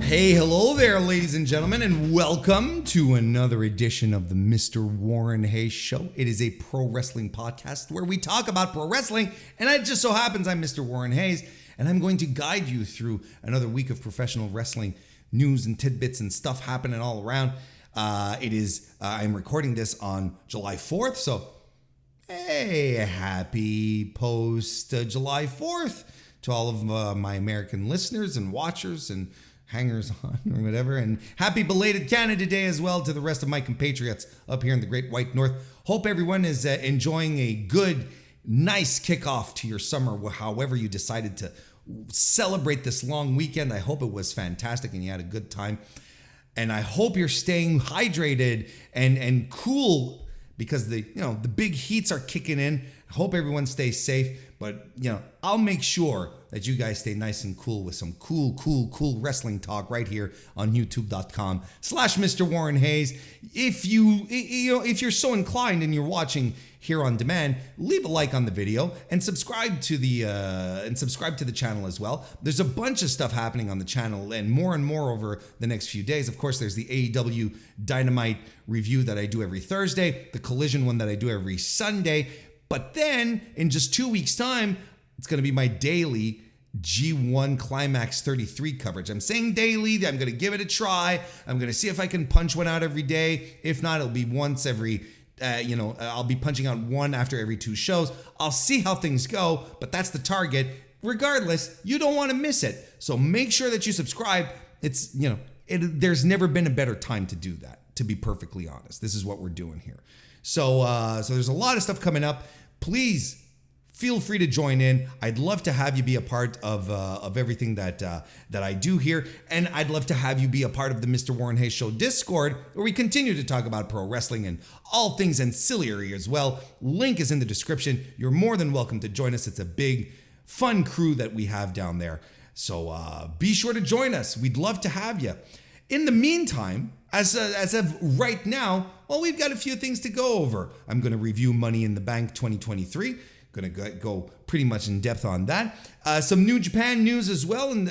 Hey, hello there, ladies and gentlemen, and welcome to another edition of the MrWarrenHayes Show. It is a pro wrestling podcast where we talk about pro wrestling, and it just so happens I'm Mr. Warren Hayes, and I'm going to guide you through another week of professional wrestling news and tidbits and stuff happening all around. I'm recording this on July 4th, so hey, happy post July 4th to all of my American listeners and watchers and hangers on or whatever, and happy belated Canada Day as well to the rest of my compatriots up here in the Great White North. Hope everyone is enjoying a good, nice kickoff to your summer, however you decided to celebrate this long weekend. I hope it was fantastic and you had a good time, and I hope you're staying hydrated and cool because the big heats are kicking in. I hope everyone stays safe, but I'll make sure that you guys stay nice and cool with some cool wrestling talk right here on youtube.com/MrWarrenHayes. If you're so inclined and you're watching here on demand, leave a like on the video and subscribe to the channel as well. There's a bunch of stuff happening on the channel and more over the next few days. Of course, there's the AEW Dynamite review that I do every Thursday, the Collision one that I do every Sunday. But then in just 2 weeks' time, it's going to be my daily G1 Climax 33 coverage. I'm saying daily. I'm going to give it a try. I'm going to see if I can punch one out every day. If not, it'll be once every, I'll be punching out one after every 2 shows. I'll see how things go, but that's the target. Regardless, you don't want to miss it. So make sure that you subscribe. There's never been a better time to do that, to be perfectly honest. This is what we're doing here. So there's a lot of stuff coming up. Please feel free to join in. I'd love to have you be a part of everything that I do here, and I'd love to have you be a part of the Mr. Warren Hayes Show Discord, where we continue to talk about pro wrestling and all things ancillary as well. Link is in the description. You're more than welcome to join us. It's a big, fun crew that we have down there. So be sure to join us. We'd love to have you. In the meantime, as of right now, well, we've got a few things to go over. I'm going to review Money in the Bank 2023. Going to go pretty much in depth on that. Some New Japan news as well, and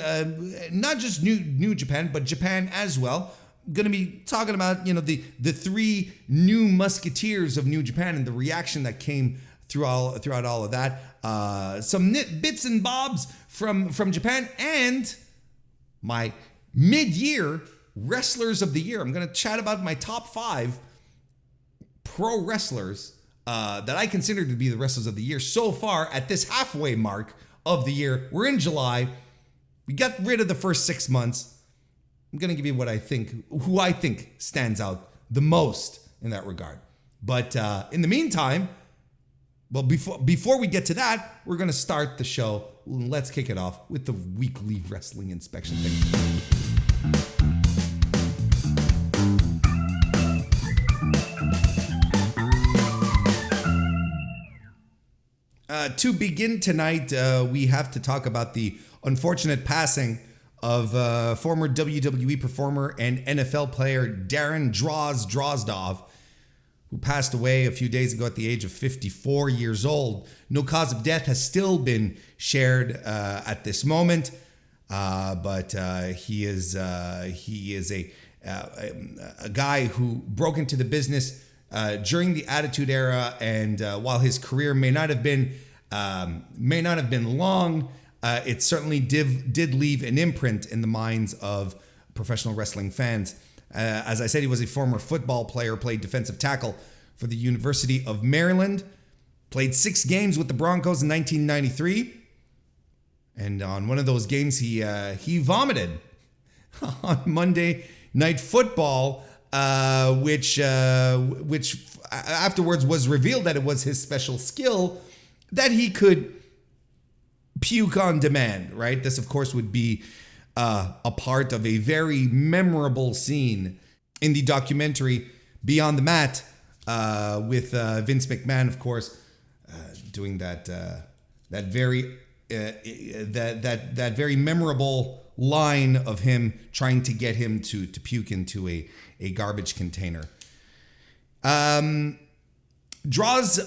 not just New Japan, but Japan as well. Going to be talking about the 3 new Musketeers of New Japan and the reaction that came throughout all of that. Some bits and bobs from Japan, and my mid-year Wrestlers of the Year. I'm going to chat about my top 5 pro wrestlers that I consider to be the wrestlers of the year so far at this halfway mark of the year. We're in July. We got rid of the first 6 months. I'm going to give you who I think stands out the most in that regard. But in the meantime, well, before we get to that, we're going to start the show. Let's kick it off with the weekly wrestling inspection thing. To begin tonight, we have to talk about the unfortunate passing of former WWE performer and NFL player Darren Drozdov, who passed away a few days ago at the age of 54 years old. No cause of death has still been shared at this moment, but he is a guy who broke into the business during the Attitude Era, and while his career may not have been long, it certainly did leave an imprint in the minds of professional wrestling fans. As I said, he was a former football player, played defensive tackle for the University of Maryland, played 6 games with the Broncos in 1993, and on one of those games he vomited on Monday Night Football, which afterwards was revealed that it was his special skill that he could puke on demand, right? This, of course, would be a part of a very memorable scene in the documentary Beyond the Mat, with Vince McMahon, of course, doing that very memorable line of him trying to get him to puke into a garbage container. Droz,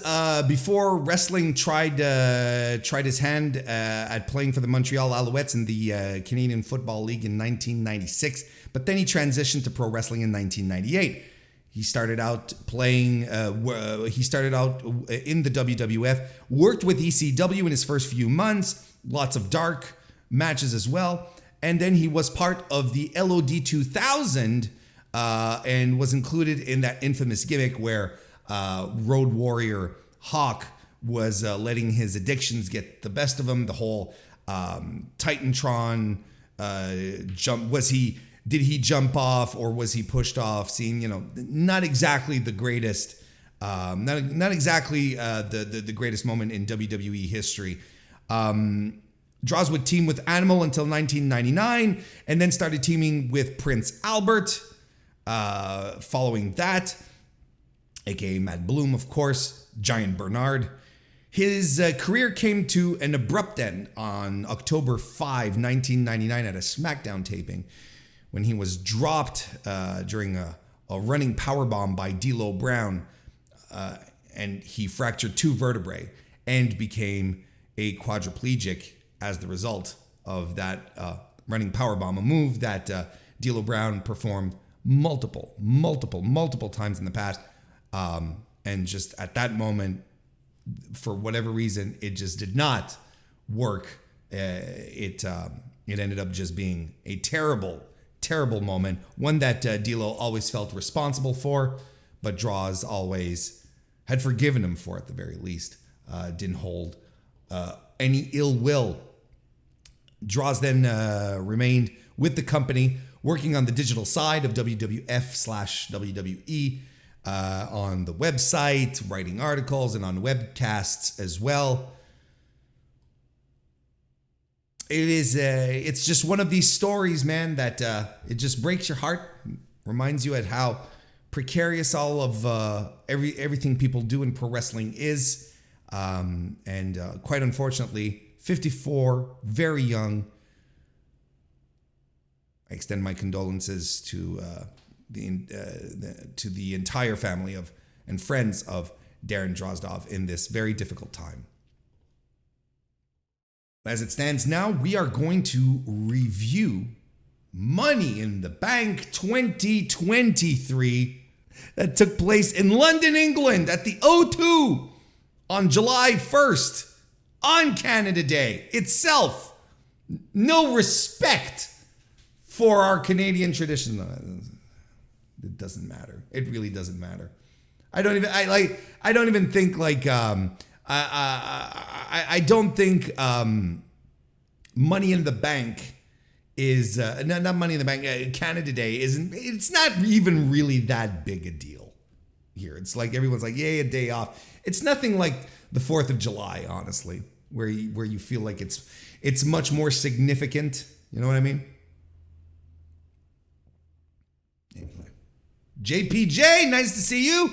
before wrestling, tried his hand at playing for the Montreal Alouettes in the Canadian Football League in 1996, but then he transitioned to pro wrestling in 1998. He started out playing. He started out in the WWF. Worked with ECW in his first few months. Lots of dark matches as well, and then he was part of the LOD 2000 and was included in that infamous gimmick where Road Warrior Hawk was letting his addictions get the best of him. The whole Titantron jump. Did he jump off or was he pushed off? Seeing, not exactly the greatest, not exactly the greatest moment in WWE history. Droz would team with Animal until 1999, and then started teaming with Prince Albert. Following that, aka Mad Bloom, of course, Giant Bernard. His career came to an abrupt end on October 5, 1999 at a SmackDown taping when he was dropped during a running powerbomb by D'Lo Brown, and he fractured 2 vertebrae and became a quadriplegic as the result of that running powerbomb, a move that D'Lo Brown performed multiple times in the past. And just at that moment, for whatever reason, it just did not work. It ended up just being a terrible moment, one that D'Lo always felt responsible for, but Droz always had forgiven him for, at the very least. Didn't hold any ill will. Droz then remained with the company, working on the digital side of WWF/WWE, on the website, writing articles, and on webcasts as well. It's just one of these stories, man, that it just breaks your heart, reminds you at how precarious all of everything people do in pro wrestling is, and quite unfortunately, 54, very young. I extend my condolences to the entire family of and friends of Darren Drozdov in this very difficult time. As it stands now, we are going to review Money in the Bank 2023 that took place in London, England at the O2 on July 1st on Canada Day itself. No respect for our Canadian tradition. It doesn't matter. It really doesn't matter. I don't even think Money in the Bank is not Money in the Bank. Canada Day isn't. It's not even really that big a deal here. It's like everyone's like, yay, a day off. It's nothing like the 4th of July, honestly, where you feel like it's much more significant. You know what I mean? Anyway, JPJ, nice to see you.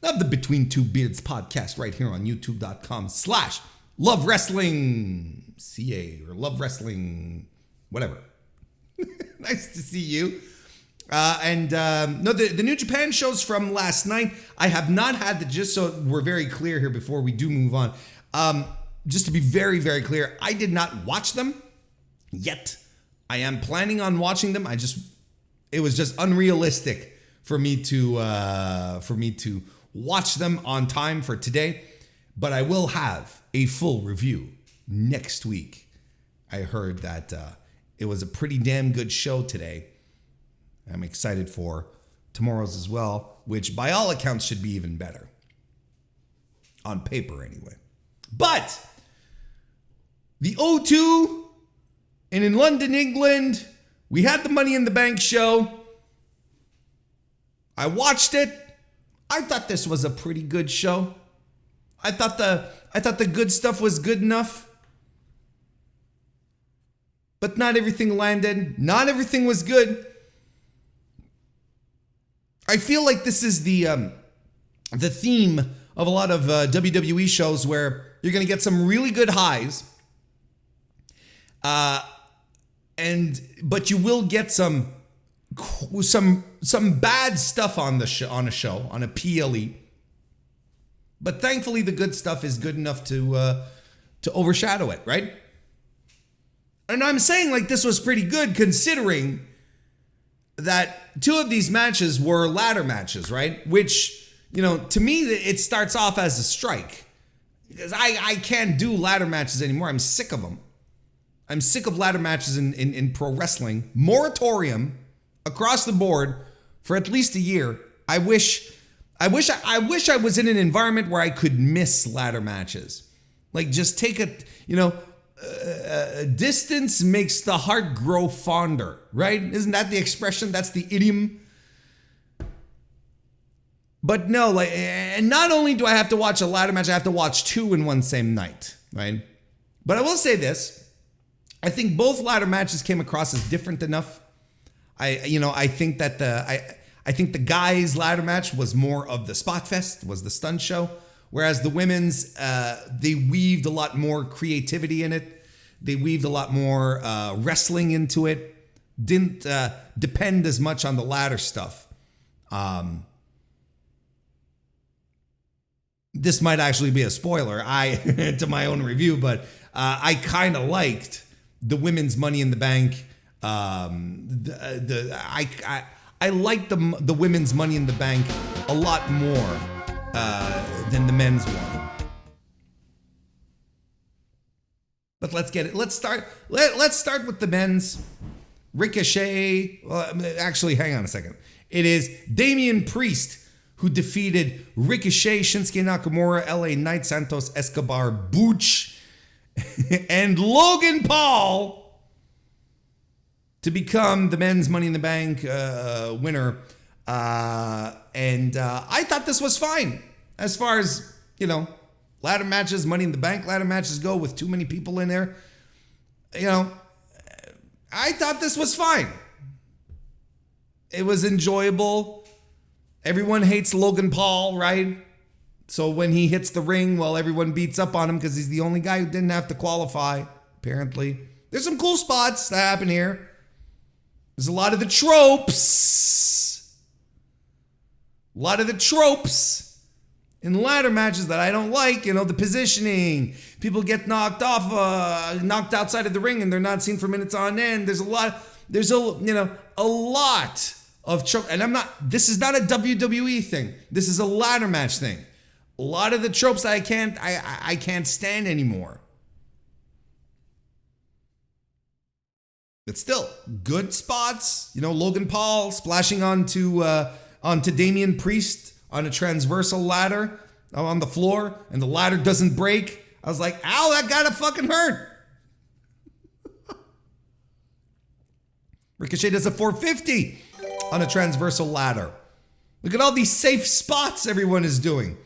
Love the Between Two Beards podcast right here on youtube.com/lovewrestlingca or Love Wrestling, whatever. Nice to see you. The New Japan shows from last night. I have not had just so we're very clear here before we do move on. Just to be very, very clear, I did not watch them yet. I am planning on watching them. It was just unrealistic for me to watch them on time for today. But I will have a full review next week. I heard that it was a pretty damn good show today. I'm excited for tomorrow's as well, which by all accounts should be even better. On paper, anyway. But the O2 and in London, England, we had the Money in the Bank show. I watched it. I thought this was a pretty good show. I thought the good stuff was good enough. But not everything landed. Not everything was good. I feel like this is the theme of a lot of WWE shows where you're going to get some really good highs, but you will get some bad stuff on a PLE, But thankfully, the good stuff is good enough to overshadow it, right? And I'm saying like this was pretty good considering that 2 of these matches were ladder matches, right? Which, you know, to me, it starts off as a strike. Because I can't do ladder matches anymore. I'm sick of them. I'm sick of ladder matches in pro wrestling. Moratorium across the board for at least a year. I wish I was in an environment where I could miss ladder matches. Like just take a, you know, distance makes the heart grow fonder, right? Isn't that the expression? That's the idiom. But no, like, and not only do I have to watch a ladder match, I have to watch 2 in one same night, right? But I will say this. I think both ladder matches came across as different enough. I think that I think the guys' ladder match was more of the spot fest, was the stunt show, whereas the women's, they weaved a lot more creativity in it. They weaved a lot more wrestling into it. Didn't depend as much on the ladder stuff. This might actually be a spoiler to my own review, but I kind of liked the women's Money in the Bank. I like the women's Money in the Bank a lot more than the men's one. But let's get it. Let's start with the men's. Ricochet. Well, actually, hang on a second. It is Damian Priest who defeated Ricochet, Shinsuke Nakamura, LA Knight, Santos Escobar, Butch, and Logan Paul to become the men's Money in the Bank winner. And I thought this was fine as far as, you know, ladder matches, Money in the Bank ladder matches go with too many people in there. You know, I thought this was fine. It was enjoyable. Everyone hates Logan Paul, right? So when he hits the ring, well, everyone beats up on him because he's the only guy who didn't have to qualify, apparently. There's some cool spots that happen here. There's a lot of the tropes. A lot of the tropes in ladder matches that I don't like. You know, the positioning. People get knocked off, knocked outside of the ring and they're not seen for minutes on end. There's a lot of trope. And this is not a WWE thing. This is a ladder match thing. A lot of the tropes I can't stand anymore. But still, good spots. You know, Logan Paul splashing onto Damian Priest on a transversal ladder on the floor, and the ladder doesn't break. I was like, ow, that gotta fucking hurt. Ricochet does a 450 on a transversal ladder. Look at all these safe spots everyone is doing.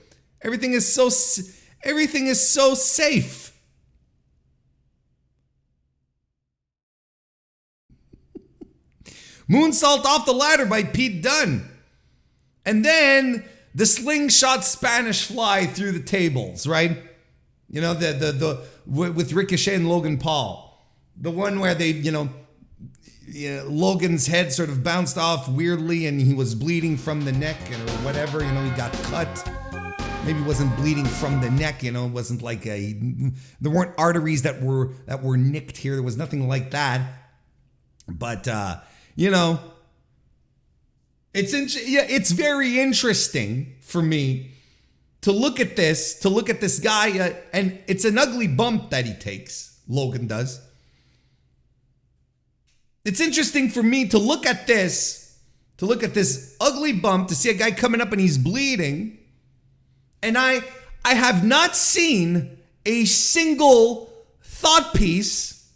Everything is so safe. Moonsault off the ladder by Pete Dunne. And then the slingshot Spanish fly through the tables, right? You know, with Ricochet and Logan Paul. The one where they, Logan's head sort of bounced off weirdly and he was bleeding from the neck or whatever, he got cut. Maybe it wasn't bleeding from the neck, it wasn't like there weren't arteries that were nicked here. There was nothing like that. But, it's very interesting for me to look at this guy, and it's an ugly bump that he takes, Logan does. It's interesting for me to look at this ugly bump, to see a guy coming up and he's bleeding. And I have not seen a single thought piece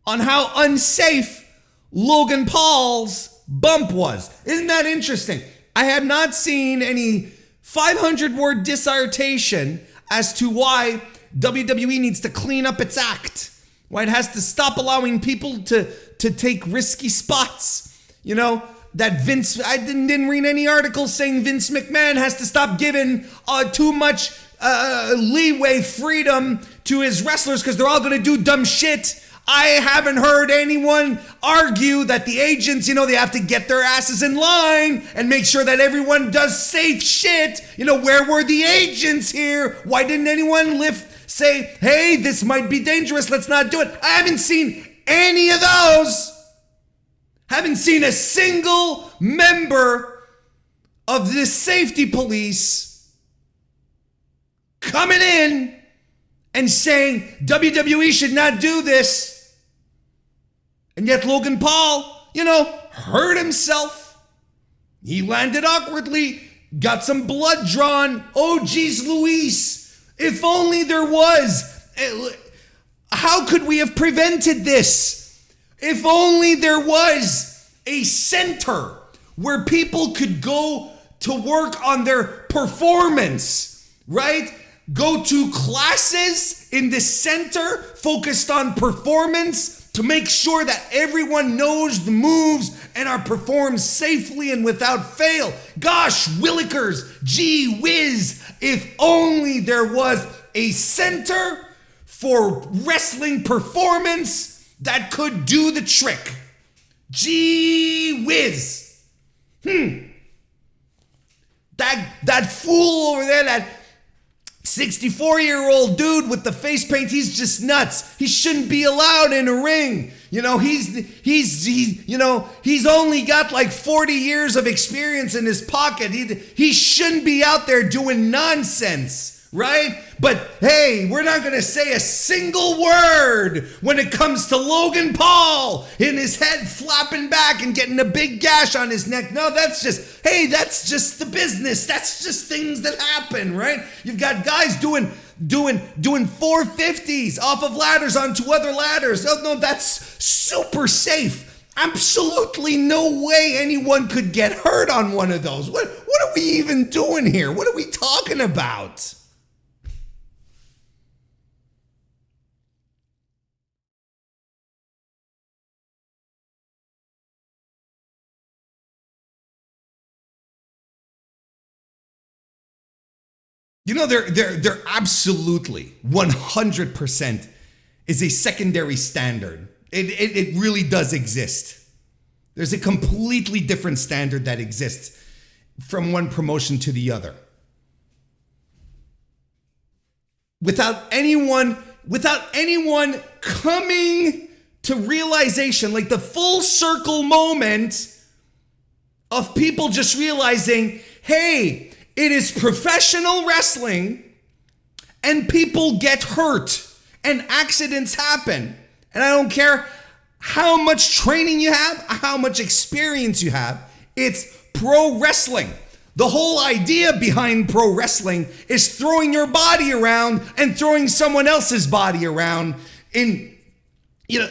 on how unsafe Logan Paul's bump was. Isn't that interesting? I have not seen any 500-word dissertation as to why WWE needs to clean up its act. Why it has to stop allowing people to take risky spots. That Vince, I didn't read any articles saying Vince McMahon has to stop giving too much leeway, freedom to his wrestlers because they're all going to do dumb shit. I haven't heard anyone argue that the agents, they have to get their asses in line and make sure that everyone does safe shit. Where were the agents here? Why didn't anyone say, hey, this might be dangerous, let's not do it? I haven't seen any of those. Haven't seen a single member of this safety police coming in and saying WWE should not do this. And yet Logan Paul, hurt himself. He landed awkwardly, got some blood drawn. Oh, geez, Luis, if only there was. How could we have prevented this? If only there was a center where people could go to work on their performance, right? Go to classes in this center focused on performance to make sure that everyone knows the moves and are performed safely and without fail. Gosh, willikers, gee whiz, if only there was a center for wrestling performance that could do the trick. Gee whiz. That fool over there, that 64-year-old dude with the face paint, he's just nuts. He shouldn't be allowed in a ring. He's only got like 40 years of experience in his pocket. He shouldn't be out there doing nonsense, right? But hey, we're not going to say a single word when it comes to Logan Paul in his head flapping back and getting a big gash on his neck. No, that's just the business. That's just things that happen, right? You've got guys doing 450s off of ladders onto other ladders. No, that's super safe. Absolutely no way anyone could get hurt on one of those. What are we even doing here? What are we talking about? There absolutely 100% is a secondary standard. It really does exist. There's a completely different standard that exists from one promotion to the other. Without anyone coming to realization, like the full circle moment of people just realizing, hey, it is professional wrestling and people get hurt and accidents happen. And I don't care how much training you have, how much experience you have, it's pro wrestling. The whole idea behind pro wrestling is throwing your body around and throwing someone else's body around in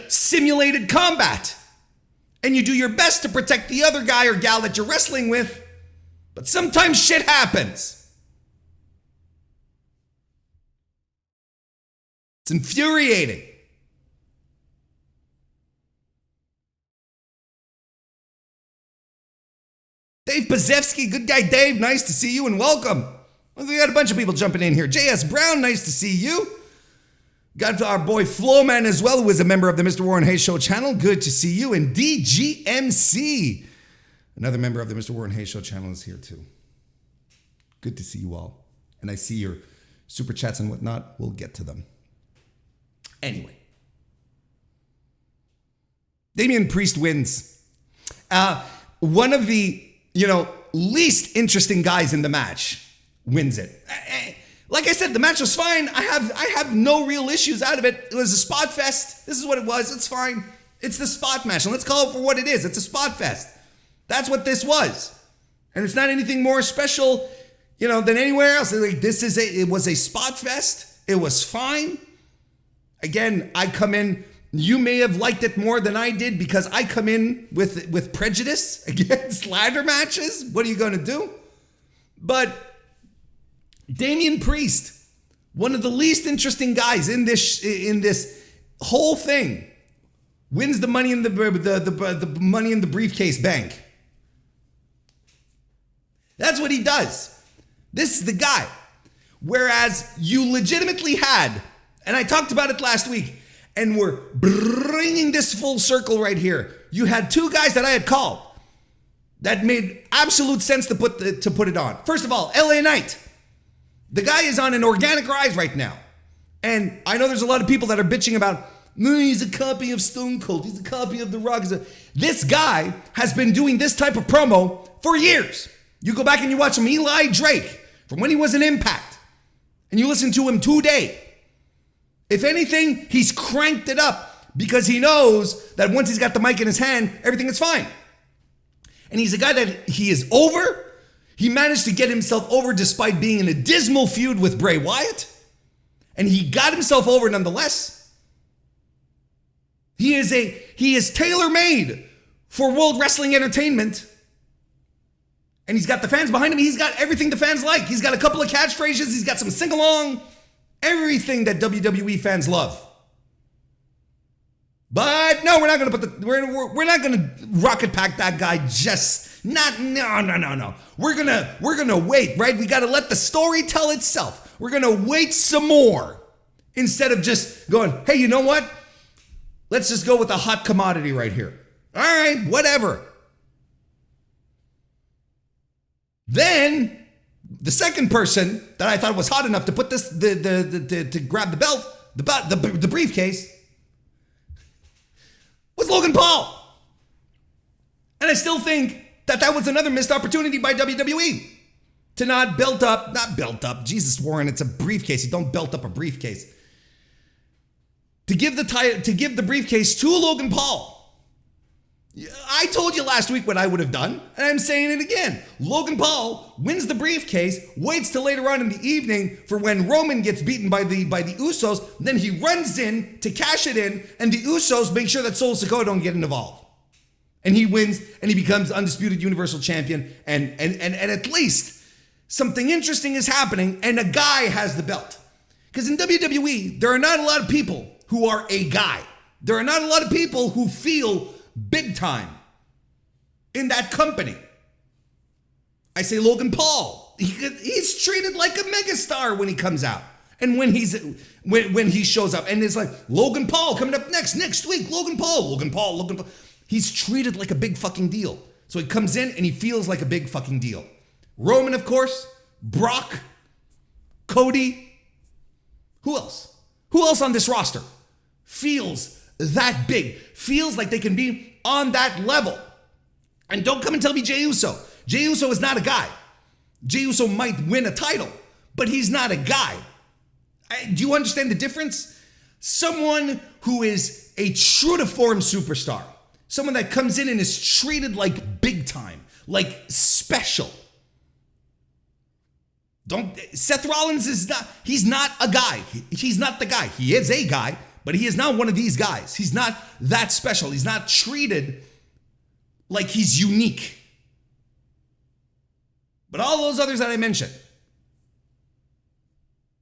simulated combat. And you do your best to protect the other guy or gal that you're wrestling with. But sometimes shit happens. It's infuriating. Dave Pazevsky, good guy Dave, nice to see you and welcome. We got a bunch of people jumping in here. JS Brown, nice to see you. Got our boy Flowman as well, who is a member of the Mr. Warren Hayes Show channel. Good to see you. And DGMC. Another member of the Mr. Warren Hayes Show channel is here too. Good to see you all. And I see your super chats and whatnot. We'll get to them. Anyway. Damian Priest wins. One of the, least interesting guys in the match wins it. Like I said, the match was fine. I have no real issues out of it. It was a spot fest. This is what it was. It's fine. It's the spot match. And let's call it for what it is. It's a spot fest. That's what this was. And it's not anything more special, than anywhere else. It was a spot fest. It was fine. Again, I come in, you may have liked it more than I did because I come in with prejudice against ladder matches. What are you going to do? But Damian Priest, one of the least interesting guys in this whole thing, wins the money in the money in the briefcase bank. That's what he does. This is the guy. Whereas you legitimately had, and I talked about it last week, And we're bringing this full circle right here. You had two guys that I had called that made absolute sense to put it on. First of all, LA Knight. The guy is on an organic rise right now. And I know there's a lot of people that are bitching about, no, he's a copy of Stone Cold. He's a copy of The Rock. This guy has been doing this type of promo for years. You go back and you watch him, Eli Drake, from when he was in Impact. And you listen to him today. If anything, he's cranked it up because he knows that once he's got the mic in his hand, everything is fine. And he's a guy that he is over. He managed to get himself over despite being in a dismal feud with Bray Wyatt. And he got himself over nonetheless. He is tailor-made for World Wrestling Entertainment. And he's got the fans behind him. He's got everything the fans like. He's got a couple of catchphrases. He's got some sing-along. Everything that WWE fans love. But no, we're not going to put we're not going to rocket pack that guy no. We're going to wait, right? We got to let the story tell itself. We're going to wait some more instead of just going, hey, you know what? Let's just go with a hot commodity right here. All right, whatever. Then the second person that I thought was hot enough to put this, to grab the belt, the briefcase, was Logan Paul. And I still think that was another missed opportunity by WWE to not belt up. Jesus, Warren, it's a briefcase. You don't belt up a briefcase. To give the briefcase to Logan Paul. I told you last week what I would have done, and I'm saying it again. Logan Paul wins the briefcase, waits till later on in the evening for when Roman gets beaten by the Usos, then he runs in to cash it in, and the Usos make sure that Solo Sikoa don't get involved. And he wins, and he becomes undisputed Universal Champion, and at least something interesting is happening, and a guy has the belt. Because in WWE, there are not a lot of people who are a guy. There are not a lot of people who feel big time in that company. I say Logan Paul. He's treated like a megastar when he comes out. And when he shows up. And it's like, Logan Paul coming up next week. Logan Paul. He's treated like a big fucking deal. So he comes in and he feels like a big fucking deal. Roman, of course. Brock. Cody. Who else? Who else on this roster feels that big, feels like they can be on that level? And don't come and tell me Jey Uso. Jey Uso is not a guy. Jey Uso might win a title, but he's not a guy. Do you understand the difference? Someone who is a true to form superstar, someone that comes in and is treated like big time, like special. Seth Rollins he's not a guy. He's not the guy. He is a guy, but he is not one of these guys. He's not that special. He's not treated like he's unique. But all those others that I mentioned,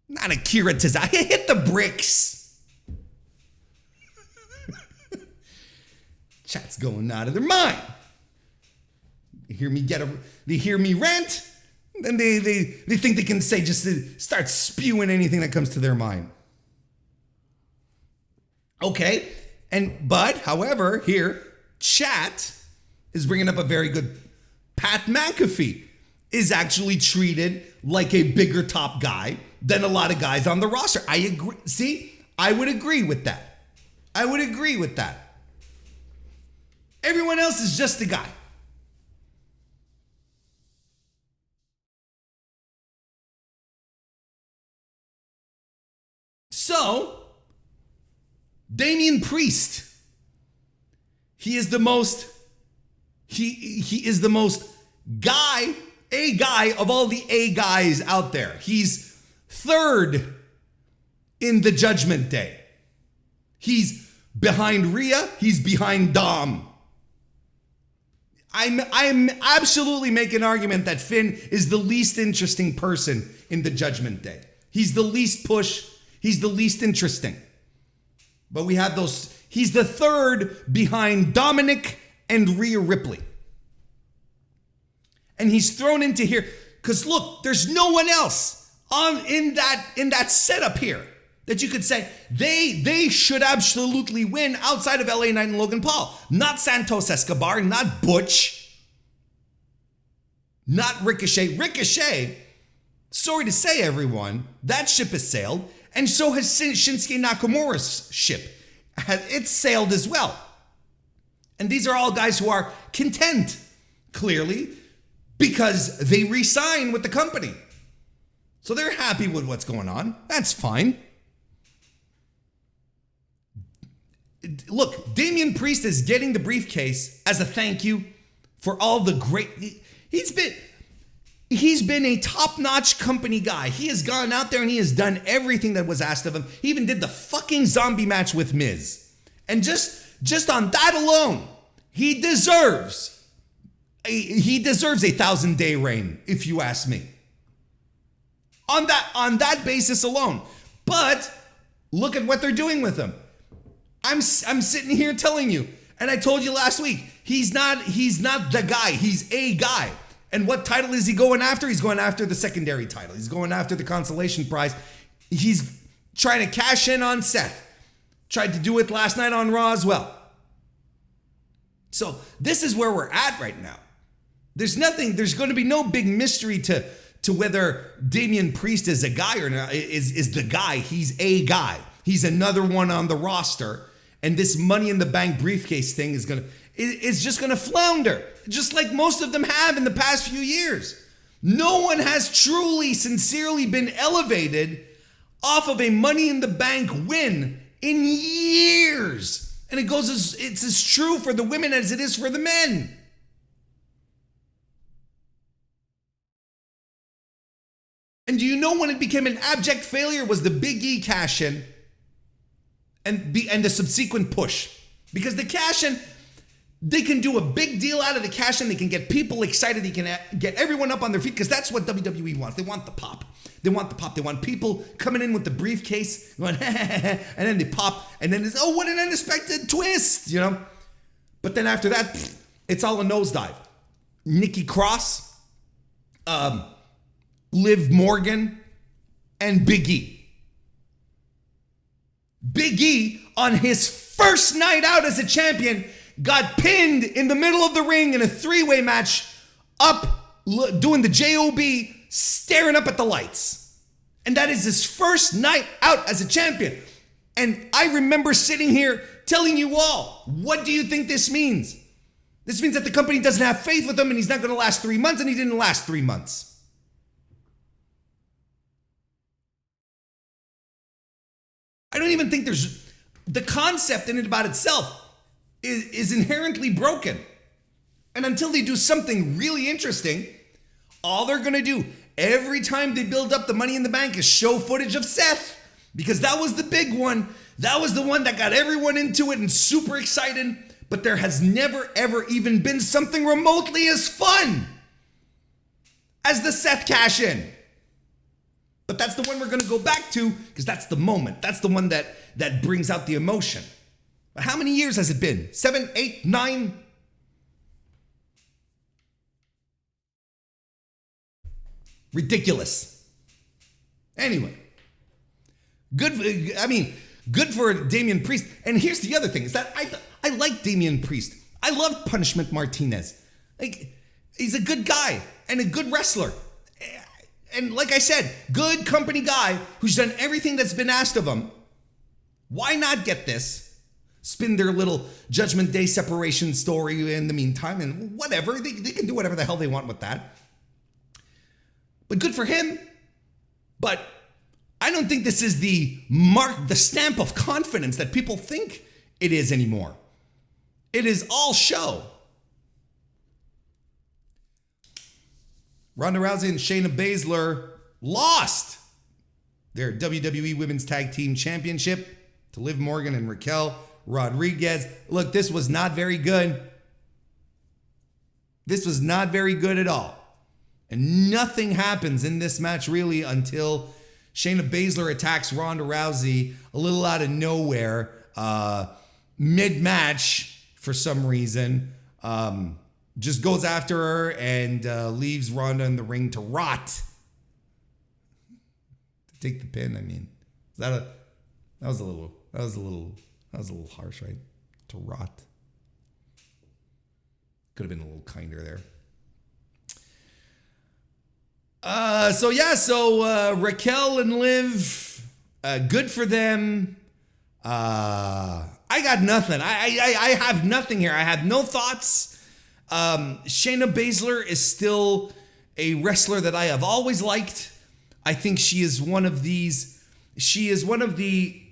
not Akira Tozawa, hit the bricks. Chat's going out of their mind. They hear me rant, and they think they can say, just to start spewing anything that comes to their mind. Okay, but however, here, chat is bringing up a very good. Pat McAfee is actually treated like a bigger top guy than a lot of guys on the roster. I agree. See, I would agree with that. Everyone else is just a guy. So, Damian Priest, he is the most a guy of all the A guys out there. He's third in the Judgment Day. He's behind Rhea, he's behind Dom. I'm absolutely making an argument that Finn is the least interesting person in the Judgment Day. He's the least push, he's the least interesting. But we have those, he's the third behind Dominic and Rhea Ripley. And he's thrown into here because look, there's no one else in that setup here. that you could say they should absolutely win outside of LA Knight and Logan Paul. Not Santos Escobar, not Butch, not Ricochet. Ricochet, sorry to say everyone, that ship has sailed, and so has Shinsuke Nakamura's ship. It's sailed as well. And these are all guys who are content, clearly, because they re-sign with the company. So they're happy with what's going on. That's fine. Look, Damian Priest is getting the briefcase as a thank you for all the great... He's been a top-notch company guy. He has gone out there and he has done everything that was asked of him. He even did the fucking zombie match with Miz. And just on that alone, he deserves a 1,000-day reign, if you ask me. On that basis alone. But look at what they're doing with him. I'm sitting here telling you, and I told you last week, he's not the guy, he's a guy. And what title is he going after? He's going after the secondary title. He's going after the consolation prize. He's trying to cash in on Seth. Tried to do it last night on Raw as well. So this is where we're at right now. There's going to be no big mystery to whether Damian Priest is a guy or not, is the guy. He's a guy. He's another one on the roster. And this Money in the Bank briefcase thing is just gonna flounder, just like most of them have in the past few years. No one has truly, sincerely been elevated off of a Money in the Bank win in years. And it's as true for the women as it is for the men. And do you know when it became an abject failure was the Big E cash-in and the subsequent push? Because the cash-in, they can do a big deal out of the cash-in. They can get people excited. They can get everyone up on their feet because that's what WWE wants. They want the pop. They want the pop. They want people coming in with the briefcase going, and then they pop. And then it's, oh, what an unexpected twist, you know? But then after that, it's all a nosedive. Nikki Cross, Liv Morgan, and Big E. Big E, on his first night out as a champion, got pinned in the middle of the ring in a three-way match, doing the JOB, staring up at the lights. And that is his first night out as a champion. And I remember sitting here telling you all, what do you think this means? This means that the company doesn't have faith with him and he's not going to last 3 months, and he didn't last 3 months. I don't even think there's... The concept in it about itself is inherently broken. And until they do something really interesting, all they're going to do every time they build up the Money in the Bank is show footage of Seth. Because that was the big one. That was the one that got everyone into it and super excited. But there has never, ever even been something remotely as fun as the Seth cash-in. But that's the one we're going to go back to because that's the moment. That's the one that brings out the emotion. But how many years has it been? 7, 8, 9? Ridiculous. Anyway, good for Damian Priest. And here's the other thing, is that I like Damian Priest. I love Punishment Martinez. Like, he's a good guy and a good wrestler. And like I said, good company guy who's done everything that's been asked of him. Why not get this? Spin their little Judgment Day separation story in the meantime, and whatever. They can do whatever the hell they want with that. But good for him. But I don't think this is the stamp of confidence that people think it is anymore. It is all show. Ronda Rousey and Shayna Baszler lost their WWE Women's Tag Team Championship to Liv Morgan and Raquel Rodriguez. Look, this was not very good. This was not very good at all. And nothing happens in this match really until Shayna Baszler attacks Ronda Rousey a little out of nowhere, mid-match for some reason. Just goes after her and leaves Ronda in the ring to rot. To take the pin, I mean. That was a little harsh, right? To rot. Could have been a little kinder there. So Raquel and Liv, good for them. I got nothing. I have nothing here. I have no thoughts. Shayna Baszler is still a wrestler that I have always liked. I think she is one of these. She is one of the.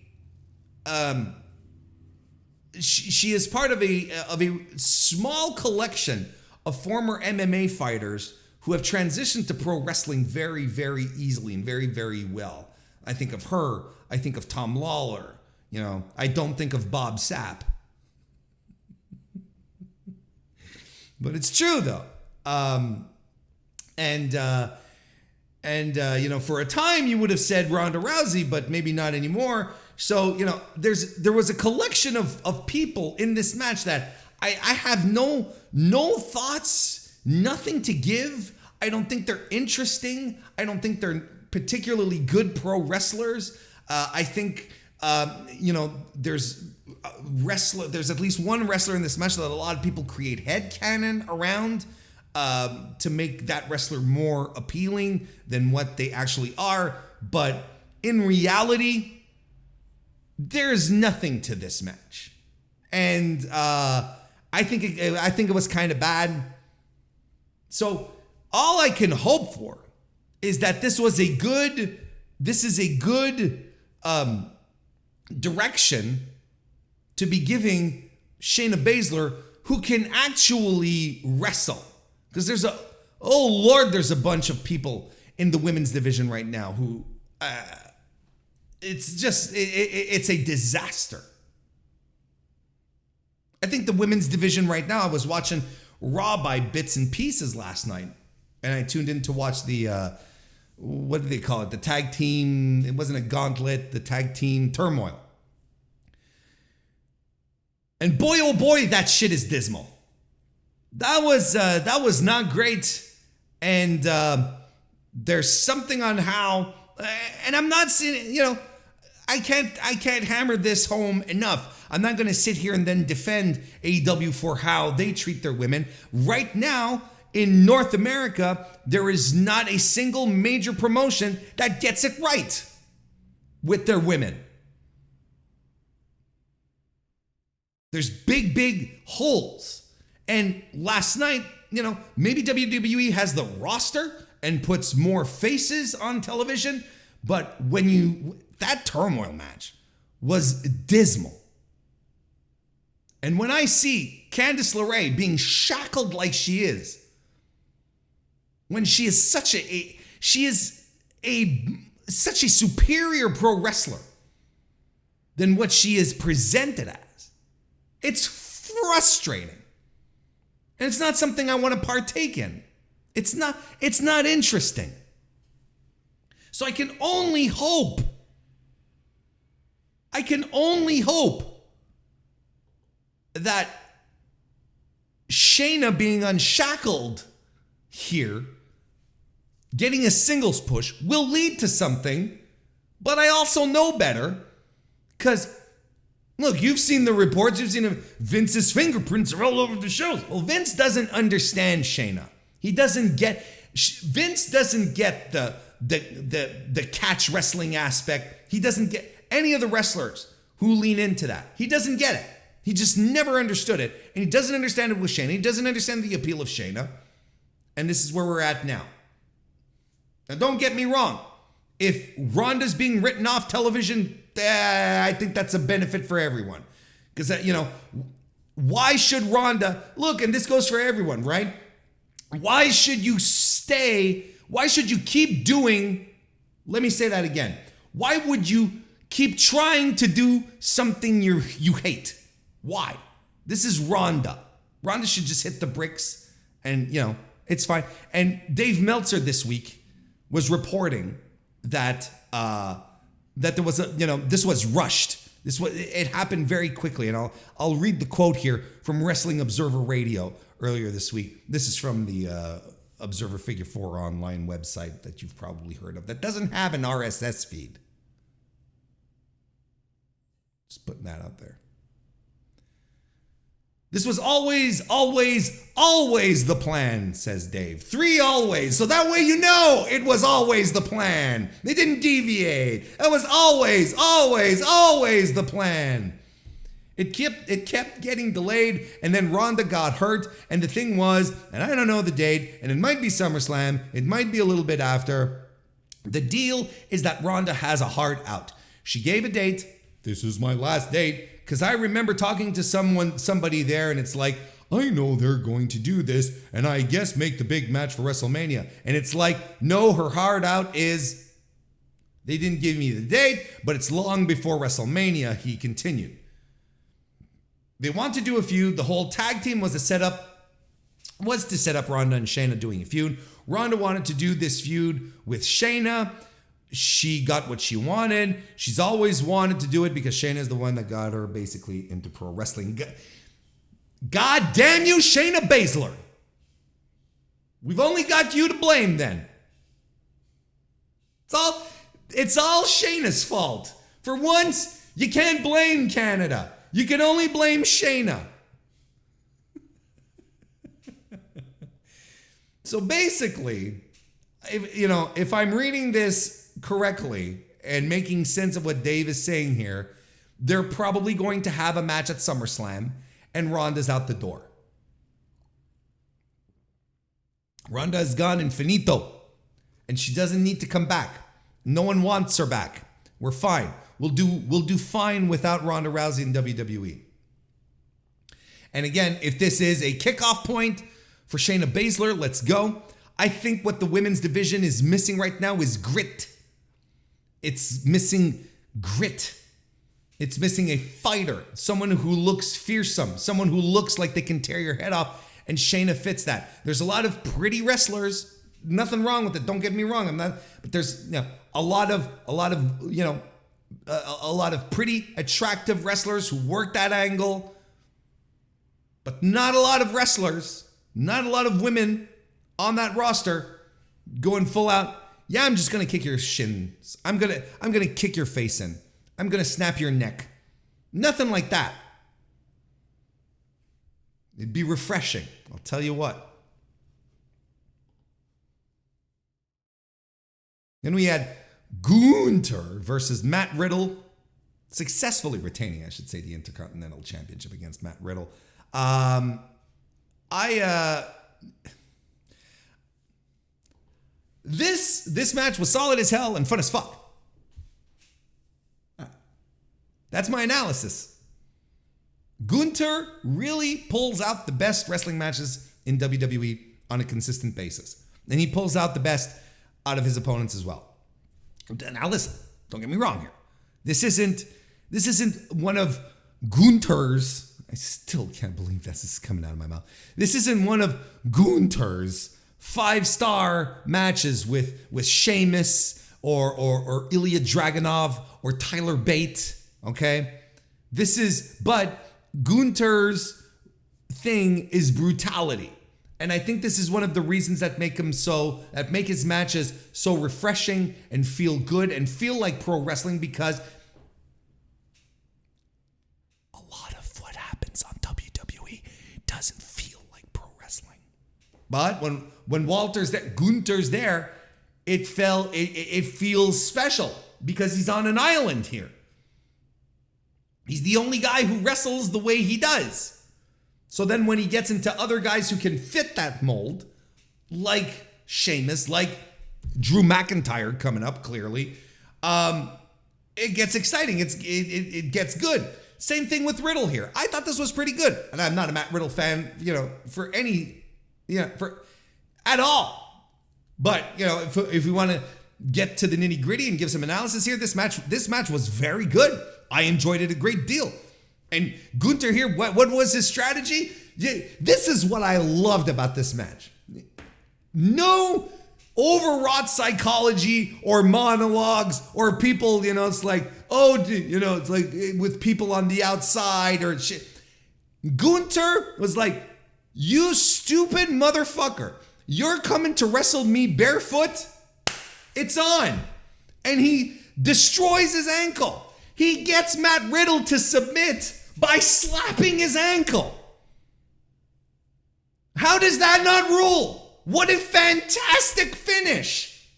She is part of a small collection of former MMA fighters who have transitioned to pro wrestling very, very easily and very, very well. I think of her. I think of Tom Lawler. You know, I don't think of Bob Sapp. But it's true though. You know, for a time you would have said Ronda Rousey, but maybe not anymore. So, you know, there was a collection of people in this match that I have no thoughts, nothing to give. I don't think they're interesting. I don't think they're particularly good pro wrestlers. I think you know, there's at least one wrestler in this match that a lot of people create headcanon around to make that wrestler more appealing than what they actually are. But in reality, there's nothing to this match. And I think it was kind of bad. So all I can hope for is that this is a good direction to be giving Shayna Baszler, who can actually wrestle. Because there's a bunch of people in the women's division right now who it's a disaster. I think the women's division right now, I was watching Raw by bits and pieces last night, and I tuned in to watch the what do they call it? The tag team. It wasn't a gauntlet. The tag team turmoil. And boy, oh boy, that shit is dismal. That was not great. And there's something on how. And I'm not saying, you know, I can't hammer this home enough. I'm not going to sit here and then defend AEW for how they treat their women. Right now, in North America, there is not a single major promotion that gets it right with their women. There's big holes. And last night, you know, maybe WWE has the roster and puts more faces on television, but that turmoil match was dismal. And when I see Candice LeRae being shackled like she is, when she is such a superior pro wrestler than what she is presented as, it's frustrating. And it's not something I want to partake in. It's not interesting. So I can only hope that Shayna being unshackled here, getting a singles push, will lead to something. But I also know better, because look, you've seen the reports, you've seen Vince's fingerprints are all over the show. Well, Vince doesn't understand Shayna. Vince doesn't get the catch wrestling aspect. He doesn't get any of the wrestlers who lean into that. He doesn't get it. He just never understood it. And he doesn't understand it with Shayna. He doesn't understand the appeal of Shayna. And this is where we're at now. Now, don't get me wrong. If Ronda's being written off television, I think that's a benefit for everyone. Because, you know, why should Ronda, look, and this goes for everyone, right? Why should you keep doing, let me say that again. Why would you keep trying to do something you hate? Why? This is Ronda. Ronda should just hit the bricks and, you know, it's fine. And Dave Meltzer this week was reporting that there was this was rushed. It happened very quickly. And I'll read the quote here from Wrestling Observer Radio earlier this week. This is from the Observer Figure 4 online website that you've probably heard of that doesn't have an RSS feed. Just putting that out there. This was always the plan, says Dave. 3 always. So that way you know it was always the plan. They didn't deviate. It was always the plan. It kept getting delayed, and then Ronda got hurt, and the thing was, and I don't know the date, and it might be SummerSlam, it might be a little bit after. The deal is that Ronda has a hard out. She gave a date. This is my last date. Because I remember talking to somebody there, and it's like, I know they're going to do this, and I guess make the big match for WrestleMania. And it's like, no, her hard out is, they didn't give me the date, but it's long before WrestleMania, he continued. They want to do a feud. The whole tag team was to set up Ronda and Shayna doing a feud. Ronda wanted to do this feud with Shayna. She got what she wanted. She's always wanted to do it because Shayna is the one that got her basically into pro wrestling. God damn you, Shayna Baszler. We've only got you to blame then. It's all Shayna's fault. For once, you can't blame Canada. You can only blame Shayna. So basically, if I'm reading this correctly and making sense of what Dave is saying here, they're probably going to have a match at SummerSlam and Ronda's out the door. Ronda is gone and finito, and she doesn't need to come back. No one wants her back. We're fine. We'll do fine without Ronda Rousey in WWE. And again, if this is a kickoff point for Shayna Baszler, let's go. I think what the women's division is missing right now is grit. It's missing grit. It's missing a fighter, someone who looks fearsome, someone who looks like they can tear your head off, and Shayna fits that. There's a lot of pretty wrestlers. Nothing wrong with it. Don't get me wrong. But there's a lot of pretty attractive wrestlers who work that angle, but not a lot of wrestlers, not a lot of women on that roster going full out. Yeah, I'm just gonna kick your shins. I'm gonna kick your face in. I'm gonna snap your neck. Nothing like that. It'd be refreshing. I'll tell you what. Then we had Gunther versus Matt Riddle, successfully retaining, I should say, the Intercontinental Championship against Matt Riddle. This match was solid as hell and fun as fuck. That's my analysis. Gunther really pulls out the best wrestling matches in WWE on a consistent basis. And he pulls out the best out of his opponents as well. Now listen, don't get me wrong here. This isn't one of Gunther's, I still can't believe this is coming out of my mouth. This isn't one of Gunther's 5-star matches with Sheamus or Ilya Dragunov or Tyler Bate, okay? But Gunther's thing is brutality. And I think this is one of the reasons that make his matches so refreshing and feel good and feel like pro wrestling, because a lot of what happens on WWE doesn't feel like pro wrestling. But when Gunther's there, it feels special because he's on an island here. He's the only guy who wrestles the way he does. So then when he gets into other guys who can fit that mold, like Sheamus, like Drew McIntyre coming up clearly, it gets exciting. It gets good. Same thing with Riddle here. I thought this was pretty good. And I'm not a Matt Riddle fan, at all. But, if we want to get to the nitty gritty and give some analysis here, this match was very good. I enjoyed it a great deal. And Gunther here, what was his strategy? This is what I loved about this match. No overwrought psychology or monologues or people, it's like, it's like with people on the outside or shit. Gunther was like, you stupid motherfucker. You're coming to wrestle me barefoot? It's on. And he destroys his ankle. He gets Matt Riddle to submit by slapping his ankle. How does that not rule? What a fantastic finish.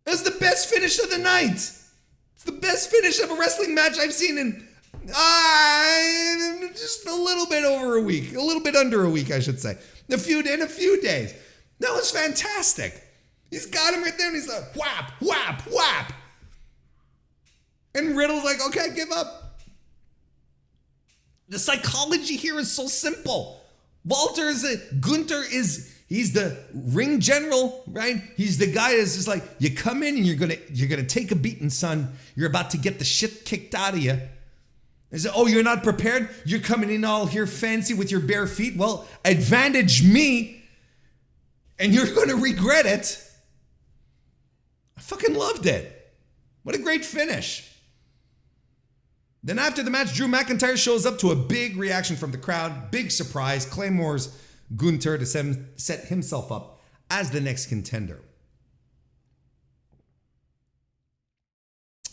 It was the best finish of the night. It's the best finish of a wrestling match I've seen in just a little bit over a week. A little bit under a week, I should say. In a few days. That was fantastic. He's got him right there and he's like, whap, whap, whap. And Riddle's like, okay, give up. The psychology here is so simple. Gunther he's the ring general, right? He's the guy that's just like, you come in and you're gonna take a beating, son. You're about to get the shit kicked out of you. They say, oh, you're not prepared? You're coming in all here fancy with your bare feet? Well, advantage me, and you're gonna regret it. I fucking loved it. What a great finish. Then after the match, Drew McIntyre shows up to a big reaction from the crowd. Big surprise. Claymores Gunther to set himself up as the next contender.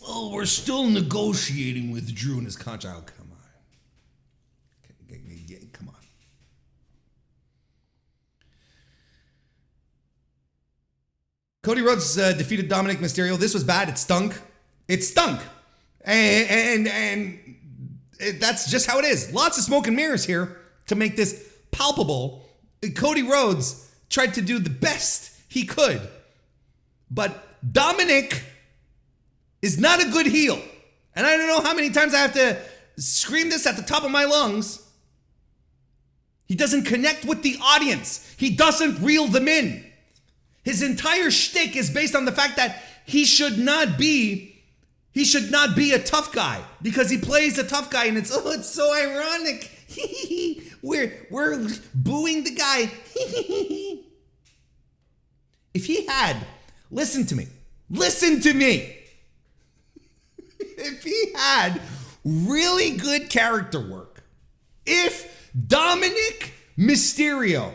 Oh, we're still negotiating with Drew and his contract. Oh, come on. Come on. Cody Rhodes defeated Dominic Mysterio. This was bad. It stunk. And that's just how it is. Lots of smoke and mirrors here to make this palpable. Cody Rhodes tried to do the best he could. But Dominic is not a good heel. And I don't know how many times I have to scream this at the top of my lungs. He doesn't connect with the audience. He doesn't reel them in. His entire shtick is based on the fact that he should not be a tough guy because he plays a tough guy and it's so ironic. We're booing the guy. If he had, listen to me. If he had really good character work, if Dominic Mysterio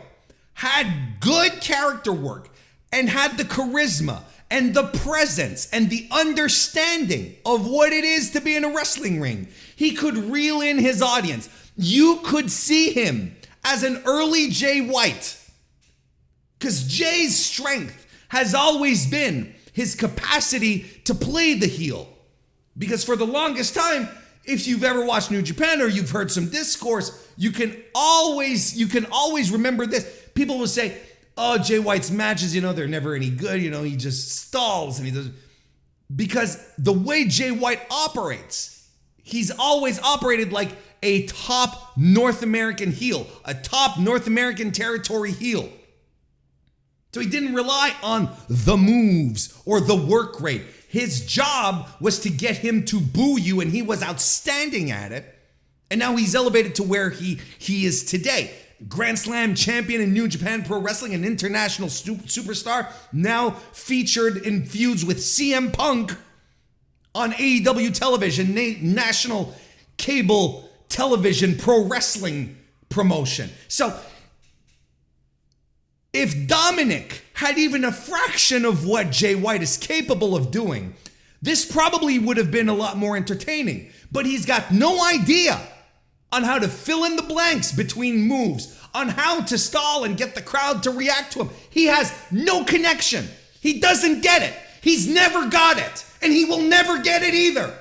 had good character work and had the charisma and the presence and the understanding of what it is to be in a wrestling ring, he could reel in his audience. You could see him as an early Jay White. Because Jay's strength has always been his capacity to play the heel. Because for the longest time, if you've ever watched New Japan or you've heard some discourse, you can always remember this. People will say, oh, Jay White's matches, they're never any good. He just stalls and he does. Because the way Jay White operates, he's always operated like a top North American heel, a top North American territory heel. So he didn't rely on the moves or the work rate. His job was to get him to boo you, and he was outstanding at it. And now he's elevated to where he is today. Grand Slam champion in New Japan Pro Wrestling, an international superstar, now featured in feuds with CM Punk on AEW television, national cable television pro wrestling promotion. So if Dominic had even a fraction of what Jay White is capable of doing, this probably would have been a lot more entertaining. But he's got no idea on how to fill in the blanks between moves, on how to stall and get the crowd to react to him. He has no connection. He doesn't get it. He's never got it, and he will never get it either.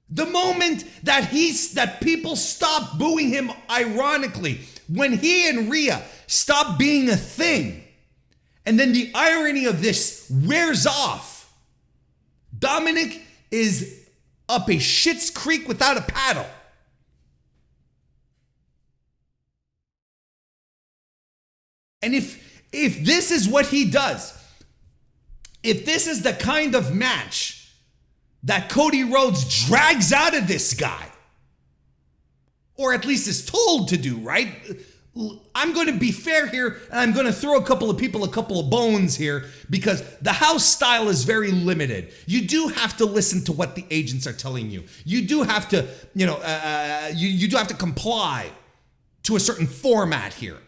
The moment that people stop booing him ironically, when he and Rhea stop being a thing, and then the irony of this wears off, Dominic is up a shit's creek without a paddle. And if this is what he does, if this is the kind of match that Cody Rhodes drags out of this guy, or at least is told to do, right? I'm going to be fair here, and I'm going to throw a couple of people a couple of bones here, because the house style is very limited. You do have to listen to what the agents are telling you. You do have to, you do have to comply to a certain format here.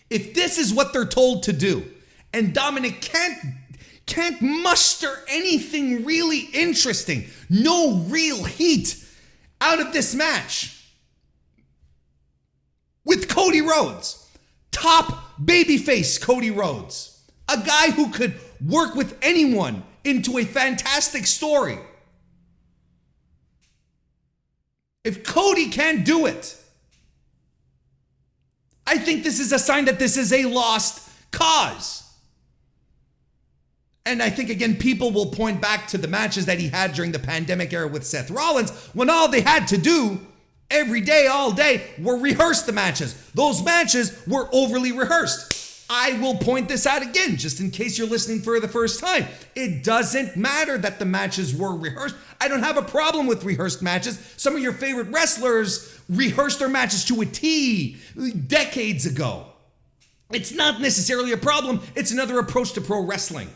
If this is what they're told to do, and Dominic can't muster anything really interesting. No real heat out of this match. With Cody Rhodes. Top babyface Cody Rhodes. A guy who could work with anyone into a fantastic story. If Cody can't do it, I think this is a sign that this is a lost cause. And I think, again, people will point back to the matches that he had during the pandemic era with Seth Rollins, when all they had to do every day, all day, were rehearse the matches. Those matches were overly rehearsed. I will point this out again, just in case you're listening for the first time. It doesn't matter that the matches were rehearsed. I don't have a problem with rehearsed matches. Some of your favorite wrestlers rehearsed their matches to a T decades ago. It's not necessarily a problem. It's another approach to pro wrestling.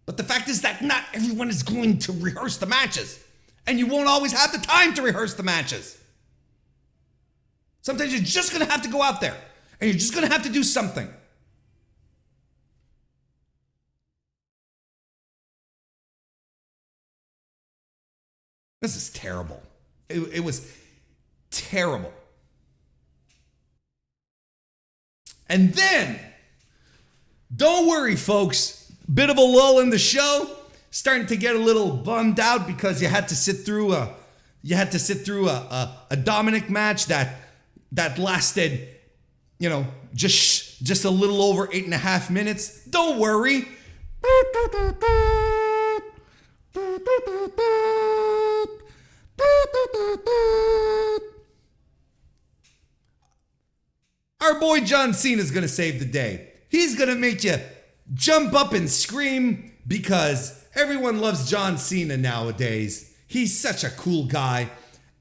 But the fact is that not everyone is going to rehearse the matches. And you won't always have the time to rehearse the matches. Sometimes you're just going to have to go out there. And you're just going to have to do something. This is terrible. It was terrible. And then, don't worry, folks. Bit of a lull in the show. Starting to get a little bummed out because you had to sit through a Dominic match that lasted, just a little over 8.5 minutes. Don't worry. Our boy John Cena is going to save the day. He's going to make you jump up and scream because everyone loves John Cena nowadays. He's such a cool guy.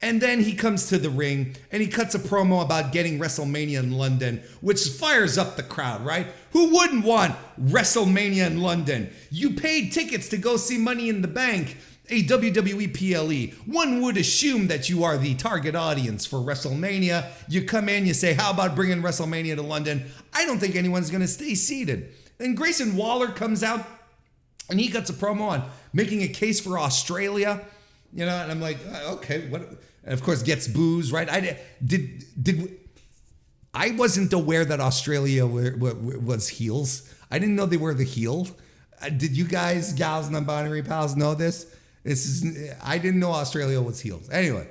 And then he comes to the ring and he cuts a promo about getting WrestleMania in London, which fires up the crowd, right? Who wouldn't want WrestleMania in London? You paid tickets to go see Money in the Bank, a WWE PLE. One would assume that you are the target audience for WrestleMania. You come in, you say, how about bringing WrestleMania to London? I don't think anyone's going to stay seated. Then Grayson Waller comes out and he cuts a promo on making a case for Australia. And I'm like, okay, what? And of course gets boos, right? I wasn't aware that Australia was heels. I didn't know they were the heel. Did you guys, gals, non-binary pals, know this? I didn't know Australia was heels. Anyway,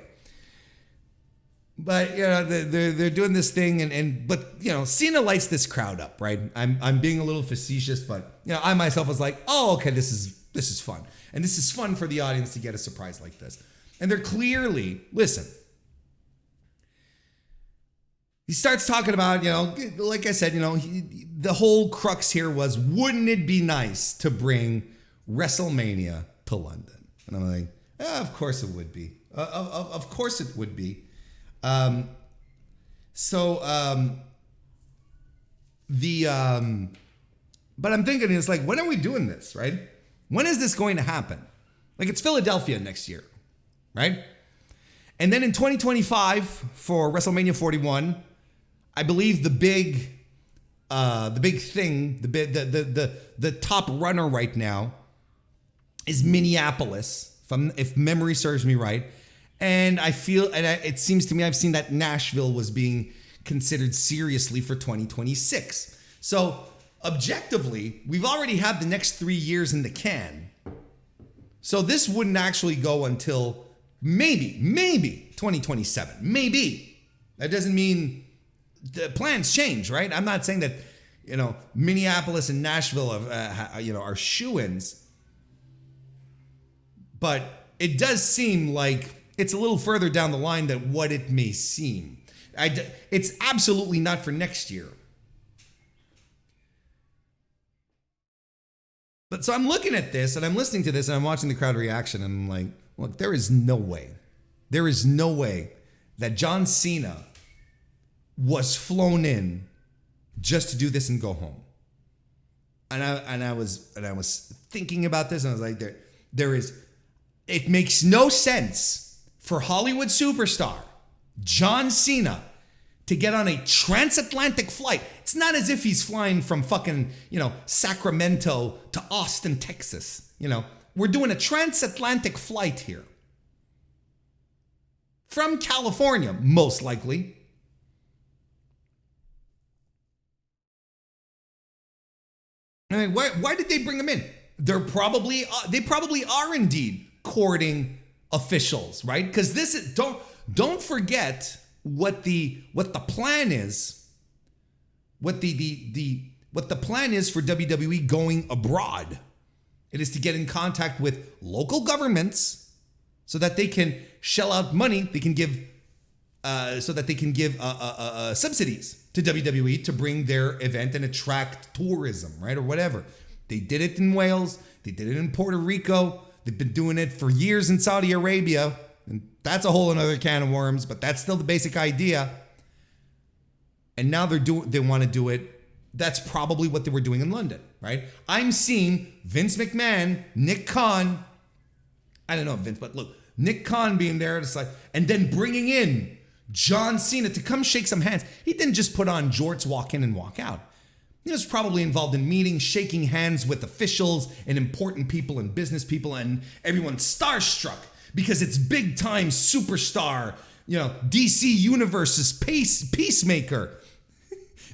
but they're doing this thing, but Cena lights this crowd up, right? I'm being a little facetious, but I myself was like, oh, okay, this is fun, and this is fun for the audience to get a surprise like this. And they're clearly, listen, he starts talking about, like I said, the whole crux here was, wouldn't it be nice to bring WrestleMania to London? And I'm like, of course it would be. Of course it would be. But I'm thinking, it's like, when are we doing this, right? When is this going to happen? Like, it's Philadelphia next year, right? And then in 2025 for WrestleMania 41, I believe the big thing, the top runner right now is Minneapolis, if memory serves me right. And it seems to me I've seen that Nashville was being considered seriously for 2026. So objectively, we've already had the next 3 years in the can. So this wouldn't actually go until maybe 2027. Maybe. That doesn't mean the plans change, right? I'm not saying that, Minneapolis and Nashville are shoo-ins. But it does seem like it's a little further down the line than what it may seem. It's absolutely not for next year. But so I'm looking at this and I'm listening to this and I'm watching the crowd reaction and I'm like, look, there is no way that John Cena was flown in just to do this and go home. And I was thinking about this and I was like, it makes no sense for Hollywood superstar John Cena to get on a transatlantic flight. It's not as if he's flying from fucking, Sacramento to Austin, Texas. We're doing a transatlantic flight here. From California, most likely. I mean, why did they bring him in? They probably are indeed courting officials, right? Because this is don't forget what the plan is. What the plan is for WWE going abroad. It is to get in contact with local governments so that they can shell out money. They can give subsidies to WWE to bring their event and attract tourism, right? Or whatever. They did it in Wales. They did it in Puerto Rico. They've been doing it for years in Saudi Arabia. And that's a whole another can of worms, but that's still the basic idea. And now they want to do it. That's probably what they were doing in London, right? I'm seeing Vince McMahon, Nick Khan. I don't know Vince, but look, Nick Khan being there, it's like, and then bringing in John Cena to come shake some hands. He didn't just put on jorts, walk in and walk out. He was probably involved in meetings, shaking hands with officials and important people and business people, and everyone's starstruck because it's big time superstar, DC Universe's peacemaker,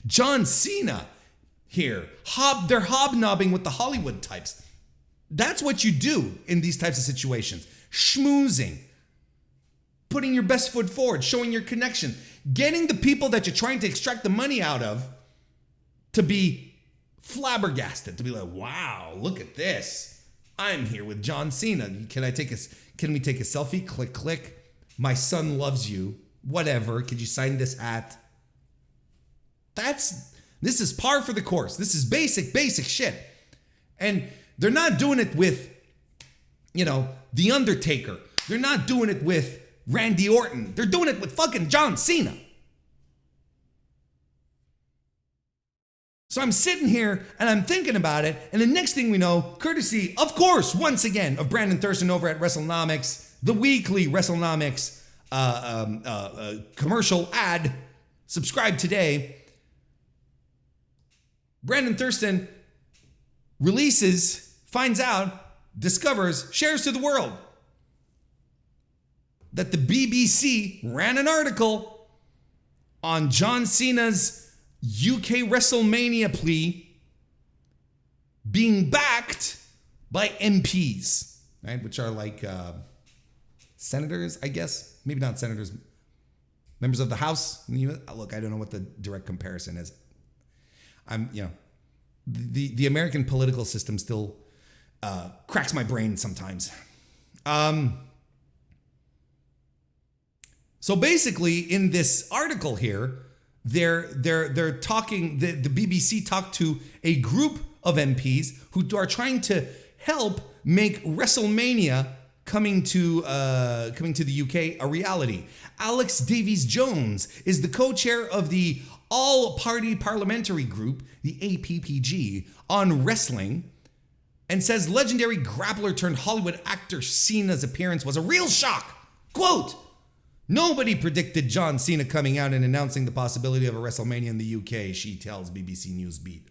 John Cena here. They're hobnobbing with the Hollywood types. That's what you do in these types of situations. Schmoozing. Putting your best foot forward, showing your connections, getting the people that you're trying to extract the money out of to be flabbergasted, to be like, wow, look at this. I'm here with John Cena. Can we take a selfie? Click, click. My son loves you. Whatever. Could you sign this hat? This is par for the course. This is basic shit. And they're not doing it with, The Undertaker. They're not doing it with Randy Orton. They're doing it with fucking John Cena. So I'm sitting here and I'm thinking about it, and the next thing we know, courtesy, of course, once again, of Brandon Thurston over at WrestleNomics, the weekly WrestleNomics commercial ad, subscribe today. Brandon Thurston finds out, discovers, shares to the world that the BBC ran an article on John Cena's UK WrestleMania plea being backed by MPs, right? Which are like senators, I guess. Maybe not senators, members of the House. Look, I don't know what the direct comparison is. The American political system still cracks my brain sometimes. So basically, in this article here, they're talking. The BBC talked to a group of MPs who are trying to help make WrestleMania coming to the UK a reality. Alex Davies-Jones is the co-chair of the All-Party Parliamentary Group, the APPG, on wrestling, and says legendary grappler turned Hollywood actor Cena's appearance was a real shock. Quote, nobody predicted John Cena coming out and announcing the possibility of a WrestleMania in the UK, she tells BBC News Beat.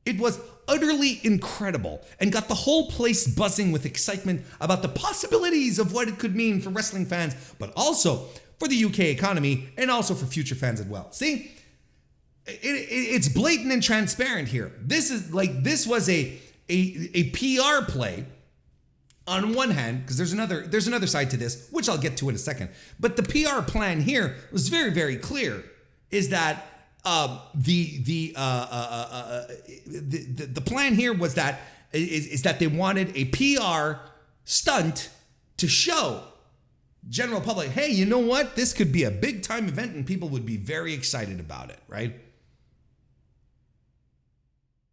It was utterly incredible and got the whole place buzzing with excitement about the possibilities of what it could mean for wrestling fans, but also for the UK economy and also for future fans as well. See, it's blatant and transparent here. This was a PR play on one hand, because there's another side to this, which I'll get to in a second. But the PR plan here was very, very clear, is that the plan here was that is that they wanted a PR stunt to show general public, hey, you know what? This could be a big time event and people would be very excited about it, right?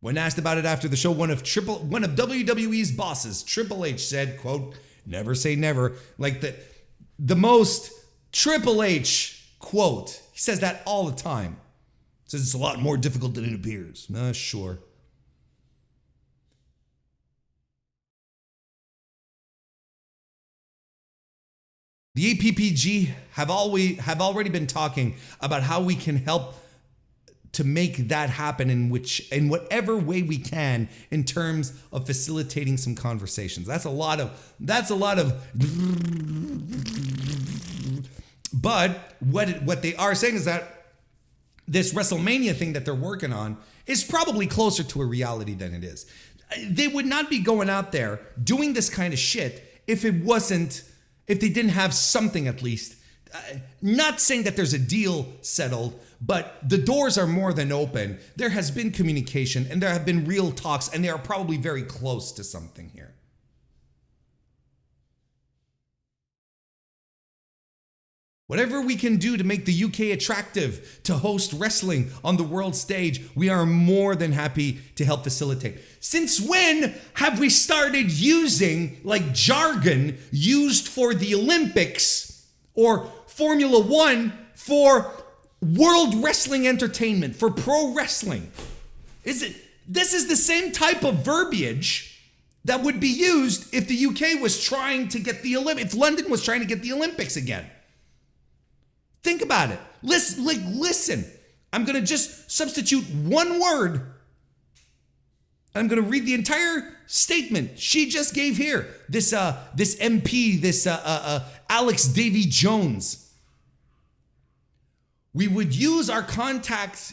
When asked about it after the show, one of WWE's bosses, Triple H, said, quote, never say never. Like the most Triple H quote. He says that all the time. Says it's a lot more difficult than it appears. Sure. The APPG have already been talking about how we can help to make that happen in whatever way we can in terms of facilitating some conversations. That's a lot of but what they are saying is that this WrestleMania thing that they're working on is probably closer to a reality than it is. They would not be going out there doing this kind of shit if they didn't have something at least. Not saying that there's a deal settled, but the doors are more than open. There has been communication and there have been real talks, and they are probably very close to something here. Whatever we can do to make the UK attractive to host wrestling on the world stage, we are more than happy to help facilitate. Since when have we started using like jargon used for the Olympics or Formula One for world wrestling entertainment, for pro wrestling? This is the same type of verbiage that would be used if the UK was trying to get the Olympics, if London was trying to get the Olympics again. Think about it. Listen. I'm going to just substitute one word. I'm going to read the entire statement she just gave here. This MP, Alex Davy Jones. We would use our contact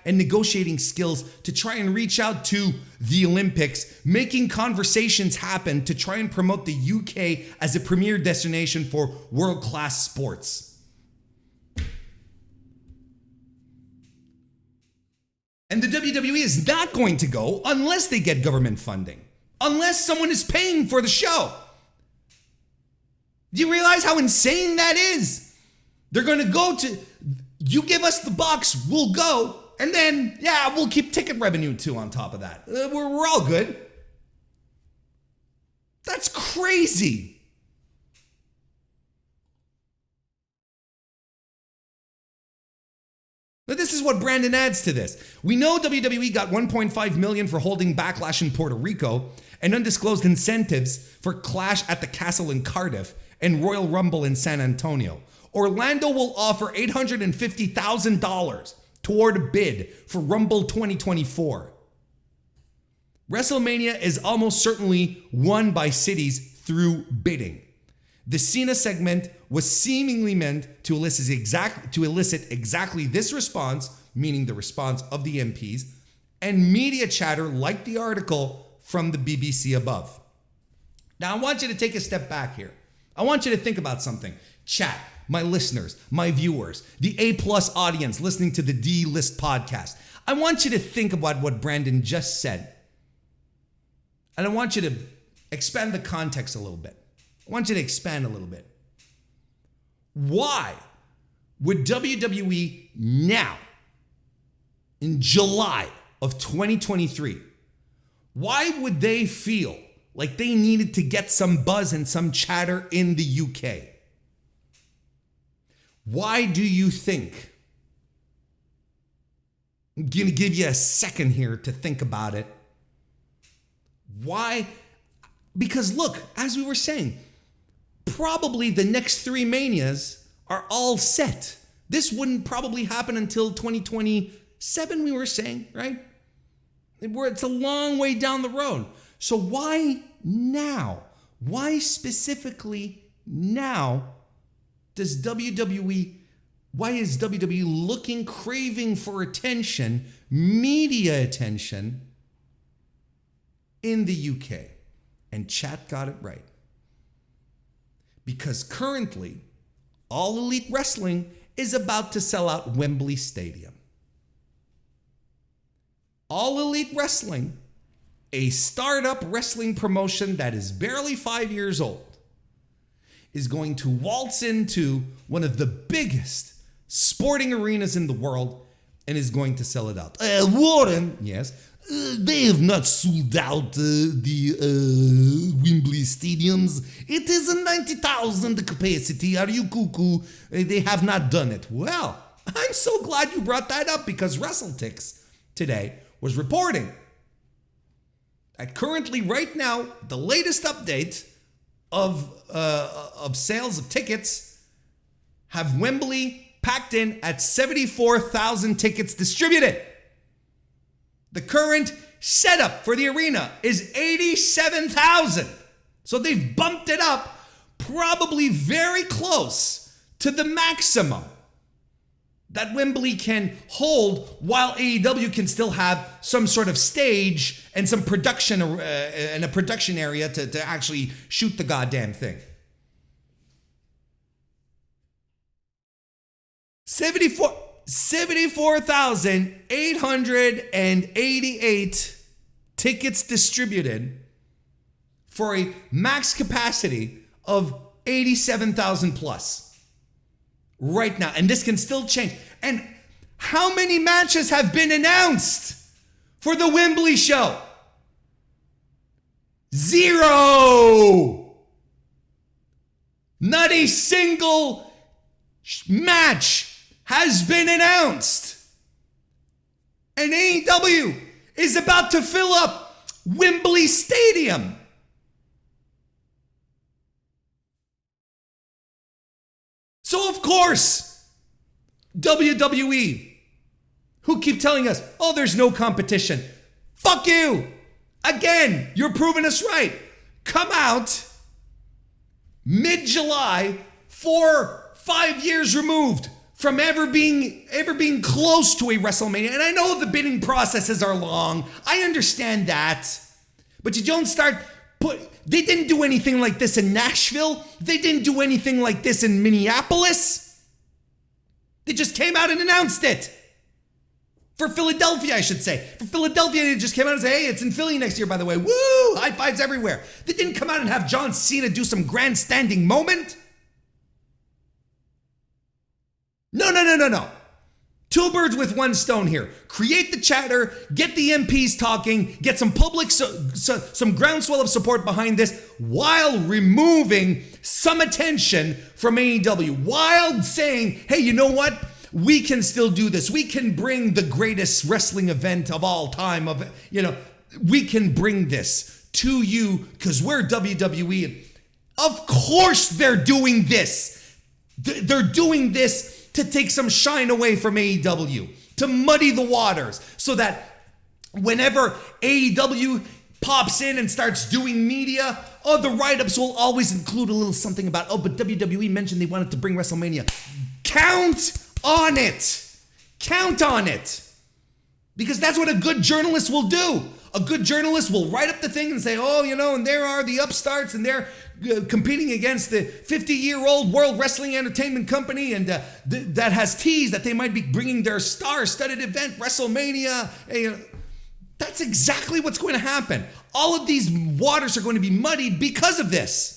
and negotiating skills to try and reach out to the Olympics, making conversations happen to try and promote the UK as a premier destination for world-class sports. And the WWE is not going to go unless they get government funding, unless someone is paying for the show. Do you realize how insane that is? They're going to go to, you give us the bucks, we'll go, and then, yeah, we'll keep ticket revenue too on top of that. We're all good. That's crazy. But this is what Brandon adds to this. We know WWE got $1.5 million for holding Backlash in Puerto Rico and undisclosed incentives for Clash at the Castle in Cardiff and Royal Rumble in San Antonio. Orlando will offer $850,000 toward a bid for Rumble 2024. WrestleMania is almost certainly won by cities through bidding. The Cena segment was seemingly meant to elicit exactly this response, meaning the response of the MPs, and media chatter like the article from the BBC above. Now, I want you to take a step back here. I want you to think about something. Chat, my listeners, my viewers, the A+ audience listening to the D-List podcast. I want you to think about what Brandon just said. And I want you to expand the context a little bit. I want you to expand a little bit. Why would WWE now, in July of 2023, why would they feel like they needed to get some buzz and some chatter in the UK? Why do you think? I'm going to give you a second here to think about it. Why? Because look, as we were saying, probably the next 3 Manias are all set. This wouldn't probably happen until 2027, we were saying, right? It's a long way down the road. So why now? Why specifically now why is WWE looking, craving for attention, media attention in the UK? And chat got it right. Because currently, All Elite Wrestling is about to sell out Wembley Stadium. All Elite Wrestling, a startup wrestling promotion that is barely 5 years old, is going to waltz into one of the biggest sporting arenas in the world and is going to sell it out. Warren, yes, they have not sold out the Wembley stadiums. It is a 90,000 capacity. Are you cuckoo? They have not done it. Well, I'm so glad you brought that up, because WrestleTix today was reporting that currently, right now, the latest update of sales of tickets have Wembley packed in at 74,000 tickets distributed. The current setup for the arena is 87,000. So they've bumped it up probably very close to the maximum that Wembley can hold, while AEW can still have some sort of stage and some production and a production area to actually shoot the goddamn thing. 74,888 tickets distributed for a max capacity of 87,000 plus. Right now, and this can still change. And how many matches have been announced for the Wembley show? 0. Not a single match has been announced. And AEW is about to fill up Wembley Stadium. So of course, WWE, who keep telling us, oh, there's no competition. Fuck you. Again, you're proving us right. Come out mid-July, 5 years removed from ever being close to a WrestleMania. And I know the bidding processes are long. I understand that. But you don't start they didn't do anything like this in Nashville. They didn't do anything like this in Minneapolis. They just came out and announced it. For Philadelphia, I should say. For Philadelphia, they just came out and said, hey, it's in Philly next year, by the way. Woo! High fives everywhere. They didn't come out and have John Cena do some grandstanding moment. No. Two birds with one stone here. Create the chatter, get the MPs talking, get some public, some groundswell of support behind this, while removing some attention from AEW, while saying, hey, you know what? We can still do this. We can bring the greatest wrestling event of all time. We can bring this to you because we're WWE. Of course they're doing this. They're doing this to take some shine away from AEW, to muddy the waters, so that whenever AEW pops in and starts doing media, the write-ups will always include a little something about, but WWE mentioned they wanted to bring WrestleMania. Count on it. Count on it. Because that's what a good journalist will do. A good journalist will write up the thing and say, and there are the upstarts, and they're competing against the 50-year-old World Wrestling Entertainment Company, and that has teased that they might be bringing their star-studded event, WrestleMania. That's exactly what's going to happen. All of these waters are going to be muddied because of this.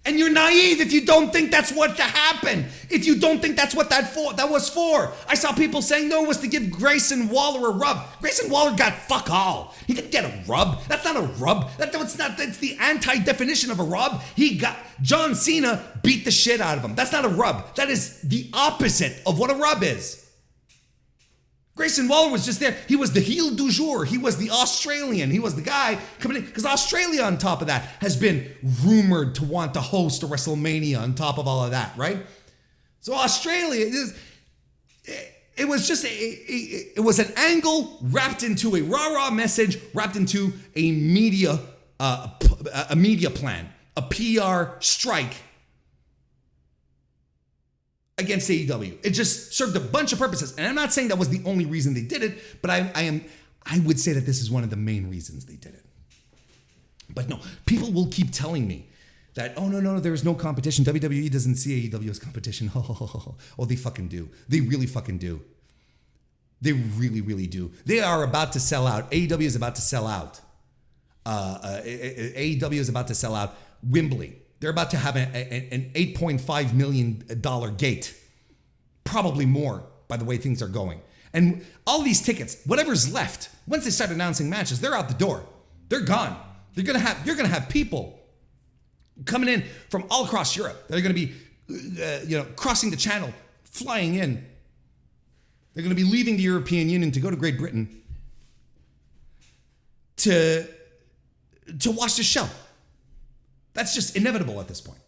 And you're naive if you don't think that's what to happen. If you don't think that's what that was for. I saw people saying, no, it was to give Grayson Waller a rub. Grayson Waller got fuck all. He didn't get a rub. That's not a rub. That's the anti-definition of a rub. John Cena beat the shit out of him. That's not a rub. That is the opposite of what a rub is. Grayson Waller was just there. He was the heel du jour. He was the Australian. He was the guy coming in. Because Australia, on top of that, has been rumored to want to host a WrestleMania on top of all of that, right? So Australia, it was an angle wrapped into a rah-rah message, wrapped into a media plan, a PR strike against AEW. It just served a bunch of purposes. And I'm not saying that was the only reason they did it, but I would say that this is one of the main reasons they did it. But no, people will keep telling me that, no, there's no competition. WWE doesn't see AEW as competition. Oh, they fucking do. They really fucking do. They really, really do. They are about to sell out. AEW is about to sell out. AEW is about to sell out Wembley. They're about to have an $8.5 million gate. Probably more, by the way things are going. And all these tickets, whatever's left, once they start announcing matches, they're out the door. They're gone. You're gonna have people coming in from all across Europe. They're gonna be crossing the channel, flying in. They're gonna be leaving the European Union to go to Great Britain to watch the show. That's just inevitable at this point.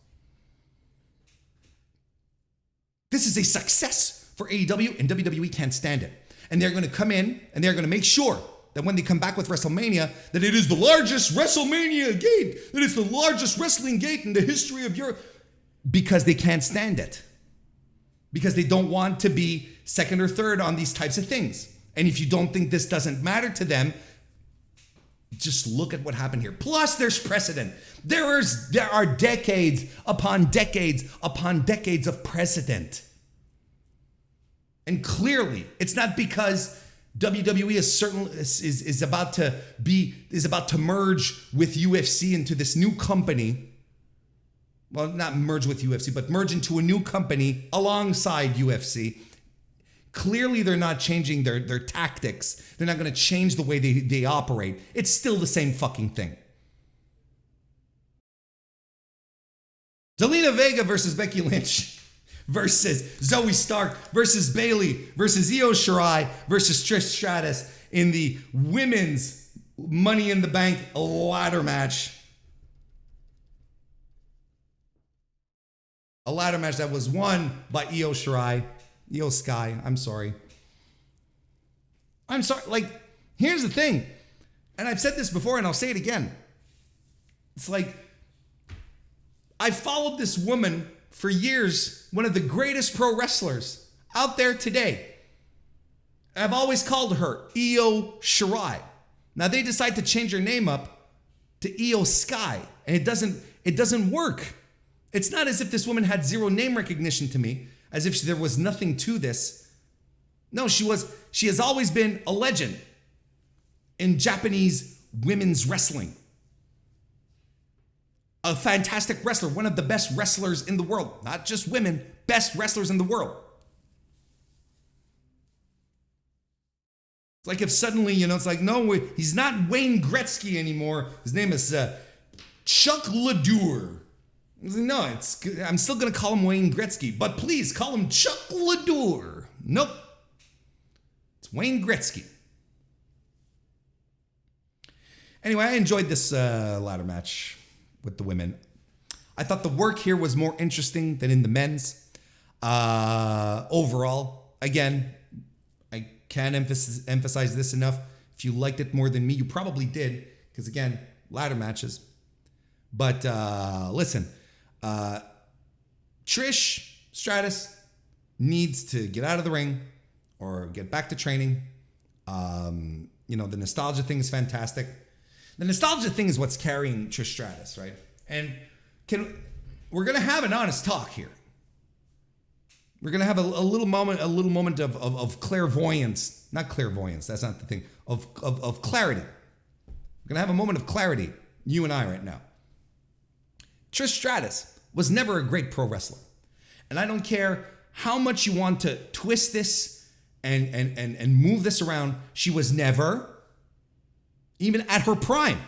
This is a success for AEW, and WWE can't stand it. And they're going to come in and they're going to make sure that when they come back with WrestleMania, that it is the largest WrestleMania gate, that it's the largest wrestling gate in the history of Europe, because they can't stand it. Because they don't want to be second or third on these types of things. And if you don't think this doesn't matter to them, just look at what happened here. Plus, there's precedent. There are decades upon decades upon decades of precedent. And clearly, it's not because WWE is about to merge with UFC into this new company. Well, not merge with UFC, but merge into a new company alongside UFC. Clearly, they're not changing their tactics. They're not going to change the way they operate. It's still the same fucking thing. Zelina Vega versus Becky Lynch versus Zoe Stark versus Bayley versus Io Shirai versus Trish Stratus in the women's Money in the Bank ladder match. A ladder match that was won by Io Shirai. Io Sky, I'm sorry. Like, here's the thing. And I've said this before and I'll say it again. It's like, I followed this woman for years, one of the greatest pro wrestlers out there today. I've always called her Io Shirai. Now they decide to change her name up to Io Sky, and it doesn't work. It's not as if this woman had zero name recognition to me, as if there was nothing to this. No, she has always been a legend in Japanese women's wrestling. A fantastic wrestler, one of the best wrestlers in the world. Not just women, best wrestlers in the world. It's like if suddenly, it's like, no, he's not Wayne Gretzky anymore. His name is Chuck Liddell. No, I'm still going to call him Wayne Gretzky, but please call him Chuck Liddell. Nope. It's Wayne Gretzky. Anyway, I enjoyed this ladder match with the women. I thought the work here was more interesting than in the men's. Overall, again, I can't emphasize this enough. If you liked it more than me, you probably did, because again, ladder matches. But listen, Trish Stratus needs to get out of the ring or get back to training. The nostalgia thing is fantastic. The nostalgia thing is what's carrying Trish Stratus, right? And we're gonna have an honest talk here. We're gonna have a little moment of clairvoyance. Not clairvoyance, that's not the thing. Of clarity. We're gonna have a moment of clarity, you and I right now. Trish Stratus was never a great pro wrestler. And I don't care how much you want to twist this and move this around. She was never, even at her prime,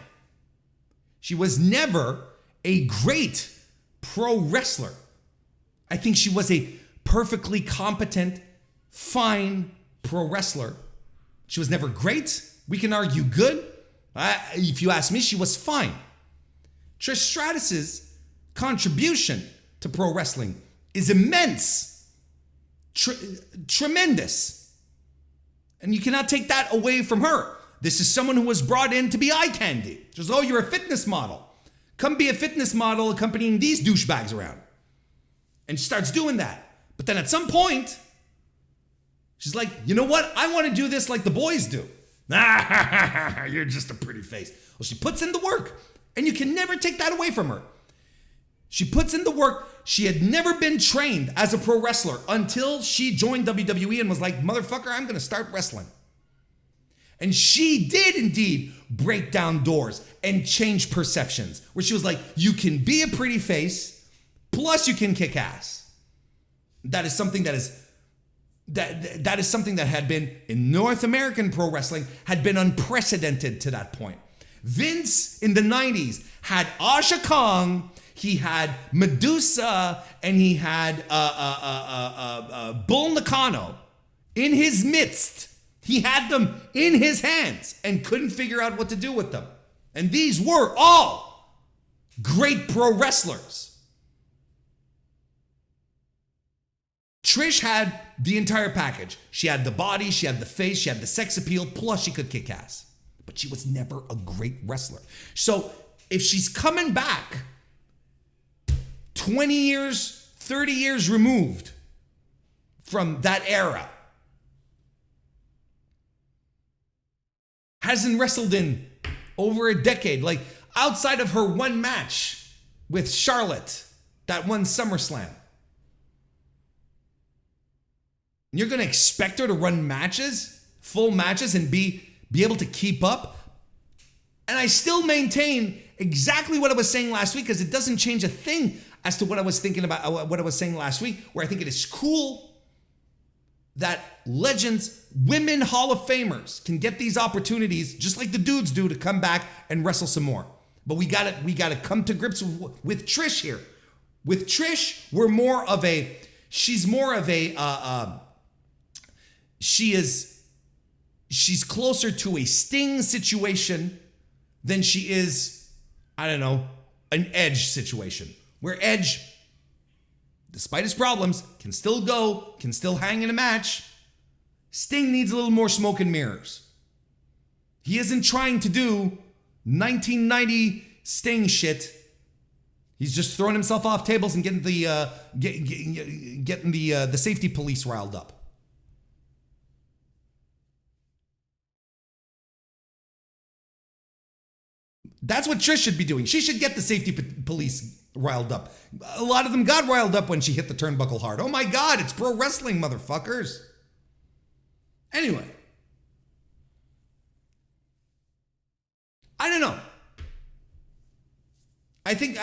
she was never a great pro wrestler. I think she was a perfectly competent, fine pro wrestler. She was never great. We can argue good. If you ask me, she was fine. Trish Stratus's contribution to pro wrestling is immense, tremendous. And you cannot take that away from her. This is someone who was brought in to be eye candy. Just, oh, you're a fitness model. Come be a fitness model accompanying these douchebags around. And she starts doing that. But then at some point, she's like, you know what? I want to do this like the boys do. You're just a pretty face. Well, she puts in the work, and you can never take that away from her. She puts in the work. She had never been trained as a pro wrestler until she joined WWE and was like, motherfucker, I'm going to start wrestling. And she did indeed break down doors and change perceptions, where she was like, you can be a pretty face, plus you can kick ass. That is something that is something that had been in North American pro wrestling, had been unprecedented to that point. Vince in the 90s had Asha Kong, he had Medusa, and he had Bull Nakano in his midst. He had them in his hands and couldn't figure out what to do with them. And these were all great pro wrestlers. Trish had the entire package. She had the body, she had the face, she had the sex appeal, plus she could kick ass. But she was never a great wrestler. So if she's coming back 20 years, 30 years removed from that era, hasn't wrestled in over a decade, like outside of her one match with Charlotte, that one SummerSlam, you're going to expect her to run matches, full matches, and be able to keep up? And I still maintain exactly what I was saying last week, because it doesn't change a thing as to what I was thinking about, what I was saying last week, where I think it is cool that legends, women Hall of Famers can get these opportunities just like the dudes do to come back and wrestle some more. But we gotta come to grips with Trish here. With Trish, she's more of a, she's closer to a Sting situation than she is, I don't know, an Edge situation. Where Edge, despite his problems, can still go, can still hang in a match. Sting needs a little more smoke and mirrors. He isn't trying to do 1990 Sting shit. He's just throwing himself off tables and getting the safety police riled up. That's what Trish should be doing. She should get the safety police riled up. A lot of them got riled up when she hit the turnbuckle hard. Oh my God, it's pro wrestling, motherfuckers. Anyway. I don't know. I think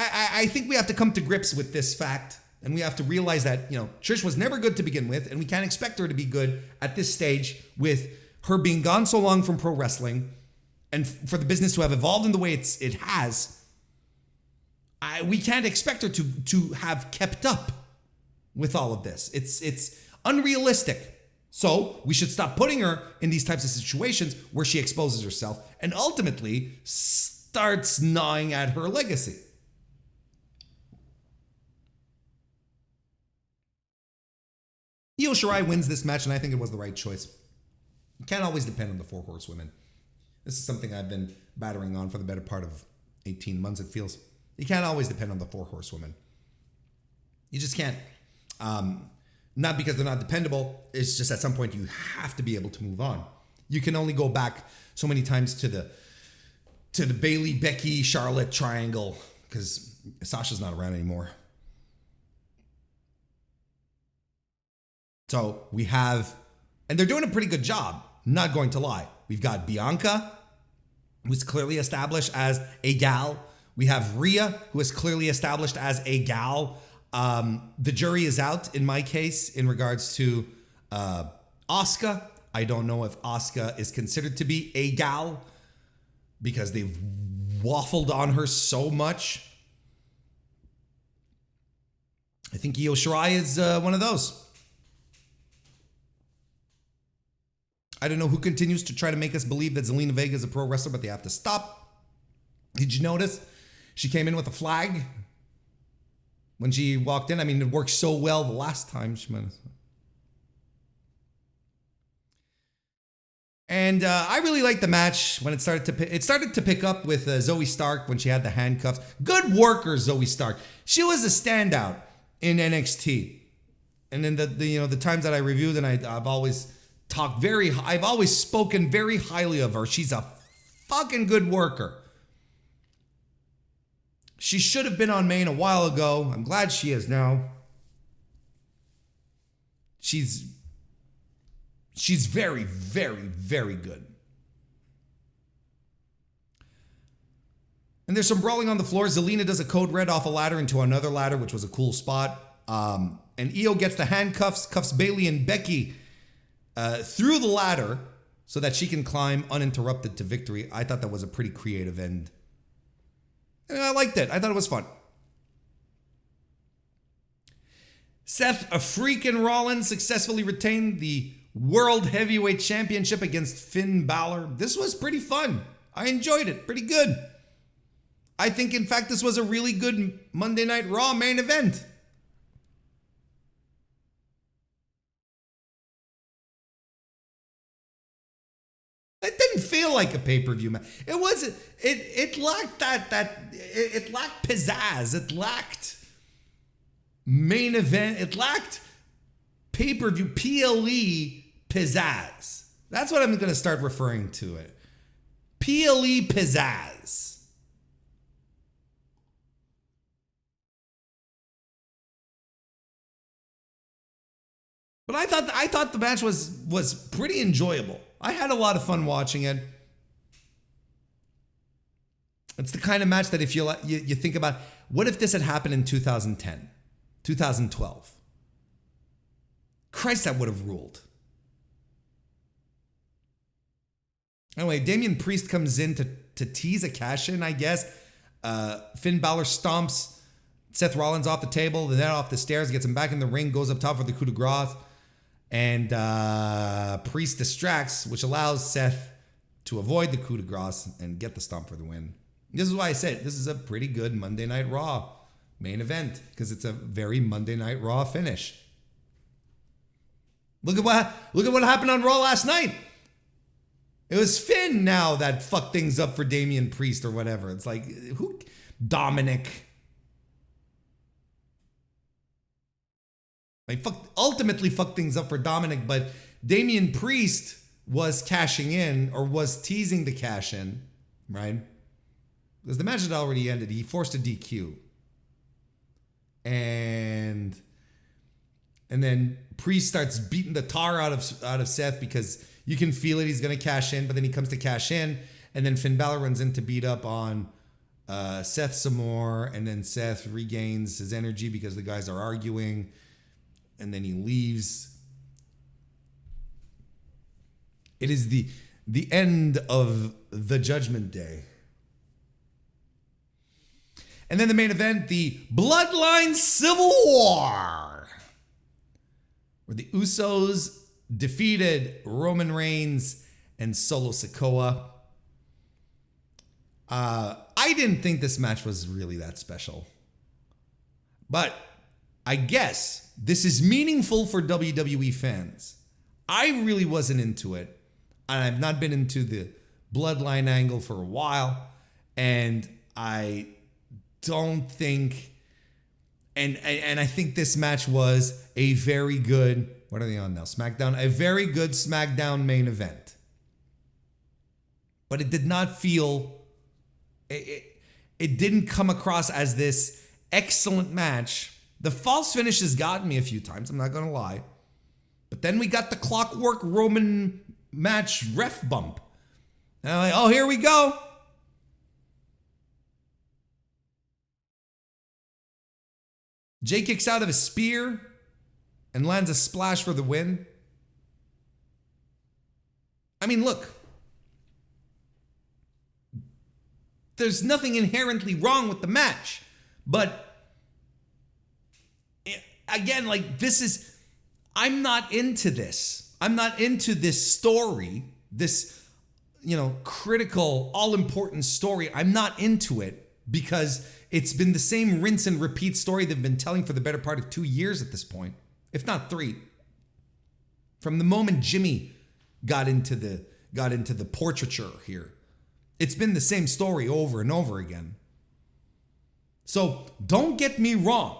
we have to come to grips with this fact, and we have to realize that, Trish was never good to begin with, and we can't expect her to be good at this stage with her being gone so long from pro wrestling, and for the business to have evolved in the way it has. We can't expect her to have kept up with all of this. It's unrealistic. So we should stop putting her in these types of situations where she exposes herself and ultimately starts gnawing at her legacy. Io Shirai wins this match, and I think it was the right choice. You can't always depend on the 4 horsewomen. This is something I've been battering on for the better part of 18 months, it feels. You can't always depend on the 4 horsewomen. You just can't. Not because they're not dependable. It's just at some point you have to be able to move on. You can only go back so many times to the Bayley, Becky, Charlotte triangle, because Sasha's not around anymore. So we have, and they're doing a pretty good job, not going to lie. We've got Bianca, who's clearly established as a gal. We have Rhea, who is clearly established as a gal. The jury is out in my case in regards to Asuka. I don't know if Asuka is considered to be a gal because they've waffled on her so much. I think Io Shirai is one of those. I don't know who continues to try to make us believe that Zelina Vega is a pro wrestler, but they have to stop. Did you notice? She came in with a flag when she walked in. I mean, it worked so well the last time. And I really liked the match when it started to pick up with Zoe Stark when she had the handcuffs. Good worker, Zoe Stark. She was a standout in NXT. And then the times that I reviewed, and I've always spoken very highly of her. She's a fucking good worker. She should have been on main a while ago. I'm glad she is now. She's very, very, very good. And there's some brawling on the floor. Zelina does a code red off a ladder into another ladder, which was a cool spot. And Io gets the handcuffs, cuffs Bayley and Becky through the ladder so that she can climb uninterrupted to victory. I thought that was a pretty creative end. And I liked it. I thought it was fun. Seth freaking Rollins successfully retained the World Heavyweight Championship against Finn Balor. This was pretty fun. I enjoyed it. Pretty good. I think, in fact, this was a really good Monday Night Raw main event. It didn't feel like a pay-per-view match. It wasn't. It lacked it lacked pizzazz. It lacked main event. It lacked pay-per-view PLE pizzazz. That's what I'm going to start referring to it. PLE pizzazz. But I thought the match was pretty enjoyable. I had a lot of fun watching it. It's the kind of match that if you think about, what if this had happened in 2010, 2012? Christ, that would have ruled. Anyway, Damian Priest comes in to tease a cash-in, I guess. Finn Balor stomps Seth Rollins off the table, then off the stairs, gets him back in the ring, goes up top for the coup de grace. And Priest distracts, which allows Seth to avoid the coup de grace and get the stomp for the win. This is why I said this is a pretty good Monday Night Raw main event, because it's a very Monday Night Raw finish. Look at what happened on Raw last night. It was Finn now that fucked things up for Damian Priest or whatever. It's like, who? Dominic. Ultimately fucked things up for Dominic, but Damian Priest was cashing in, or was teasing the cash in, right? Because the match had already ended. He forced a DQ. And then Priest starts beating the tar out of Seth, because you can feel it. He's going to cash in, but then he comes to cash in, and then Finn Balor runs in to beat up on Seth some more, and then Seth regains his energy because the guys are arguing. And then he leaves. It is the end of the Judgment Day. And then the main event, the Bloodline Civil War, where the Usos defeated Roman Reigns and Solo Sikoa. I didn't think this match was really that special. But I guess this is meaningful for WWE fans. I really wasn't into it. And I've not been into the Bloodline angle for a while. And I don't think... And I think this match was a very good... What are they on now? SmackDown? A very good SmackDown main event. But it did not feel... It didn't come across as this excellent match. The false finish has gotten me a few times, I'm not going to lie. But then we got the Clockwork Roman match ref bump. And I'm like, oh, here we go. Jay kicks out of a spear and lands a splash for the win. I mean, look. There's nothing inherently wrong with the match. But again, like, this is, I'm not into this. I'm not into this story, this, critical, all-important story. I'm not into it because it's been the same rinse and repeat story they've been telling for the better part of 2 years at this point, if not 3. From the moment Jimmy got into the portraiture here, it's been the same story over and over again. So don't get me wrong.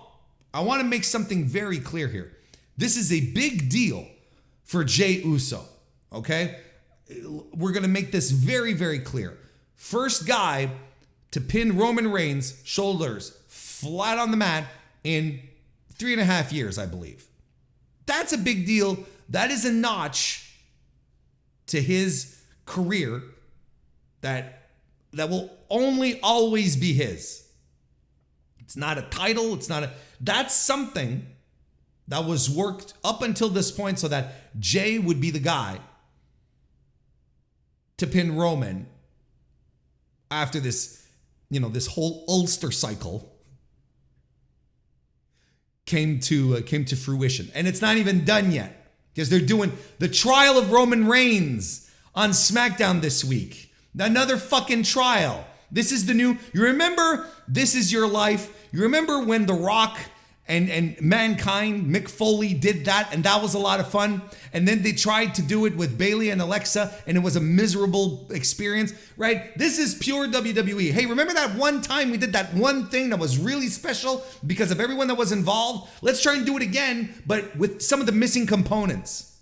I want to make something very clear here. This is a big deal for Jey Uso, okay? We're going to make this very, very clear. First guy to pin Roman Reigns, shoulders flat on the mat in 3.5 years, I believe. That's a big deal. That is a notch to his career that will only always be his. It's not a title. That's something that was worked up until this point so that Jay would be the guy to pin Roman after this, this whole Ulster cycle came to fruition. And it's not even done yet because they're doing the trial of Roman Reigns on SmackDown this week. Another fucking trial. This is the new, you remember This Is Your Life? You remember when The Rock and Mankind, Mick Foley did that, and that was a lot of fun. And then they tried to do it with Bailey and Alexa, and it was a miserable experience, right? This is pure WWE. Hey, remember that one time we did that one thing that was really special because of everyone that was involved? Let's try and do it again, but with some of the missing components.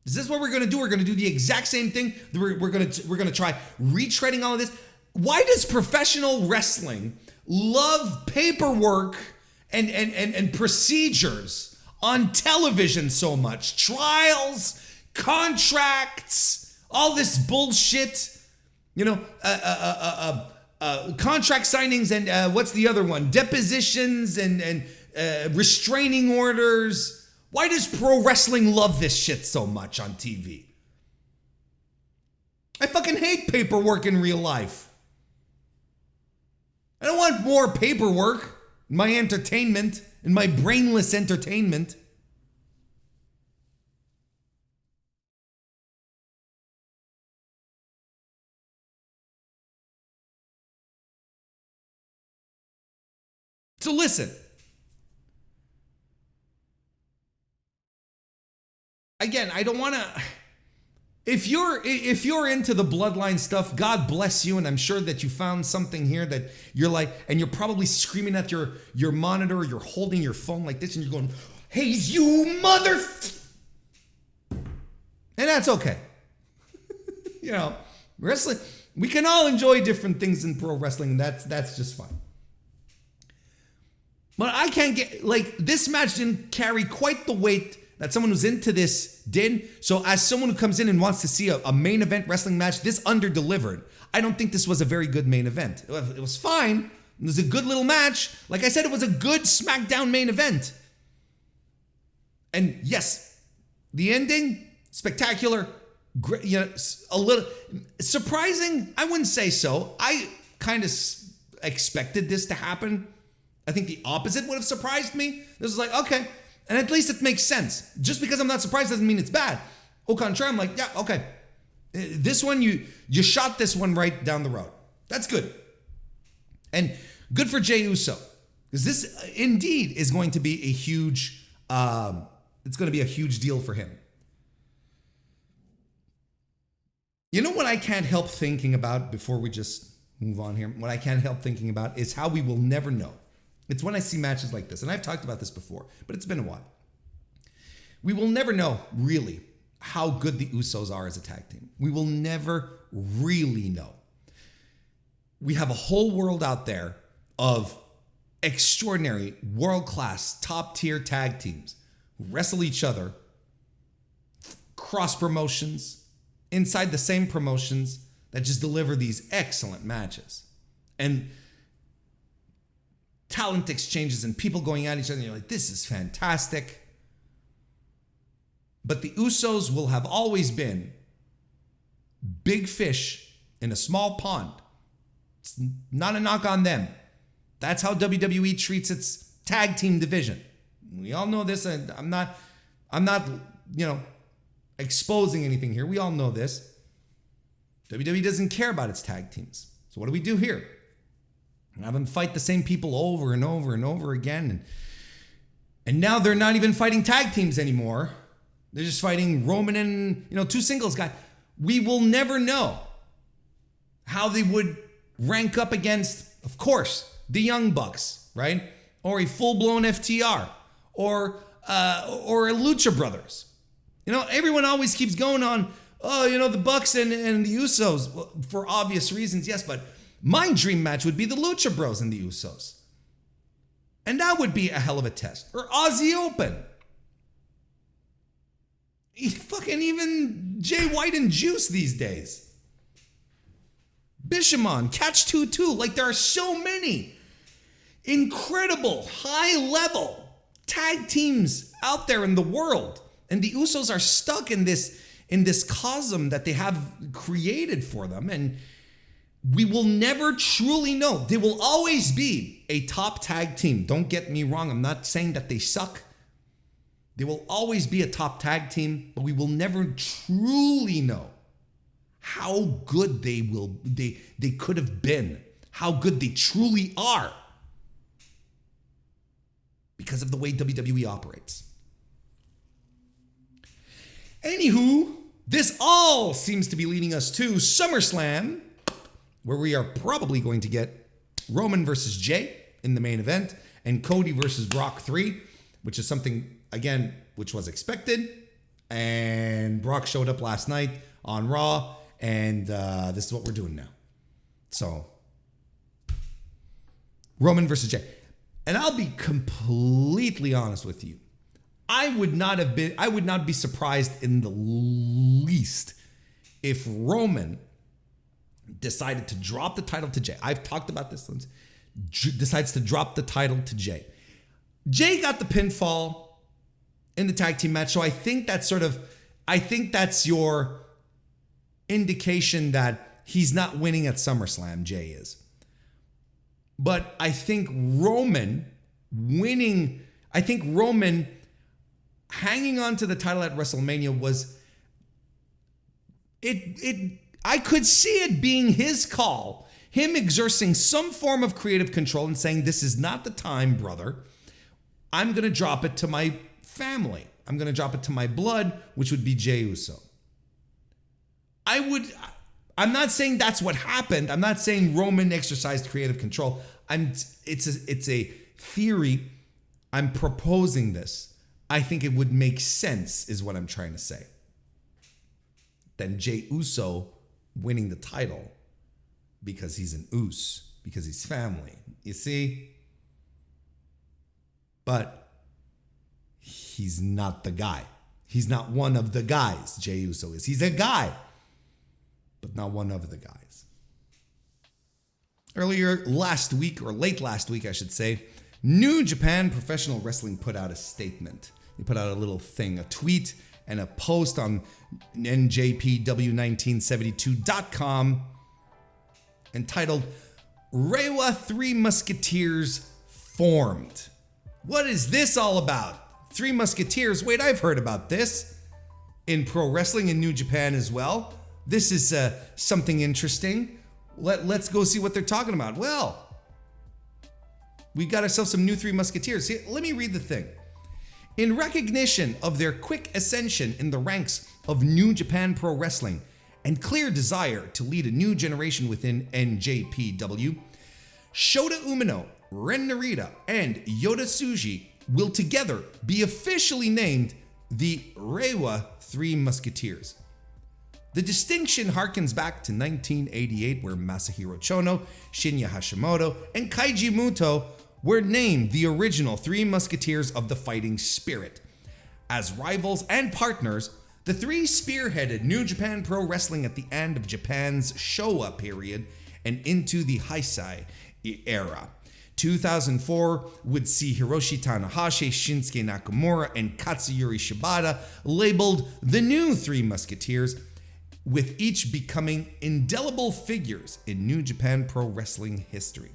Is this what we're gonna do? We're gonna do the exact same thing. We're gonna try retreading all of this. Why does professional wrestling love paperwork and procedures on television so much? Trials, contracts, all this bullshit, contract signings and what's the other one? Depositions and restraining orders. Why does pro wrestling love this shit so much on TV? I fucking hate paperwork in real life. I don't want more paperwork in my entertainment, in my brainless entertainment. So listen. Again, I don't want to. If you're into the bloodline stuff, God bless you, and I'm sure that you found something here that you're like, and you're probably screaming at your monitor, you're holding your phone like this, and you're going, "Hayes, you mother," and that's okay. Wrestling. We can all enjoy different things in pro wrestling, and that's just fine. But I can't get, this match didn't carry quite the weight that someone who's into this did. So as someone who comes in and wants to see a main event wrestling match, this under-delivered. I don't think this was a very good main event. It was fine. It was a good little match. Like I said, it was a good SmackDown main event. And yes, the ending, spectacular, great, a little surprising. I wouldn't say so. I kind of expected this to happen. I think the opposite would have surprised me. This was like, okay. And at least it makes sense. Just because I'm not surprised doesn't mean it's bad. Au contraire, I'm like, yeah, okay. This one, you shot this one right down the road. That's good. And good for Jey Uso. Because this indeed is going to be a huge, it's going to be a huge deal for him. You know what I can't help thinking about before we just move on here? What I can't help thinking about is how we will never know. It's when I see matches like this, and I've talked about this before, but it's been a while. We will never know, really, how good the Usos are as a tag team. We will never really know. We have a whole world out there of extraordinary, world-class, top-tier tag teams who wrestle each other, cross promotions, inside the same promotions, that just deliver these excellent matches. And talent exchanges and people going at each other, and you're like, this is fantastic. But the Usos will have always been big fish in a small pond. It's not a knock on them. That's how WWE treats its tag team division. We all know this, and I'm not, exposing anything here. We all know this. WWE doesn't care about its tag teams. So what do we do here? Have them fight the same people over and over and over again. And now they're not even fighting tag teams anymore. They're just fighting Roman and, two singles guys. We will never know how they would rank up against, of course, the Young Bucks, right? Or a full-blown FTR or a Lucha Brothers. Everyone always keeps going on, the Bucks and the Usos. Well, for obvious reasons, yes, but my dream match would be the Lucha Bros and the Usos. And that would be a hell of a test. Or Aussie Open. Fucking even Jay White and Juice these days. Bishamon, Catch 2-2. Like, there are so many incredible, high-level tag teams out there in the world. And the Usos are stuck in this cosm that they have created for them. And we will never truly know. They will always be a top tag team. Don't get me wrong. I'm not saying that they suck. They will always be a top tag team, but we will never truly know how good they could have been, how good they truly are, because of the way WWE operates. Anywho, this all seems to be leading us to SummerSlam, where we are probably going to get Roman versus Jay in the main event, and Cody versus Brock 3, which is something, again, which was expected. And Brock showed up last night on Raw, and this is what we're doing now. So, Roman versus Jay. And I'll be completely honest with you. I would not be surprised in the least if Roman decided to drop the title to Jay. I've talked about this once. Decides to drop the title to Jay. Jay got the pinfall in the tag team match, so I think that's your indication that he's not winning at SummerSlam. Jay is. But I think Roman hanging on to the title at WrestleMania was I could see it being his call, him exerting some form of creative control and saying, this is not the time, brother. I'm going to drop it to my family. I'm going to drop it to my blood, which would be Jey Uso. I'm not saying that's what happened. I'm not saying Roman exercised creative control. It's a theory. I'm proposing this. I think it would make sense, is what I'm trying to say. Then Jey Uso winning the title because he's an Us, because he's family. You see? But he's not the guy. He's not one of the guys, Jey Uso is. He's a guy, but not one of the guys. Earlier last week, or late last week, I should say, New Japan Professional Wrestling put out a statement. They put out a little thing, a tweet and a post on NJPW1972.com entitled, Reiwa 3 Musketeers formed. What is this all about? 3 Musketeers? Wait, I've heard about this in pro wrestling in New Japan as well. This is something interesting. Let's go see what they're talking about. Well, we got ourselves some new 3 Musketeers. Here, let me read the thing. In recognition of their quick ascension in the ranks of New Japan Pro Wrestling and clear desire to lead a new generation within NJPW, Shota Umino, Ren Narita, and Yota Tsuji will together be officially named the Reiwa 3 Musketeers. The distinction harkens back to 1988, where Masahiro Chono, Shinya Hashimoto, and Kaiji Muto were named the original 3 Musketeers of the fighting spirit. As rivals and partners, the 3 spearheaded New Japan Pro Wrestling at the end of Japan's Showa period and into the Heisei era. 2004 would see Hiroshi Tanahashi, Shinsuke Nakamura, and Katsuyori Shibata labeled the new 3 Musketeers, with each becoming indelible figures in New Japan Pro Wrestling history.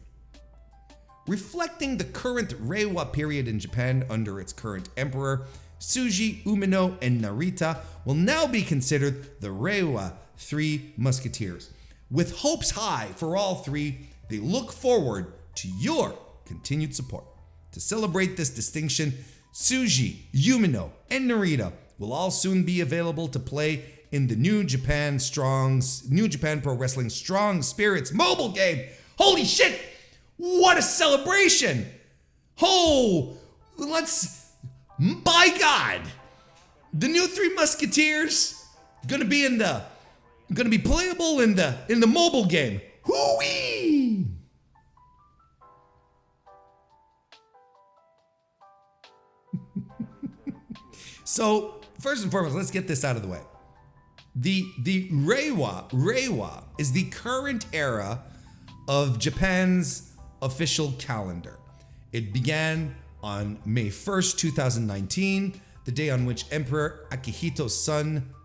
Reflecting the current Reiwa period in Japan under its current emperor, Tsuji, Umino, and Narita will now be considered the Reiwa 3 Musketeers. With hopes high for all 3, they look forward to your continued support. To celebrate this distinction, Tsuji, Umino, and Narita will all soon be available to play in the New Japan Pro Wrestling Strong Spirits mobile game. Holy shit! What a celebration! Oh, by God, the new 3 Musketeers gonna be playable in the mobile game. Hoo-wee! So, first and foremost, let's get this out of the way. The Reiwa is the current era of Japan's official calendar. It began on May 1st, 2019, the day on which Emperor Akihito's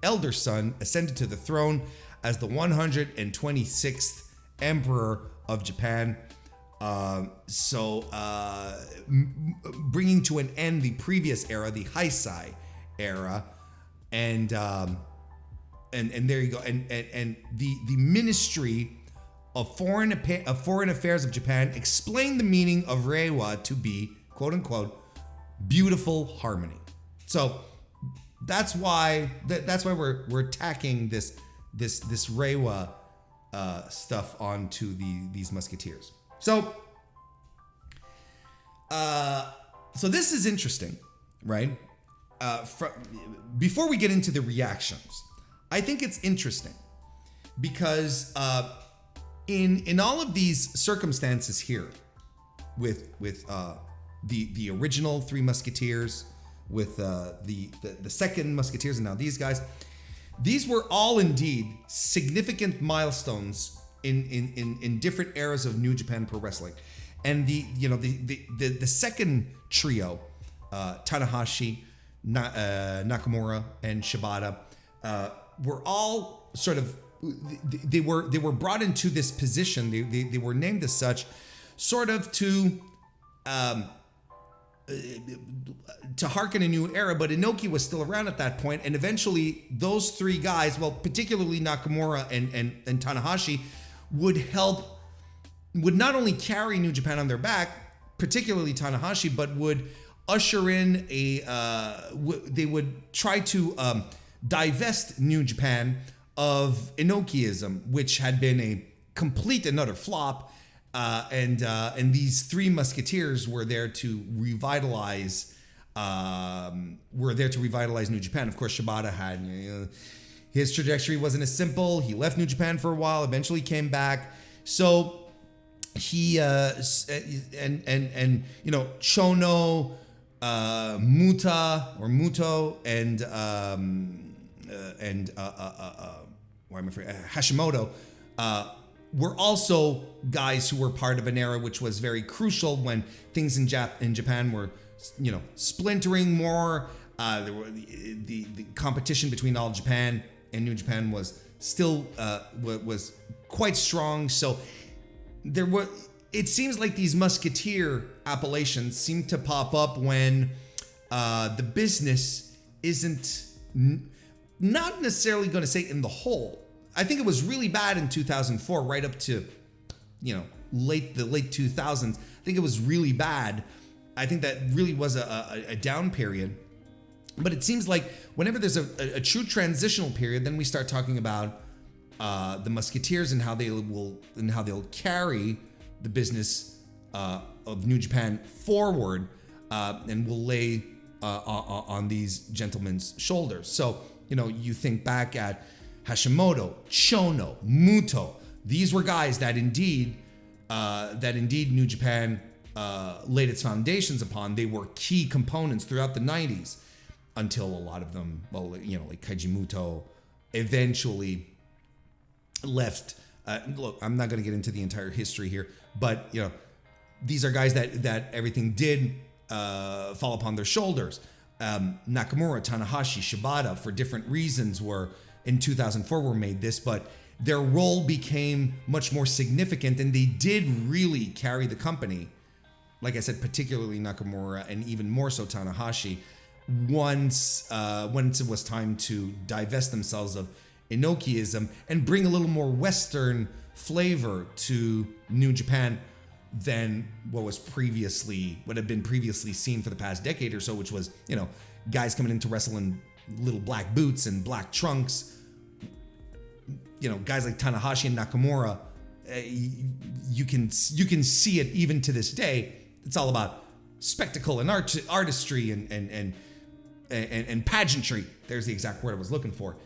elder son, ascended to the throne as the 126th Emperor of Japan. Bringing to an end the previous era, the Heisei era, and and there you go. And the Ministry of Foreign Affairs of Japan explained the meaning of Reiwa to be, quote unquote, beautiful harmony. So that's why we're attacking this Reiwa stuff onto these Musketeers. So this is interesting, right? Before we get into the reactions, I think it's interesting because in all of these circumstances here, with the original Three Musketeers, with the second Musketeers, and now these guys, these were all indeed significant milestones in different eras of New Japan Pro Wrestling. And the second trio, Tanahashi, Nakamura, and Shibata, were all sort of, they were brought into this position. They were named as such, sort of to hearken a new era. But Inoki was still around at that point, and eventually those three guys, well, particularly Nakamura and Tanahashi, would not only carry New Japan on their back, particularly Tanahashi, but would usher in they would try to divest New Japan of Inokiism, which had been a complete and utter flop. And these Three Musketeers were there to revitalize New Japan. Of course, Shibata had, his trajectory wasn't as simple. He left New Japan for a while, eventually came back. So he Chono, Muto, and Hashimoto were also guys who were part of an era which was very crucial when things in Japan were, splintering more. There were the competition between All Japan and New Japan was still was quite strong. So it seems like these Musketeer appellations seem to pop up when the business isn't not necessarily going to say in the hole. I think it was really bad in 2004, right up to, the late 2000s. I think it was really bad. I think that really was a down period. But it seems like whenever there's a true transitional period, then we start talking about the Musketeers and how they'll carry the business of New Japan forward, and will lay on these gentlemen's shoulders. So you think back at Hashimoto, Chono, Muto. These were guys that indeed New Japan laid its foundations upon. They were key components throughout the 90s until a lot of them, like Keiji Muto, eventually left. Look, I'm not going to get into the entire history here, but these are guys that everything did fall upon their shoulders. Nakamura, Tanahashi, Shibata, for different reasons, in 2004 were made this, but their role became much more significant, and they did really carry the company. Like I said, particularly Nakamura, and even more so Tanahashi, once it was time to divest themselves of Inokiism and bring a little more Western flavor to New Japan than what had been previously seen for the past decade or so, which was, guys coming in to wrestle in little black boots and black trunks. Guys like Tanahashi and Nakamura, you can see it even to this day. It's all about spectacle and artistry and pageantry. There's the exact word I was looking for.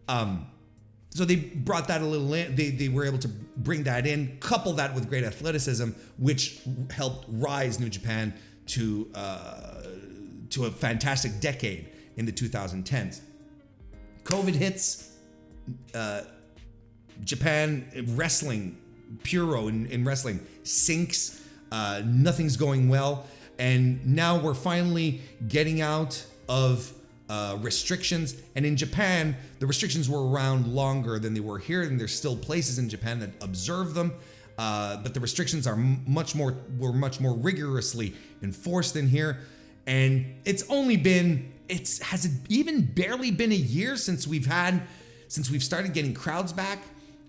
So they brought that a little in. They were able to bring that in, couple that with great athleticism, which helped rise New Japan to a fantastic decade in the 2010s. COVID hits. Japan wrestling, Puro in wrestling sinks. Nothing's going well. And now we're finally getting out of restrictions. And in Japan, the restrictions were around longer than they were here. And there's still places in Japan that observe them. But the restrictions are much more rigorously enforced than here. And has it even barely been a year since we've had since we've started getting crowds back,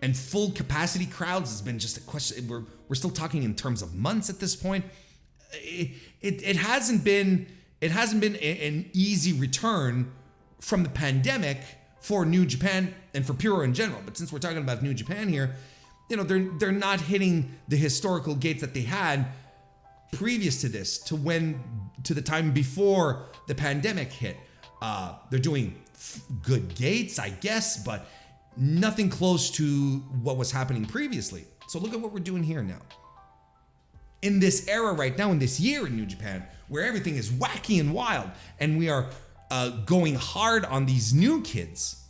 and full capacity crowds has been just a question. We're still talking in terms of months at this point. It hasn't been an easy return from the pandemic for New Japan and for Puro in general. But since we're talking about New Japan here, you know, they're not hitting the historical gates that they had previous to this, to the time before the pandemic hit. They're doing good gates, I guess, but nothing close to what was happening previously. So look at what we're doing here now. In this era right now, in this year in New Japan, where everything is wacky and wild, and we are going hard on these new kids,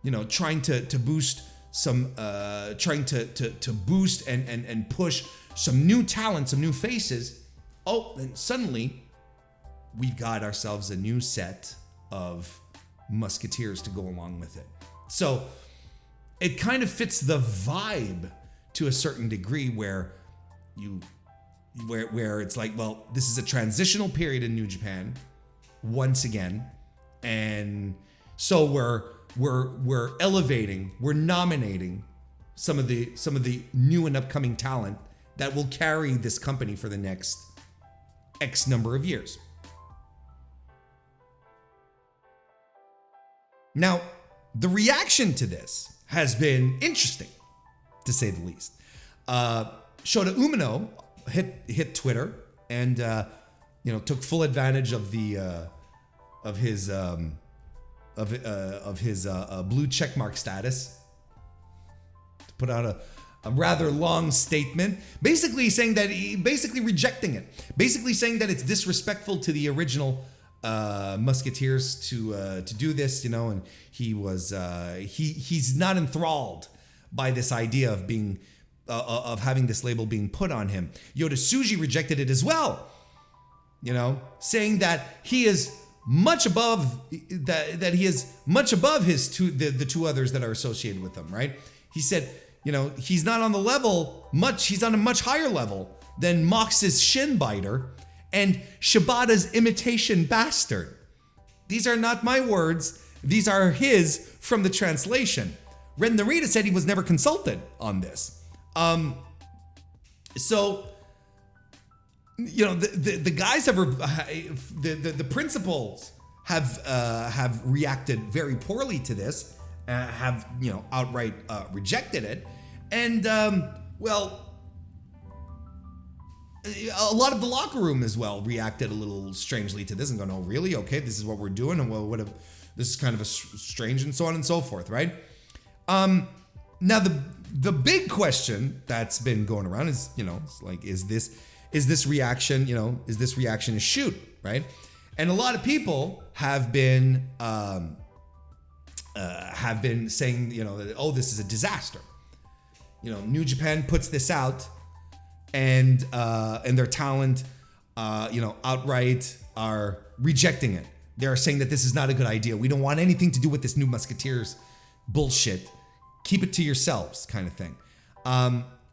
you know, trying to boost some, trying to boost and push some new talent, some new faces. Oh, then suddenly we've got ourselves a new set of Musketeers to go along with it. So it kind of fits the vibe to a certain degree, where it's like, well, this is a transitional period in New Japan once again, and so we're elevating, we're nominating some of the new and upcoming talent that will carry this company for the next X number of years. Now, the reaction to this has been interesting, to say the least. Shota Umino hit Twitter and took full advantage of the of his blue checkmark status to put out a rather long statement, basically rejecting it, basically saying that it's disrespectful to the original Musketeers to do this, you know, and he's not enthralled by this idea of being of having this label being put on him. Yota Tsuji rejected it as well, you know, saying that he is much above that he is much above the two others that are associated with him, right? He said, you know, he's not on the level he's on a much higher level than Mox's shin biter and Shibata's imitation bastard. These are not my words. These are his from the translation. Ren Narita said he was never consulted on this. So, you know, the guys the principals have reacted very poorly to this, have, you know, outright rejected it. And, well, a lot of the locker room as well reacted a little strangely to this and going, oh, really? Okay, this is what we're doing. And well, this is kind of strange, and so on and so forth, right? Now the big question that's been going around is, you know, it's like, is this reaction, you know, is this reaction a shoot, right? And a lot of people have been saying, you know, that, oh, this is a disaster. You know, New Japan puts this out, and their talent, you know, outright are rejecting it. They're saying that this is not a good idea. We don't want anything to do with this new Musketeers bullshit. Keep it to yourselves, kind of thing.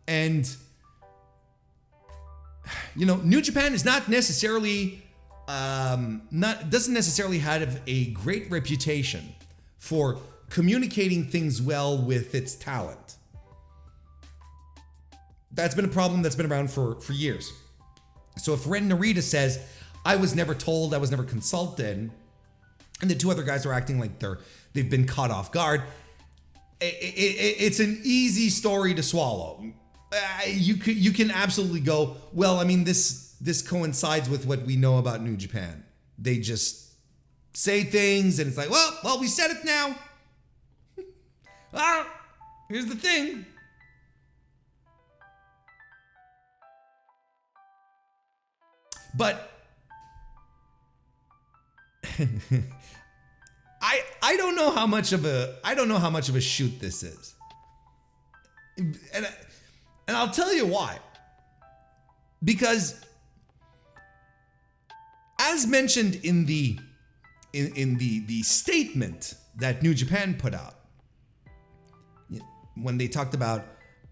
And you know, New Japan is not necessarily doesn't necessarily have a great reputation for communicating things well with its talent. That's been a problem that's been around for years. So if Ren Narita says, I was never told, I was never consulted, and the two other guys are acting like they've been caught off guard, it's an easy story to swallow. You can absolutely go, well, I mean, this coincides with what we know about New Japan. They just say things and it's like, well, we said it now. Well, here's the thing. But I don't know how much of a shoot this is. And I'll tell you why. Because as mentioned in the statement that New Japan put out, when they talked about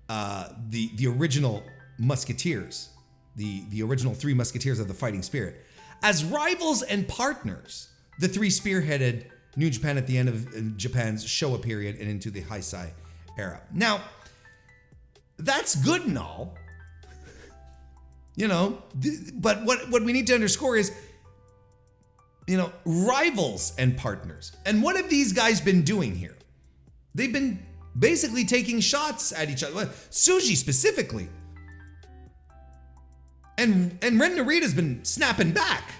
the original Musketeers, the original three Musketeers of the Fighting Spirit, as rivals and partners, the three spearheaded New Japan at the end of Japan's Showa period and into the Heisei era. Now, that's good and all, but what we need to underscore is, rivals and partners. And what have these guys been doing here? They've been basically taking shots at each other. Tsuji specifically. And Ren Narita's been snapping back.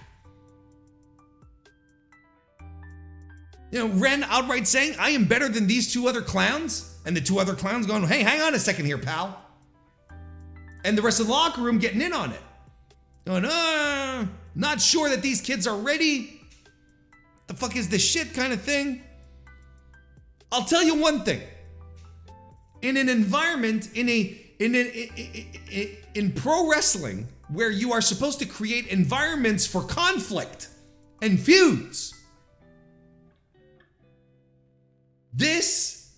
Ren outright saying, I am better than these two other clowns. And the two other clowns going, hey, hang on a second here, pal. And the rest of the locker room getting in on it. Going, not sure that these kids are ready. The fuck is this shit kind of thing? I'll tell you one thing. In an environment, in pro wrestling, where you are supposed to create environments for conflict and feuds, this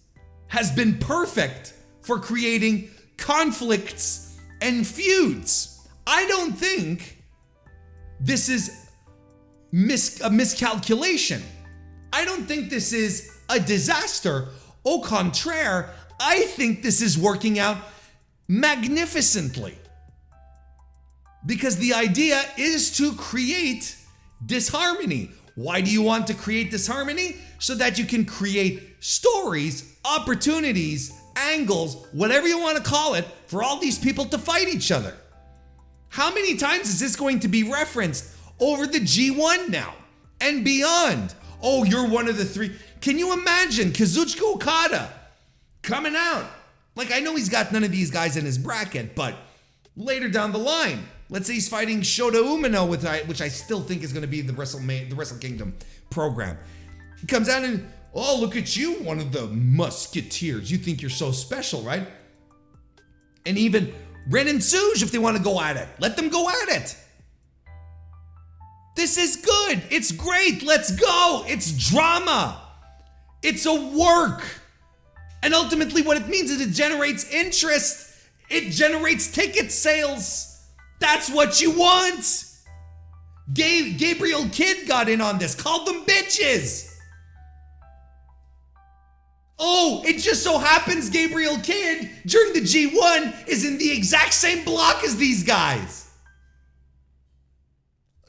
has been perfect for creating conflicts and feuds. I don't think this is a miscalculation. I don't think this is a disaster. Au contraire, I think this is working out magnificently. Because the idea is to create disharmony. Why do you want to create disharmony? So that you can create stories, opportunities, angles, whatever you want to call it, for all these people to fight each other. How many times is this going to be referenced over the G1 now and beyond? Oh, you're one of the three. Can you imagine Kazuchika Okada coming out? Like, I know he's got none of these guys in his bracket, but later down the line, let's say he's fighting Shota Umino, which I still think is going to be the Wrestle Kingdom program. He comes out and, oh, look at you, one of the Musketeers. You think you're so special, right? And even Ren and Tsuji, if they want to go at it, let them go at it. This is good. It's great. Let's go. It's drama. It's a work. And ultimately what it means is it generates interest. It generates ticket sales. That's what you want. Gabriel Kidd got in on this, called them bitches. Oh, it just so happens Gabriel Kidd during the G1 is in the exact same block as these guys.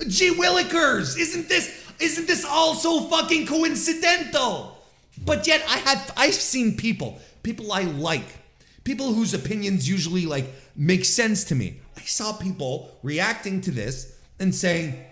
Gee Willikers, isn't this all so fucking coincidental? But yet I've seen people I like, people whose opinions usually make sense to me. I saw people reacting to this and saying,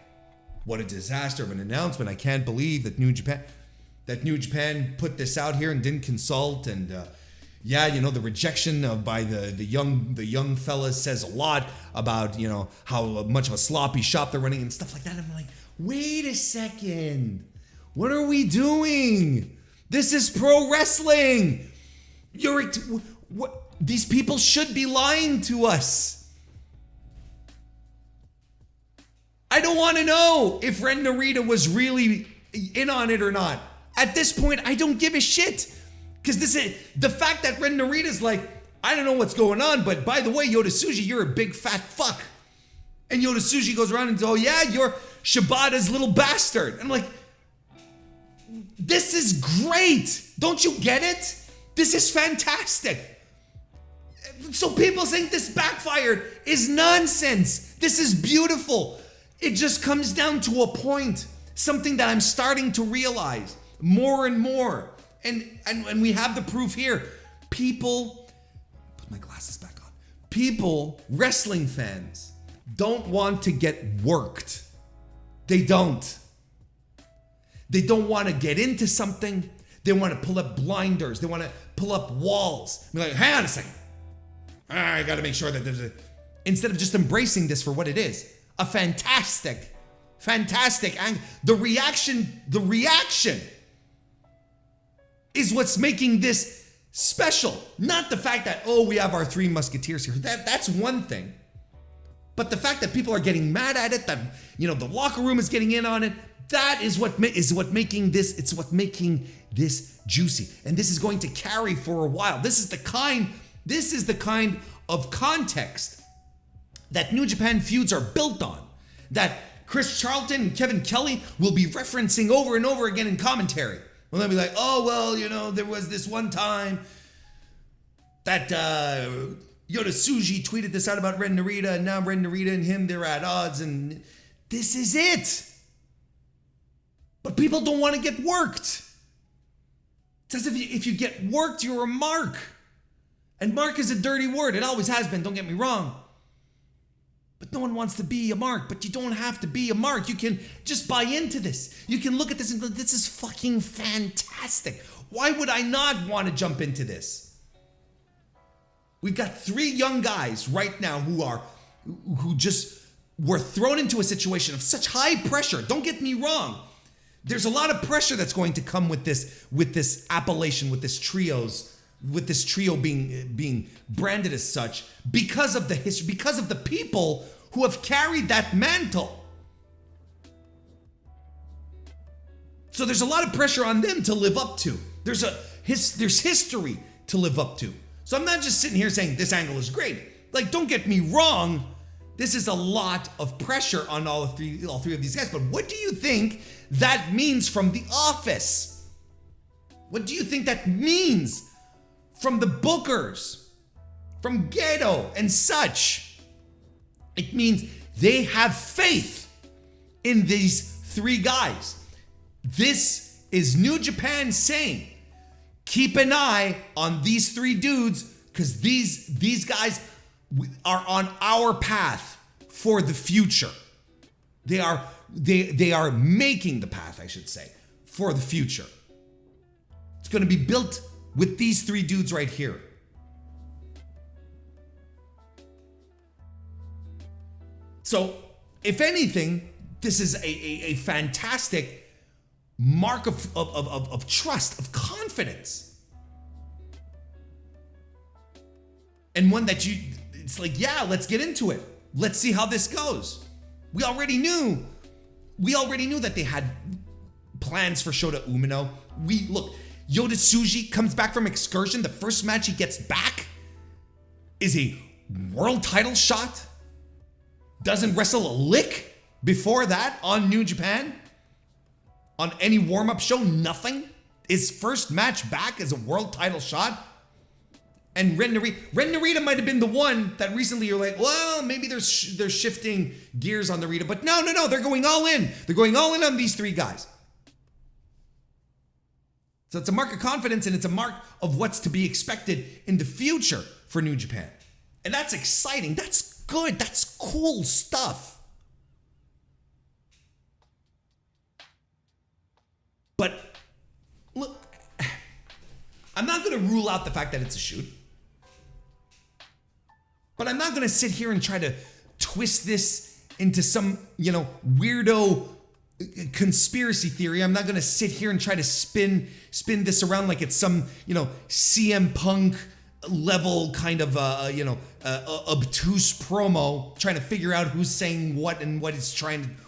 what a disaster of an announcement. I can't believe that New Japan put this out here and didn't consult. And the rejection by the young fellas says a lot about, how much of a sloppy shop they're running and stuff like that. I'm like, wait a second. What are we doing? This is pro wrestling. These people should be lying to us. I don't want to know if Ren Narita was really in on it or not. At this point, I don't give a shit. Because the fact that Ren Narita's like, I don't know what's going on, but by the way, Yota Tsuji, you're a big fat fuck. And Yota Tsuji goes around and says, oh yeah, you're Shibata's little bastard. And I'm like, this is great. Don't you get it? This is fantastic. So people think this backfired is nonsense. This is beautiful. It just comes down to a point, something that I'm starting to realize more and more. And we have the proof here. People, put my glasses back on. People, wrestling fans, don't want to get worked. They don't. They don't want to get into something. They want to pull up blinders. They want to pull up walls. Be like, hang on a second. I got to make sure that there's instead of just embracing this for what it is. A fantastic, and the reaction is what's making this special. Not the fact that, oh, we have our three Musketeers here. That's one thing. But the fact that people are getting mad at it, that, the locker room is getting in on it, that is what making this juicy. And this is going to carry for a while. This is the kind of context that New Japan feuds are built on, that Chris Charlton and Kevin Kelly will be referencing over and over again in commentary. Well, they'll be like, oh, well, you know, there was this one time that Yota Tsuji tweeted this out about Ren Narita, and now Ren Narita and him, they're at odds, and this is it. But people don't want to get worked. It's as if you get worked, you're a mark. And mark is a dirty word. It always has been, don't get me wrong. But no one wants to be a mark, but you don't have to be a mark. You can just buy into this. You can look at this and go, this is fucking fantastic. Why would I not want to jump into this? We've got 3 young guys right now who just were thrown into a situation of such high pressure. Don't get me wrong. There's a lot of pressure that's going to come with this appellation, with this trio being branded as such because of the history, because of the people who have carried that mantle. So there's a lot of pressure on them to live up to. There's history to live up to. So I'm not just sitting here saying this angle is great. Like, don't get me wrong. This is a lot of pressure on all three of these guys. But what do you think that means from the office? What do you think that means from the bookers, from Gedo and such? It means they have faith in these 3 guys. This is New Japan saying, keep an eye on these 3 dudes, because these guys are on our path for the future. They are making the path, I should say, for the future. It's going to be built with these 3 dudes right here. So, if anything, this is a fantastic mark of trust, of confidence. And one that it's like, yeah, let's get into it. Let's see how this goes. We already knew that they had plans for Shota Umino. Yota Tsuji comes back from excursion. The first match he gets back is a world title shot. Doesn't wrestle a lick before that on New Japan. On any warm-up show, nothing. His first match back is a world title shot. And Ren Narita might have been the one that recently you're like, well, maybe they're shifting gears on Narita. But no, they're going all in. They're going all in on these 3 guys. So it's a mark of confidence, and it's a mark of what's to be expected in the future for New Japan. And that's exciting. That's good. That's cool stuff. But look, I'm not going to rule out the fact that it's a shoot. But I'm not going to sit here and try to twist this into some, weirdo conspiracy theory. I'm not going to sit here and try to spin this around like it's some, CM Punk level kind of, obtuse promo, trying to figure out who's saying what and what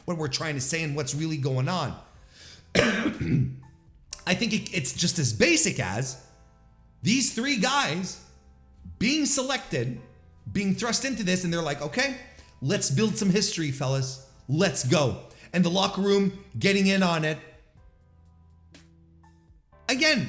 we're trying to say and what's really going on. I think it's just as basic as these 3 guys being selected, being thrust into this, and they're like, okay, let's build some history, fellas. Let's go. And the locker room getting in on it. Again,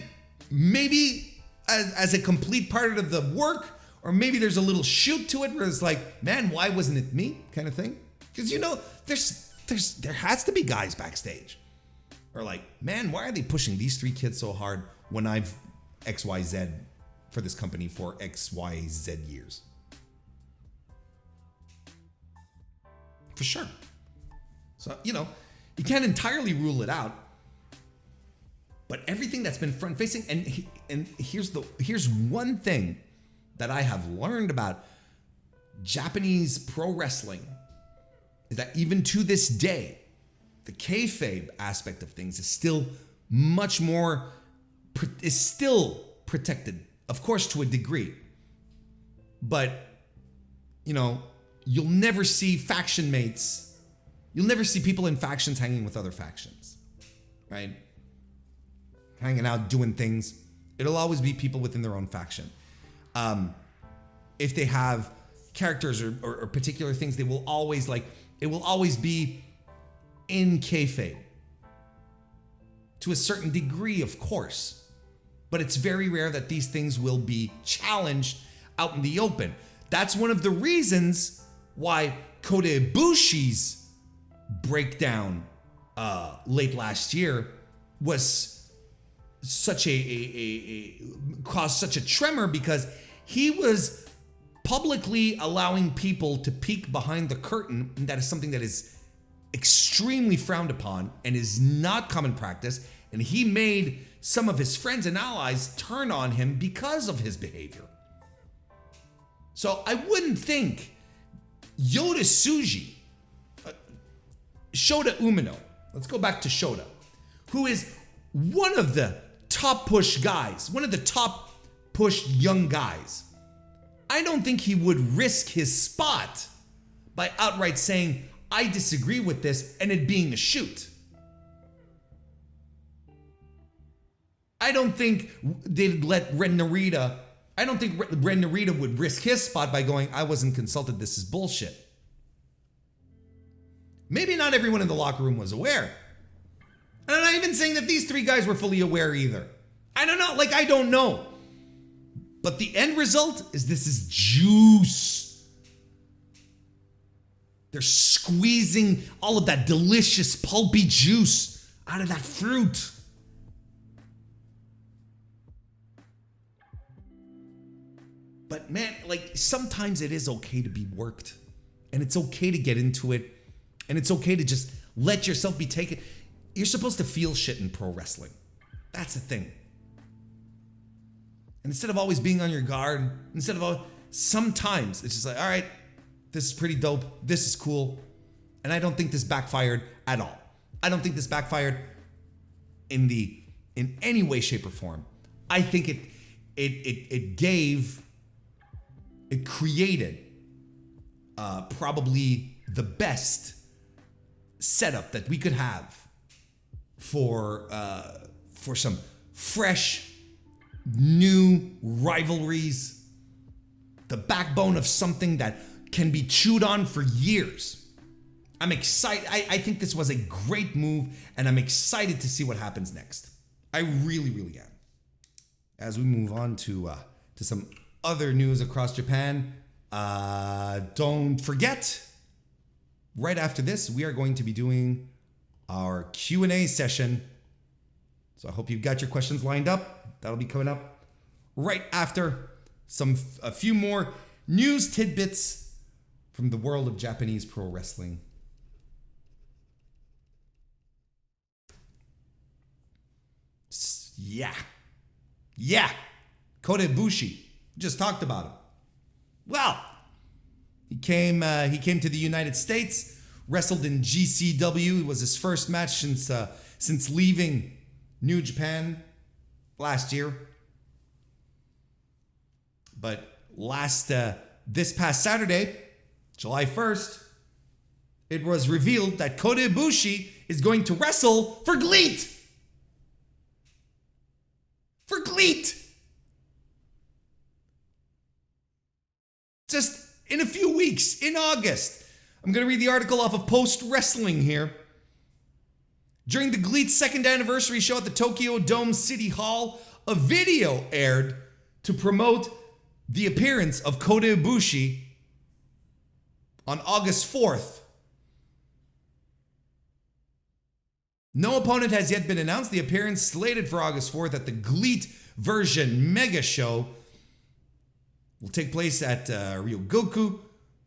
maybe as a complete part of the work, or maybe there's a little shoot to it where it's like, man, why wasn't it me? Kind of thing. Because there has to be guys backstage. Or like, man, why are they pushing these 3 kids so hard when I've XYZ for this company for XYZ years? For sure. So, you can't entirely rule it out. But everything that's been front facing, and here's one thing that I have learned about Japanese pro wrestling is that even to this day, the kayfabe aspect of things is still much more, is still protected, of course, to a degree. But, you'll never see faction mates. You'll never see people in factions hanging with other factions, right? Hanging out, doing things. It'll always be people within their own faction. If they have characters or particular things, they will always it will always be in kayfabe. To a certain degree, of course. But it's very rare that these things will be challenged out in the open. That's one of the reasons why Kota Ibushi's breakdown late last year was such caused such a tremor, because he was publicly allowing people to peek behind the curtain, and that is something that is extremely frowned upon and is not common practice. And he made some of his friends and allies turn on him because of his behavior. So I wouldn't think Yota Tsuji, Shota Umino, let's go back to Shota, who is one of the top push guys, one of the top push young guys. I don't think he would risk his spot by outright saying, I disagree with this, and it being a shoot. I don't think they'd let Ren Narita, I don't think Ren Narita would risk his spot by going, I wasn't consulted, this is bullshit. Maybe not everyone in the locker room was aware. And I'm not even saying that these three guys were fully aware either. I don't know, I don't know. But the end result is this is juice. They're squeezing all of that delicious pulpy juice out of that fruit. But man, sometimes it is okay to be worked, and it's okay to get into it, and it's okay to just let yourself be taken. You're supposed to feel shit in pro wrestling. That's the thing. And instead of always being on your guard, sometimes it's just all right, this is pretty dope. This is cool. And I don't think this backfired at all. I don't think this backfired in any way, shape, or form. I think it created probably the best setup that we could have for some fresh, new rivalries, the backbone of something that can be chewed on for years. I'm excited. I think this was a great move, and I'm excited to see what happens next. I really, really am. As we move on to some other news across Japan, don't forget, right after this, we are going to be doing our Q&A session. So I hope you've got your questions lined up. That'll be coming up right after a few more news tidbits from the world of Japanese pro wrestling. Yeah. Kota Ibushi. Just talked about him. Well, he came to the United States, wrestled in GCW. It was his first match since leaving New Japan last year. But this past Saturday, July 1st, it was revealed that Kota Ibushi is going to wrestle for GLEAT. For GLEAT. Just in a few weeks, in August. I'm going to read the article off of Post Wrestling here. During the GLEAT's second anniversary show at the Tokyo Dome City Hall, a video aired to promote the appearance of Kota Ibushi on August 4th. No opponent has yet been announced. The appearance slated for August 4th at the GLEAT version mega show will take place at Ryogoku.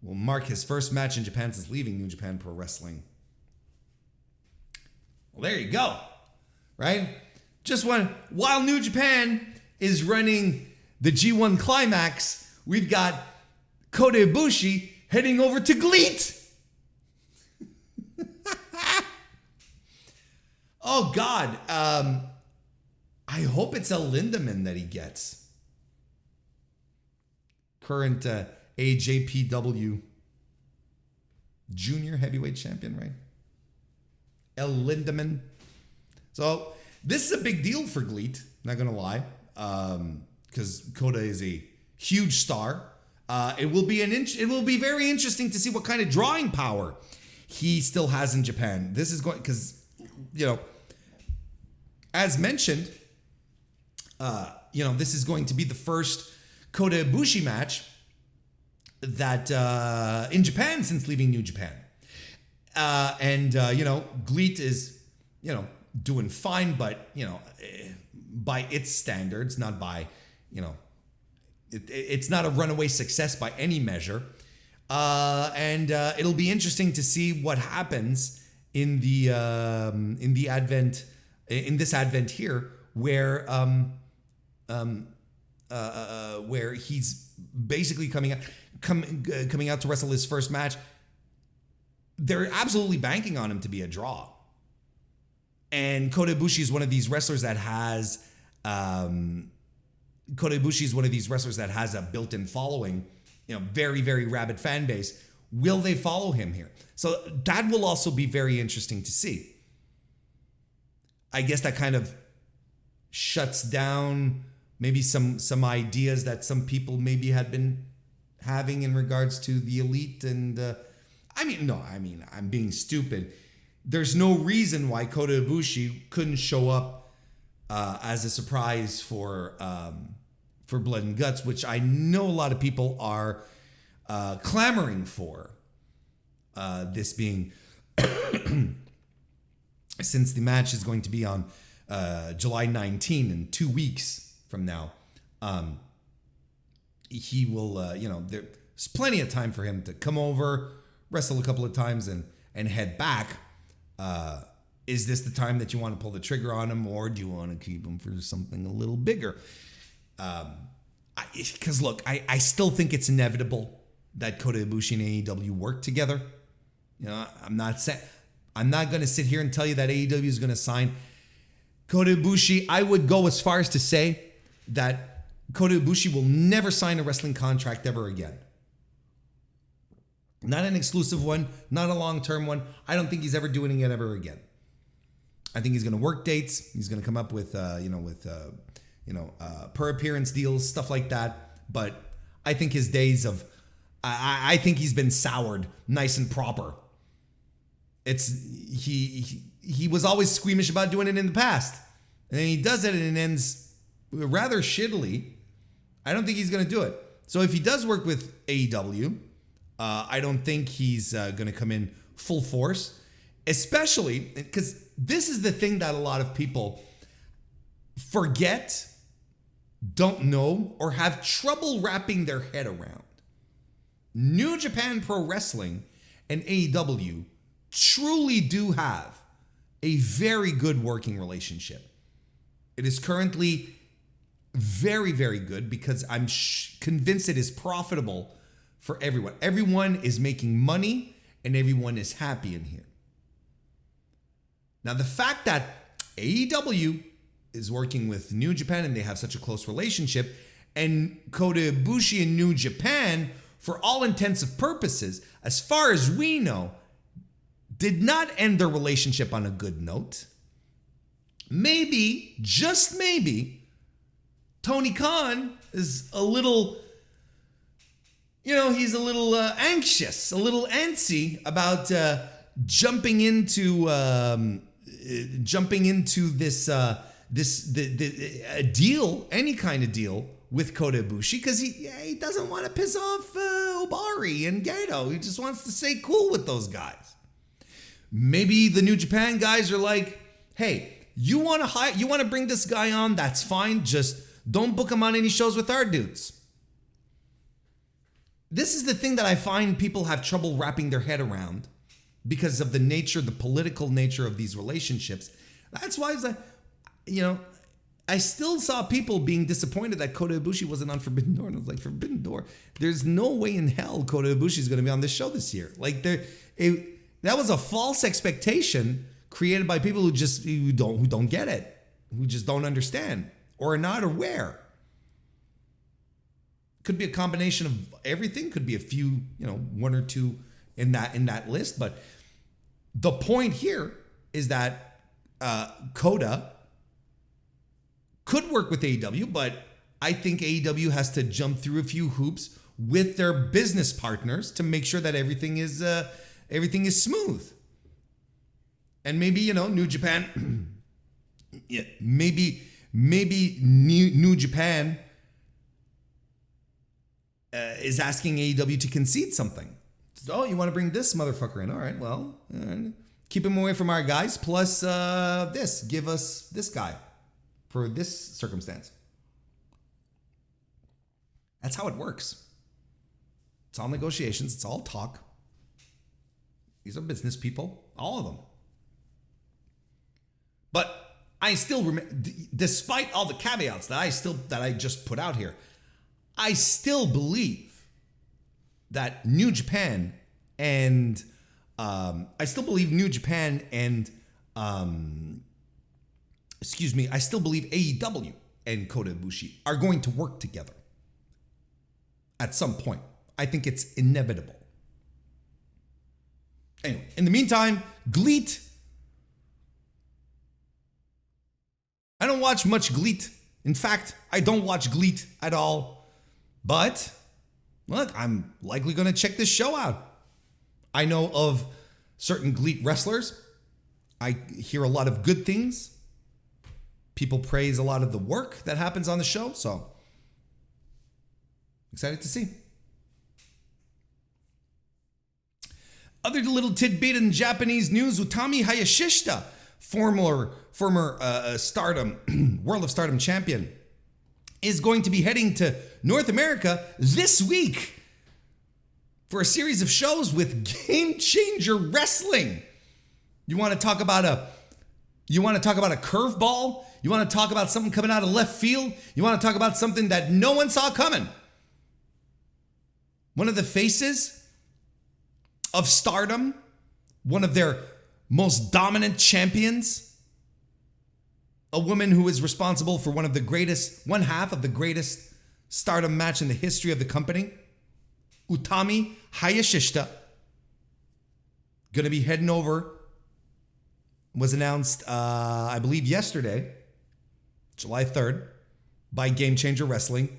Will mark his first match in Japan since leaving New Japan Pro Wrestling. Well, there you go, right? While New Japan is running the G1 Climax, we've got Kota Ibushi heading over to GLEAT. Oh God, I hope it's a Lindemann that he gets. Current AJPW junior heavyweight champion, right? El Lindemann. So this is a big deal for GLEAT, not gonna lie, because Kota is a huge star. It will be very interesting to see what kind of drawing power he still has in Japan. This is going, because, as mentioned, this is going to be the first Kota Ibushi match that in Japan since leaving New Japan. GLEAT is, doing fine, but, by its standards, not by, it's not a runaway success by any measure. It'll be interesting to see what happens in this advent here, where he's basically coming out to wrestle his first match. They're absolutely banking on him to be a draw. And Kota Ibushi is one of these wrestlers that has a built-in following, very, very rabid fan base. Will they follow him here? So that will also be very interesting to see. I guess that kind of shuts down maybe some ideas that some people maybe had been having in regards to the Elite. And I'm being stupid. There's no reason why Kota Ibushi couldn't show up as a surprise for Blood and Guts, which I know a lot of people are clamoring for. This being since the match is going to be on July 19 in 2 weeks from now, he will, there's plenty of time for him to come over, wrestle a couple of times, and head back. Is this the time that you want to pull the trigger on him, or do you want to keep him for something a little bigger? Because look, I still think it's inevitable that Kota Ibushi and AEW work together. I'm not going to sit here and tell you that AEW is going to sign Kota Ibushi. I would go as far as to say that Kota Ibushi will never sign a wrestling contract ever again. Not an exclusive one, not a long-term one. I don't think he's ever doing it ever again. I think he's going to work dates. He's going to come up with, per appearance deals, stuff like that. But I think his days of, I think he's been soured nice and proper. He was always squeamish about doing it in the past. And then he does it and it ends rather shittily. I don't think he's going to do it. So if he does work with AEW, I don't think he's going to come in full force, especially because this is the thing that a lot of people forget, don't know, or have trouble wrapping their head around. New Japan Pro Wrestling and AEW truly do have a very good working relationship. It is currently very, very good because I'm convinced it is profitable for everyone. Everyone is making money and everyone is happy in here. Now, the fact that AEW is working with New Japan and they have such a close relationship, and Kota Ibushi and New Japan, for all intents and purposes, as far as we know, did not end their relationship on a good note. Maybe, just maybe, Tony Khan is a little, he's a little anxious, a little antsy about jumping into this a deal, any kind of deal with Kota Ibushi, because he doesn't want to piss off Obari and Gato. He just wants to stay cool with those guys. Maybe the New Japan guys are like, hey, you want to bring this guy on? That's fine. Just don't book him on any shows with our dudes. This is the thing that I find people have trouble wrapping their head around because of the political nature of these relationships. That's why it's like, I still saw people being disappointed that Kota Ibushi wasn't on Forbidden Door. And I was like, Forbidden Door? There's no way in hell Kota Ibushi is going to be on this show this year. Like, that was a false expectation created by people who don't get it, who just don't understand or are not aware. Could be a combination of everything. Could be a few, one or two in that list. But the point here is that Kota could work with AEW, but I think AEW has to jump through a few hoops with their business partners to make sure that everything is everything is smooth. And maybe, New Japan, yeah, maybe New Japan is asking AEW to concede something. Oh, you want to bring this motherfucker in? All right, well, keep him away from our guys. Plus give us this guy for this circumstance. That's how it works. It's all negotiations. It's all talk. These are business people, all of them. But I still remember, despite all the caveats that I just put out here, I still believe that New Japan and I still believe AEW and Kota Ibushi are going to work together at some point. I think it's inevitable. Anyway, in the meantime, GLEAT. I don't watch much GLEAT. In fact, I don't watch GLEAT at all. But look, I'm likely going to check this show out. I know of certain GLEAT wrestlers. I hear a lot of good things. People praise a lot of the work that happens on the show. So, excited to see. Other little tidbit in Japanese news, Utami Hayashishita, former Stardom, World of Stardom champion, is going to be heading to North America this week for a series of shows with Game Changer Wrestling. You want to talk about a curveball? You want to talk about something coming out of left field? You want to talk about something that no one saw coming? One of the faces of Stardom, one of their most dominant champions, a woman who is responsible for one half of the greatest Stardom match in the history of the company, Utami Hayashishita, gonna be heading over, was announced, I believe yesterday, July 3rd, by Game Changer Wrestling.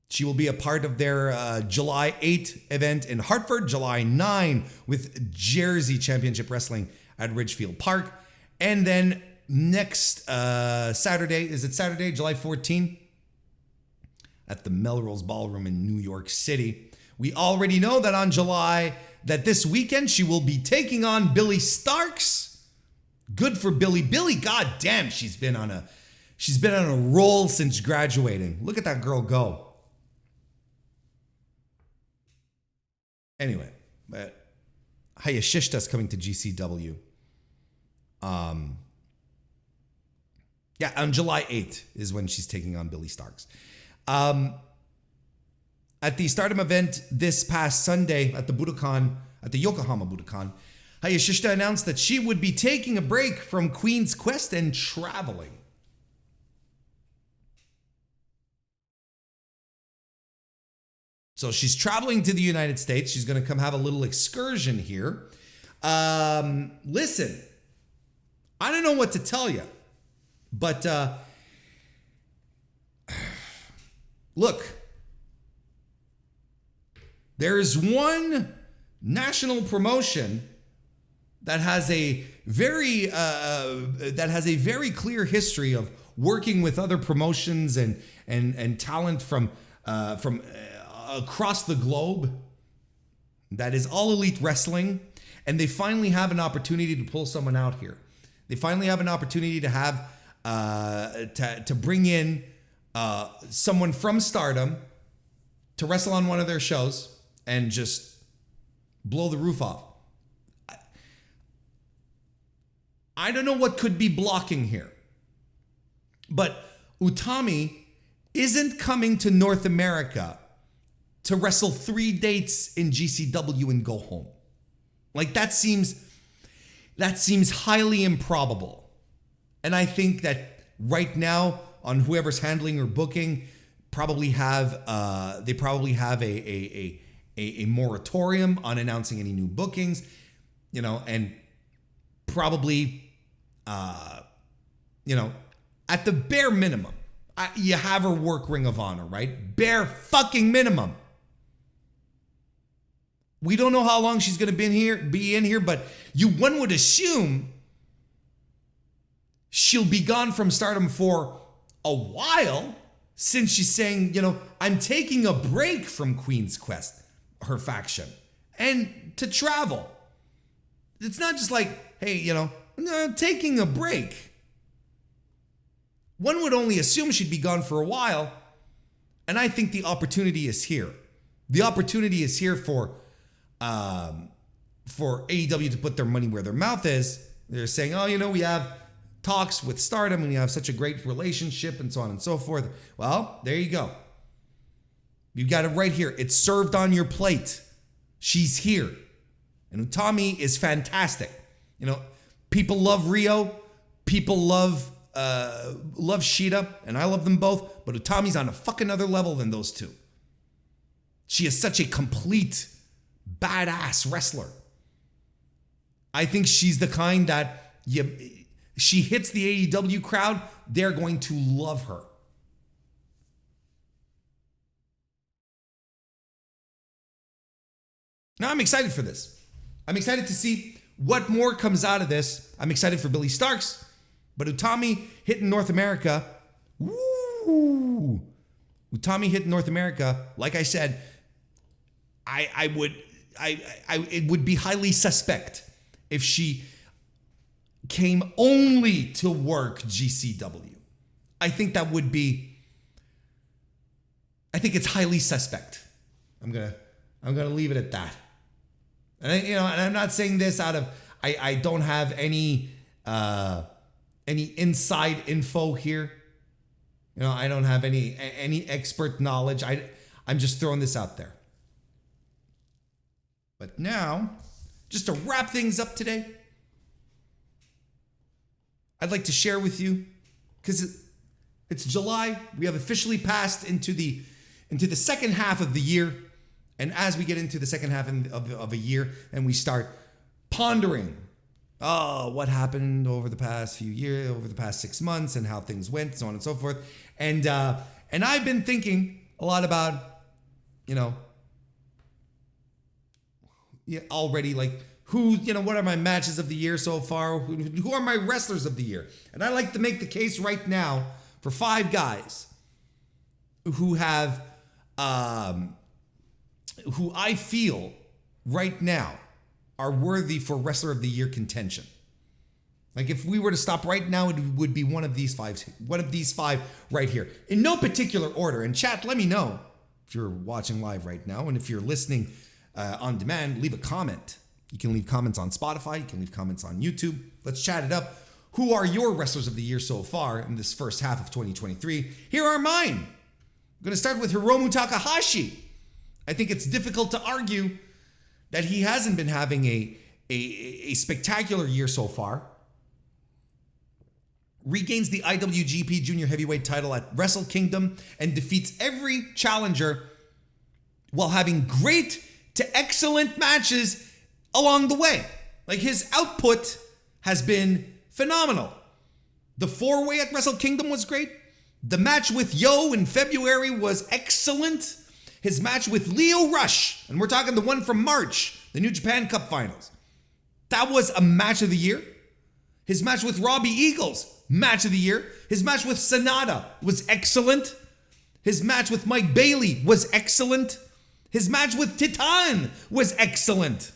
She will be a part of their July 8 event in Hartford, July 9 with Jersey Championship Wrestling at Ridgefield Park. And then next Saturday, is it Saturday, July 14? At the Melrose Ballroom in New York City. We already know that this weekend she will be taking on Billy Starks. Good for Billy. Billy, goddamn, she's been on a roll since graduating. Look at that girl go. Anyway, but Hayashishita's coming to GCW. On July 8th is when she's taking on Billy Starks. At the Stardom event this past Sunday at the Yokohama Budokan, Hayashishita announced that she would be taking a break from Queen's Quest and traveling. So she's traveling to the United States. She's going to come have a little excursion here. Listen, I don't know what to tell you, but look, there is one national promotion that has a very clear history of working with other promotions and talent from across the globe. That is All Elite Wrestling, and they finally have an opportunity to pull someone out here. They finally have an opportunity to have to bring in someone from Stardom to wrestle on one of their shows and just blow the roof off. I don't know what could be blocking here, but Utami isn't coming to North America to wrestle 3 dates in GCW and go home. Like that seems highly improbable. And I think that right now on whoever's handling or booking they probably have a moratorium on announcing any new bookings, and probably at the bare minimum, you have her work Ring of Honor, right? Bare fucking minimum. We don't know how long she's going to be in here, but one would assume she'll be gone from Stardom for a while, since she's saying, I'm taking a break from Queen's Quest, her faction, and to travel. It's not just like, hey, no, taking a break. One would only assume she'd be gone for a while, and I think the opportunity is here. The opportunity is here for AEW to put their money where their mouth is. They're saying, we have talks with Stardom and we have such a great relationship and so on and so forth. Well, there you go. You got it right here. It's served on your plate. She's here. And Utami is fantastic. People love Rio. People love Shida, and I love them both, but Utami's on a fucking other level than those two. She is such a complete badass wrestler. I think she's the kind that she hits the AEW crowd, they're going to love her. Now I'm excited for this. I'm excited to see what more comes out of this. I'm excited for Billy Starks, but Utami hitting North America. Woo! Utami hitting North America, like I said, it would be highly suspect if she came only to work GCW. I think it's highly suspect. I'm gonna leave it at that. And and I'm not saying this out of I don't have any inside info here. I don't have any expert knowledge. I'm just throwing this out there. But now, just to wrap things up today, I'd like to share with you, because it's July, we have officially passed into the second half of the year. And as we get into the second half of a year and we start pondering, what happened over the past few years, over the past 6 months, and how things went, so on and so forth. And I've been thinking a lot about, already, like, what are my matches of the year so far? Who are my wrestlers of the year? And I like to make the case right now for 5 guys who have, who I feel right now are worthy for Wrestler of the Year contention. Like, if we were to stop right now, it would be one of these five right here, in no particular order. And chat, let me know if you're watching live right now, and if you're listening on demand, leave a comment. You can leave comments on Spotify. You can leave comments on YouTube. Let's chat it up. Who are your Wrestlers of the Year so far in this first half of 2023? Here are mine. I'm going to start with Hiromu Takahashi. I think it's difficult to argue that he hasn't been having a spectacular year so far. Regains the IWGP Junior Heavyweight title at Wrestle Kingdom and defeats every challenger while having great to excellent matches along the way. Like, his output has been phenomenal. The 4-way at Wrestle Kingdom was great. The match with Yo in February was excellent. His match with Lio Rush, and we're talking the one from March, the New Japan Cup Finals, that was a match of the year. His match with Robbie Eagles, match of the year. His match with Sonata was excellent. His match with Mike Bailey was excellent. His match with Titan was excellent.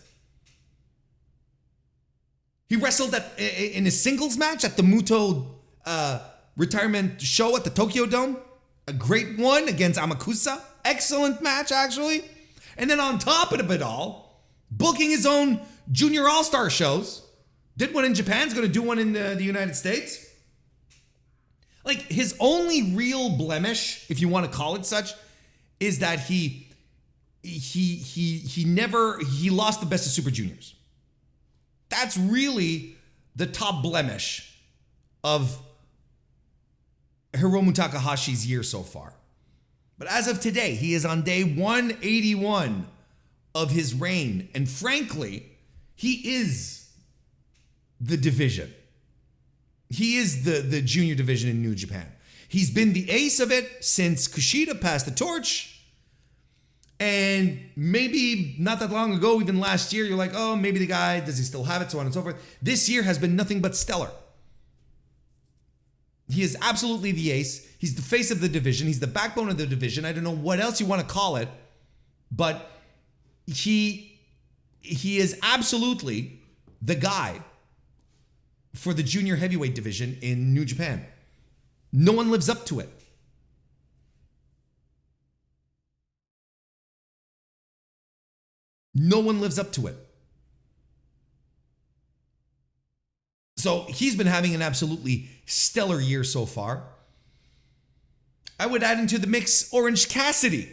He wrestled in a singles match at the Muto retirement show at the Tokyo Dome. A great one against Amakusa. Excellent match, actually. And then on top of it all, booking his own Junior All-Star shows. Did one in Japan, is going to do one in the United States. Like, his only real blemish, if you want to call it such, is that he lost the Best of Super Juniors. That's really the top blemish of Hiromu Takahashi's year so far. But as of today, he is on day 181 of his reign. And frankly, he is the division. He is the junior division in New Japan. He's been the ace of it since Kushida passed the torch. And maybe not that long ago, even last year, you're like, oh, maybe the guy, does he still have it, so on and so forth. This year has been nothing but stellar. He is absolutely the ace. He's the face of the division. He's the backbone of the division. I don't know what else you want to call it, but he is absolutely the guy for the junior heavyweight division in New Japan. No one lives up to it. No one lives up to it. So he's been having an absolutely stellar year so far. I would add into the mix Orange Cassidy.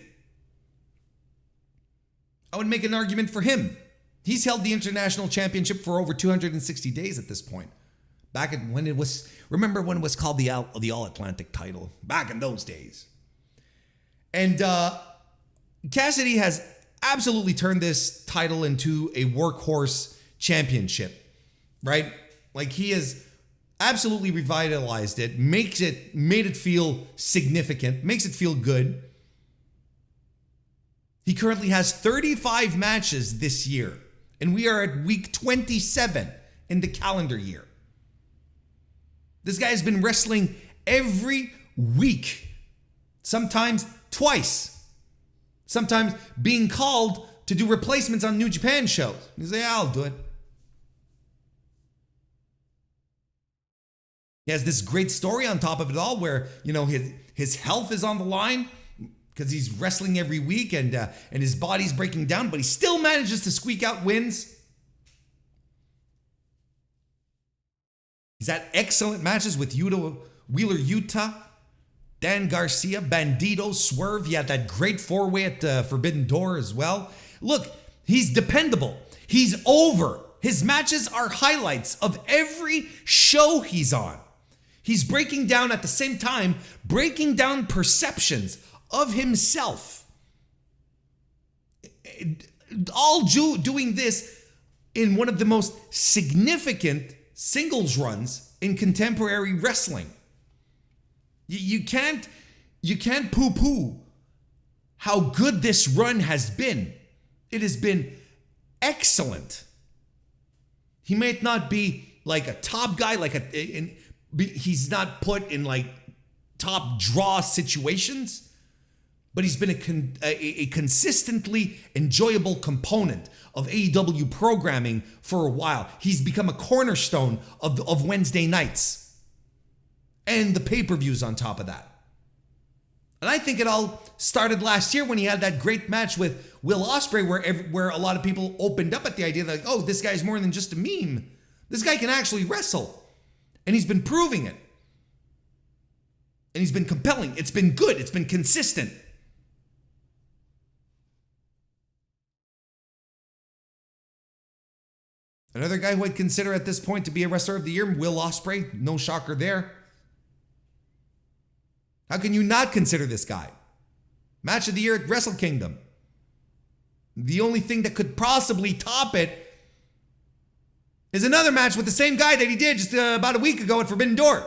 I would make an argument for him. He's held the international championship for over 260 days at this point. Back at when it was, remember when it was called the All Atlantic title? Back in those days. And Cassidy has absolutely turned this title into a workhorse championship, right? Like he has absolutely revitalized it, made it feel significant, makes it feel good. He currently has 35 matches this year, and we are at week 27 in the calendar year. This guy has been wrestling every week, sometimes twice. Sometimes being called to do replacements on New Japan shows. He's like, yeah, I'll do it. He has this great story on top of it all where, you know, his health is on the line because he's wrestling every week and his body's breaking down, but he still manages to squeak out wins. He's had excellent matches with Wheeler Yuta, Dan Garcia, Bandito, Swerve. He had that great four-way at Forbidden Door as well. Look, he's dependable. He's over. His matches are highlights of every show he's on. He's breaking down at the same time, breaking down perceptions of himself. All doing this in one of the most significant singles runs in contemporary wrestling. You can't poo-poo how good this run has been. It has been excellent. He may not be like a top guy, he's not put in like top draw situations, but he's been a consistently enjoyable component of AEW programming for a while. He's become a cornerstone of Wednesday nights. And the pay-per-views on top of that. And I think it all started last year when he had that great match with Will Ospreay where a lot of people opened up at the idea that, oh, this guy's more than just a meme. This guy can actually wrestle. And he's been proving it. And he's been compelling. It's been good. It's been consistent. Another guy who I'd consider at this point to be a wrestler of the year, Will Ospreay. No shocker there. How can you not consider this guy? Match of the year at Wrestle Kingdom. The only thing that could possibly top it is another match with the same guy that he did just about a week ago at Forbidden Door.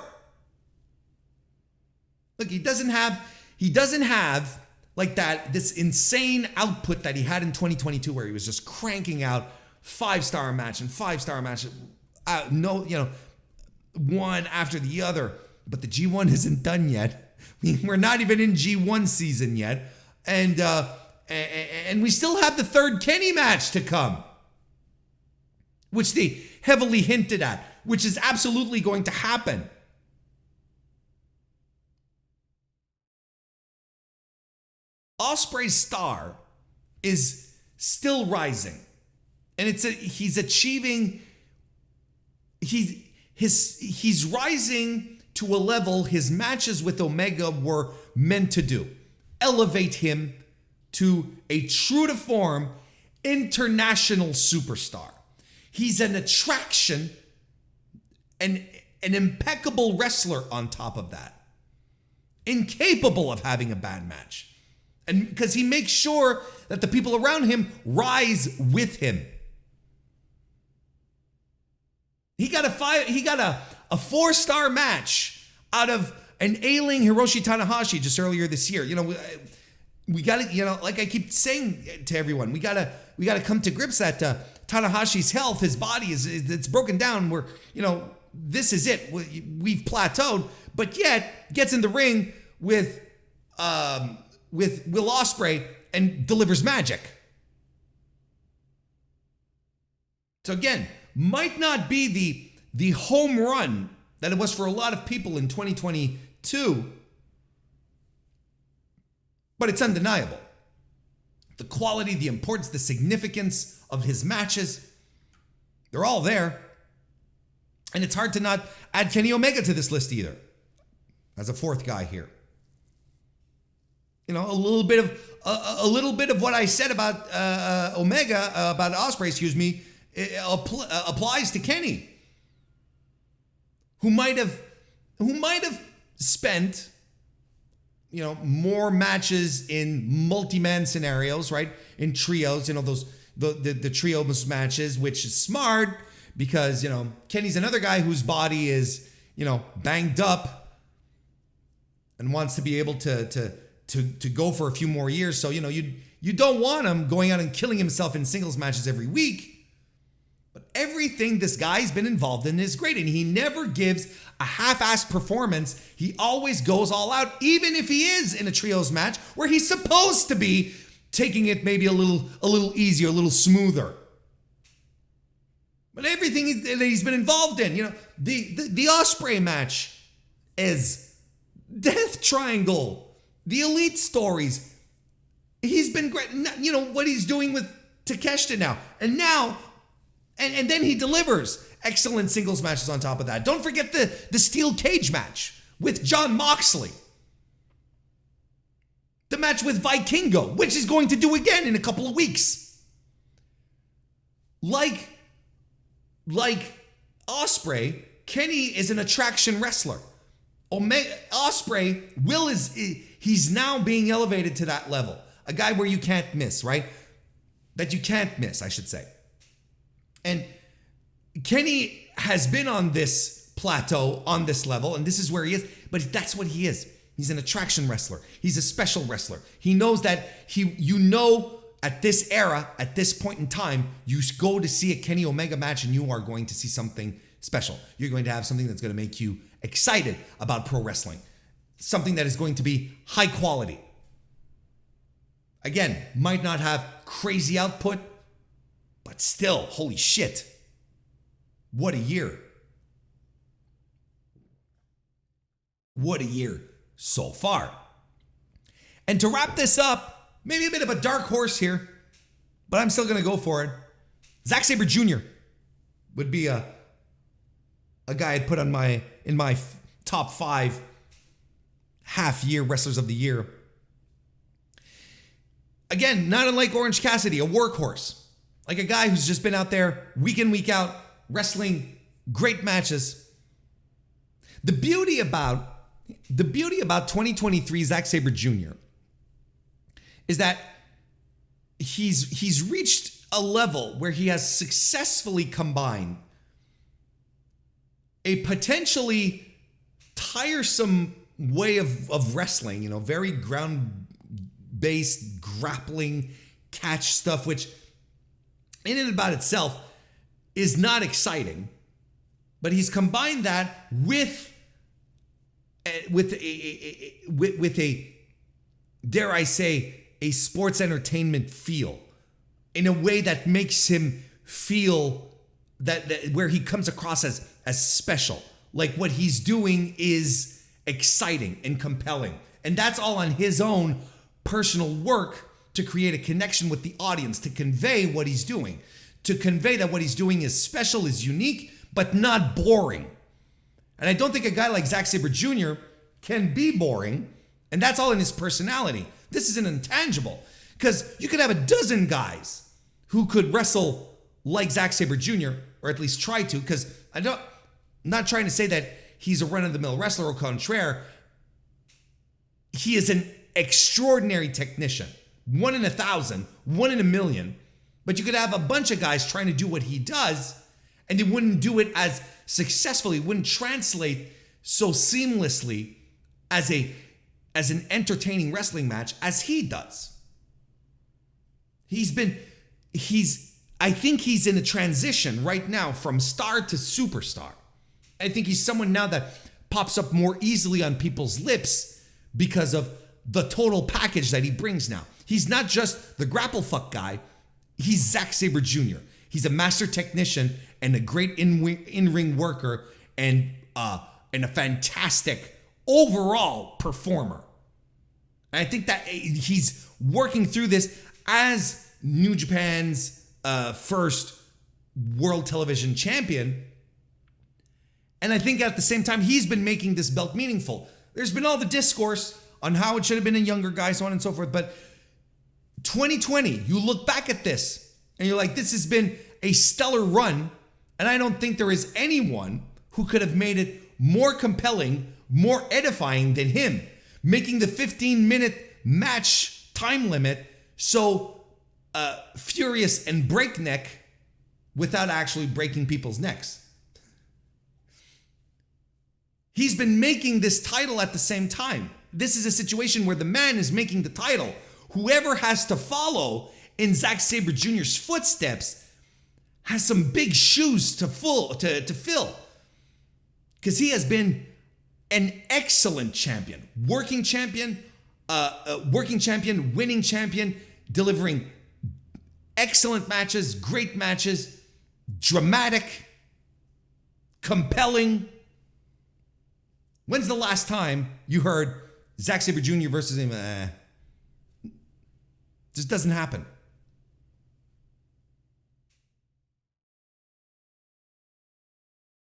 Look, he doesn't have like this insane output that he had in 2022 where he was just cranking out 5-star match and 5-star match. One after the other. But the G1 isn't done yet. We're not even in G1 season yet. And we still have the third Kenny match to come, which they heavily hinted at, which is absolutely going to happen. Ospreay's star is still rising. And he's rising to a level his matches with Omega were meant to do. Elevate him to a true to form international superstar. He's an attraction and an impeccable wrestler on top of that. Incapable of having a bad match. And because he makes sure that the people around him rise with him. He got a 4-star match out of an ailing Hiroshi Tanahashi just earlier this year. You know, we got to, like I keep saying to everyone, we got to come to grips that Tanahashi's health, his body it's broken down. We're, this is it. We've plateaued, but yet gets in the ring with Will Ospreay and delivers magic. So again, might not be the home run that it was for a lot of people in 2022, but it's undeniable. The quality, the importance, the significance of his matches, they're all there. And it's hard to not add Kenny Omega to this list either, as a fourth guy here. A little bit of what I said about about Ospreay, applies to Kenny, who might have spent more matches in multi-man scenarios, right? In trios, the trios matches, which is smart because Kenny's another guy whose body is banged up and wants to be able to go for a few more years. So you don't want him going out and killing himself in singles matches every week. But everything this guy's been involved in is great, and he never gives a half-assed performance. He always goes all out, even if he is in a trios match where he's supposed to be taking it maybe a little easier, a little smoother. But everything that he's been involved in, the Ospreay match is Death Triangle, the Elite stories. He's been great. What he's doing with Takeshita now, and then he delivers excellent singles matches on top of that. Don't forget the steel cage match with Jon Moxley. The match with Vikingo, which he's going to do again in a couple of weeks. Like Ospreay, Kenny is an attraction wrestler. Ospreay, he's now being elevated to that level. A guy where you can't miss, right? That you can't miss, I should say. And Kenny has been on this plateau, on this level, and this is where he is, but that's what he is. He's an attraction wrestler. He's a special wrestler. He knows that at this era, at this point in time, you go to see a Kenny Omega match and you are going to see something special. You're going to have something that's going to make you excited about pro wrestling. Something that is going to be high quality. Again, might not have crazy output, but still, holy shit. What a year. What a year so far. And to wrap this up, maybe a bit of a dark horse here, but I'm still going to go for it. Zack Sabre Jr. would be a guy I'd put in my top 5 half-year wrestlers of the year. Again, not unlike Orange Cassidy, a workhorse. Like a guy who's just been out there week in, week out, wrestling great matches. The beauty about 2023 Zack Sabre Jr. is that he's reached a level where he has successfully combined a potentially tiresome way of wrestling, very ground-based grappling catch stuff, which in and about itself is not exciting, but he's combined that with a dare I say, a sports entertainment feel in a way that makes him feel that where he comes across as special. Like what he's doing is exciting and compelling. And that's all on his own personal work to create a connection with the audience, to convey what he's doing, to convey that what he's doing is special, is unique, but not boring. And I don't think a guy like Zack Sabre Jr. can be boring, and that's all in his personality. This is an intangible, because you could have a dozen guys who could wrestle like Zack Sabre Jr., or at least try to, because I'm not trying to say that he's a run-of-the-mill wrestler, au contraire. He is an extraordinary technician. 1 in 1,000, 1 in a million. But you could have a bunch of guys trying to do what he does, and they wouldn't do it as successfully, wouldn't translate so seamlessly as a as an entertaining wrestling match as he does. I think he's in a transition right now from star to superstar. I think he's someone now that pops up more easily on people's lips because of the total package that he brings now. He's not just the grapple fuck guy. He's Zack Sabre Jr. He's a master technician and a great in-ring worker and a fantastic overall performer. And I think that he's working through this as New Japan's first world television champion. And I think at the same time, he's been making this belt meaningful. There's been all the discourse on how it should have been a younger guy, so on and so forth. But 2020, you look back at this and you're like, this has been a stellar run. And I don't think there is anyone who could have made it more compelling, more edifying than him, making the 15-minute match time limit so furious and breakneck without actually breaking people's necks. He's been making this title at the same time. This is a situation where the man is making the title. Whoever has to follow in Zack Sabre Jr.'s footsteps has some big shoes to fill. Because he has been an excellent champion, working champion, winning champion, delivering excellent matches, great matches, dramatic, compelling. When's the last time you heard Zack Sabre Jr. versus him? Just doesn't happen.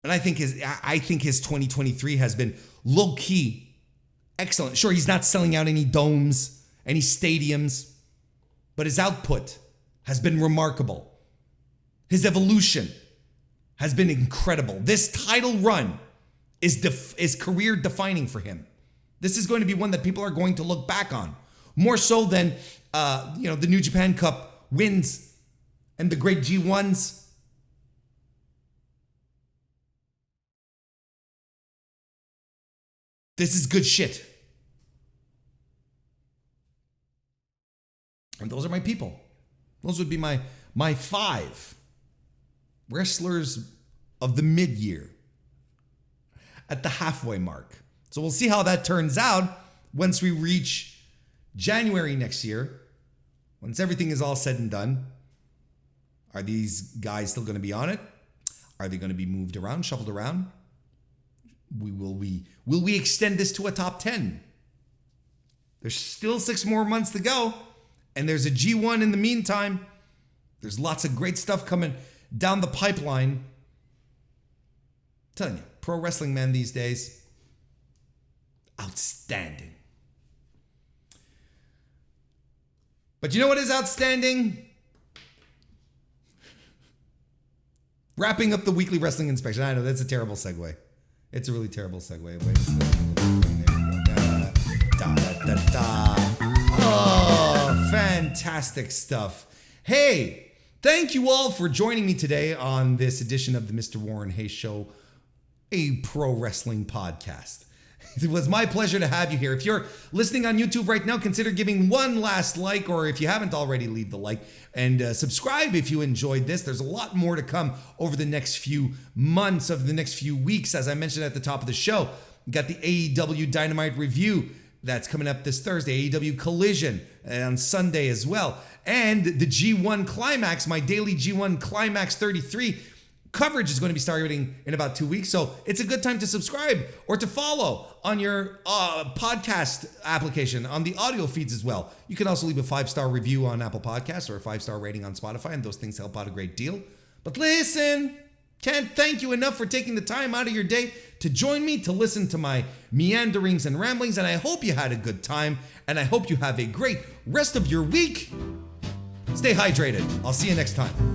And I think his 2023 has been low-key excellent. Sure, he's not selling out any domes, any stadiums, but his output has been remarkable. His evolution has been incredible. This title run is career defining for him. This is going to be one that people are going to look back on more so than the New Japan Cup wins and the great G1s. This is good shit. And those are my people. Those would be my 5 wrestlers of the mid-year at the halfway mark. So we'll see how that turns out once we reach January next year. Once everything is all said and done. Are these guys still going to be on it? Are they going to be moved around, shuffled around? Will we extend this to a top 10? There's still 6 more months to go. And there's a G1 in the meantime. There's lots of great stuff coming down the pipeline. I'm telling you, pro wrestling, man, these days, outstanding. But you know what is outstanding? Wrapping up the weekly wrestling inspection. I know that's a terrible segue. It's a really terrible segue. Wait. Oh, fantastic stuff. Hey, thank you all for joining me today on this edition of the Mr. Warren Hayes Show, a pro wrestling podcast. It was my pleasure to have you here. If you're listening on YouTube right now, consider giving one last like, or if you haven't already, leave the like and subscribe if you enjoyed this. There's a lot more to come over the next few months, over the next few weeks. As I mentioned at the top of the show, we got the AEW Dynamite review that's coming up this Thursday, AEW Collision on Sunday as well, and the G1 Climax, my daily G1 Climax 33 coverage is going to be starting in about 2 weeks. So it's a good time to subscribe or to follow on your podcast application, on the audio feeds as well. You can also leave a 5-star review on Apple Podcasts or a 5-star rating on Spotify, and those things help out a great deal. But listen, can't thank you enough for taking the time out of your day to join me to listen to my meanderings and ramblings. And I hope you had a good time, and I hope you have a great rest of your week. Stay hydrated. I'll see you next time.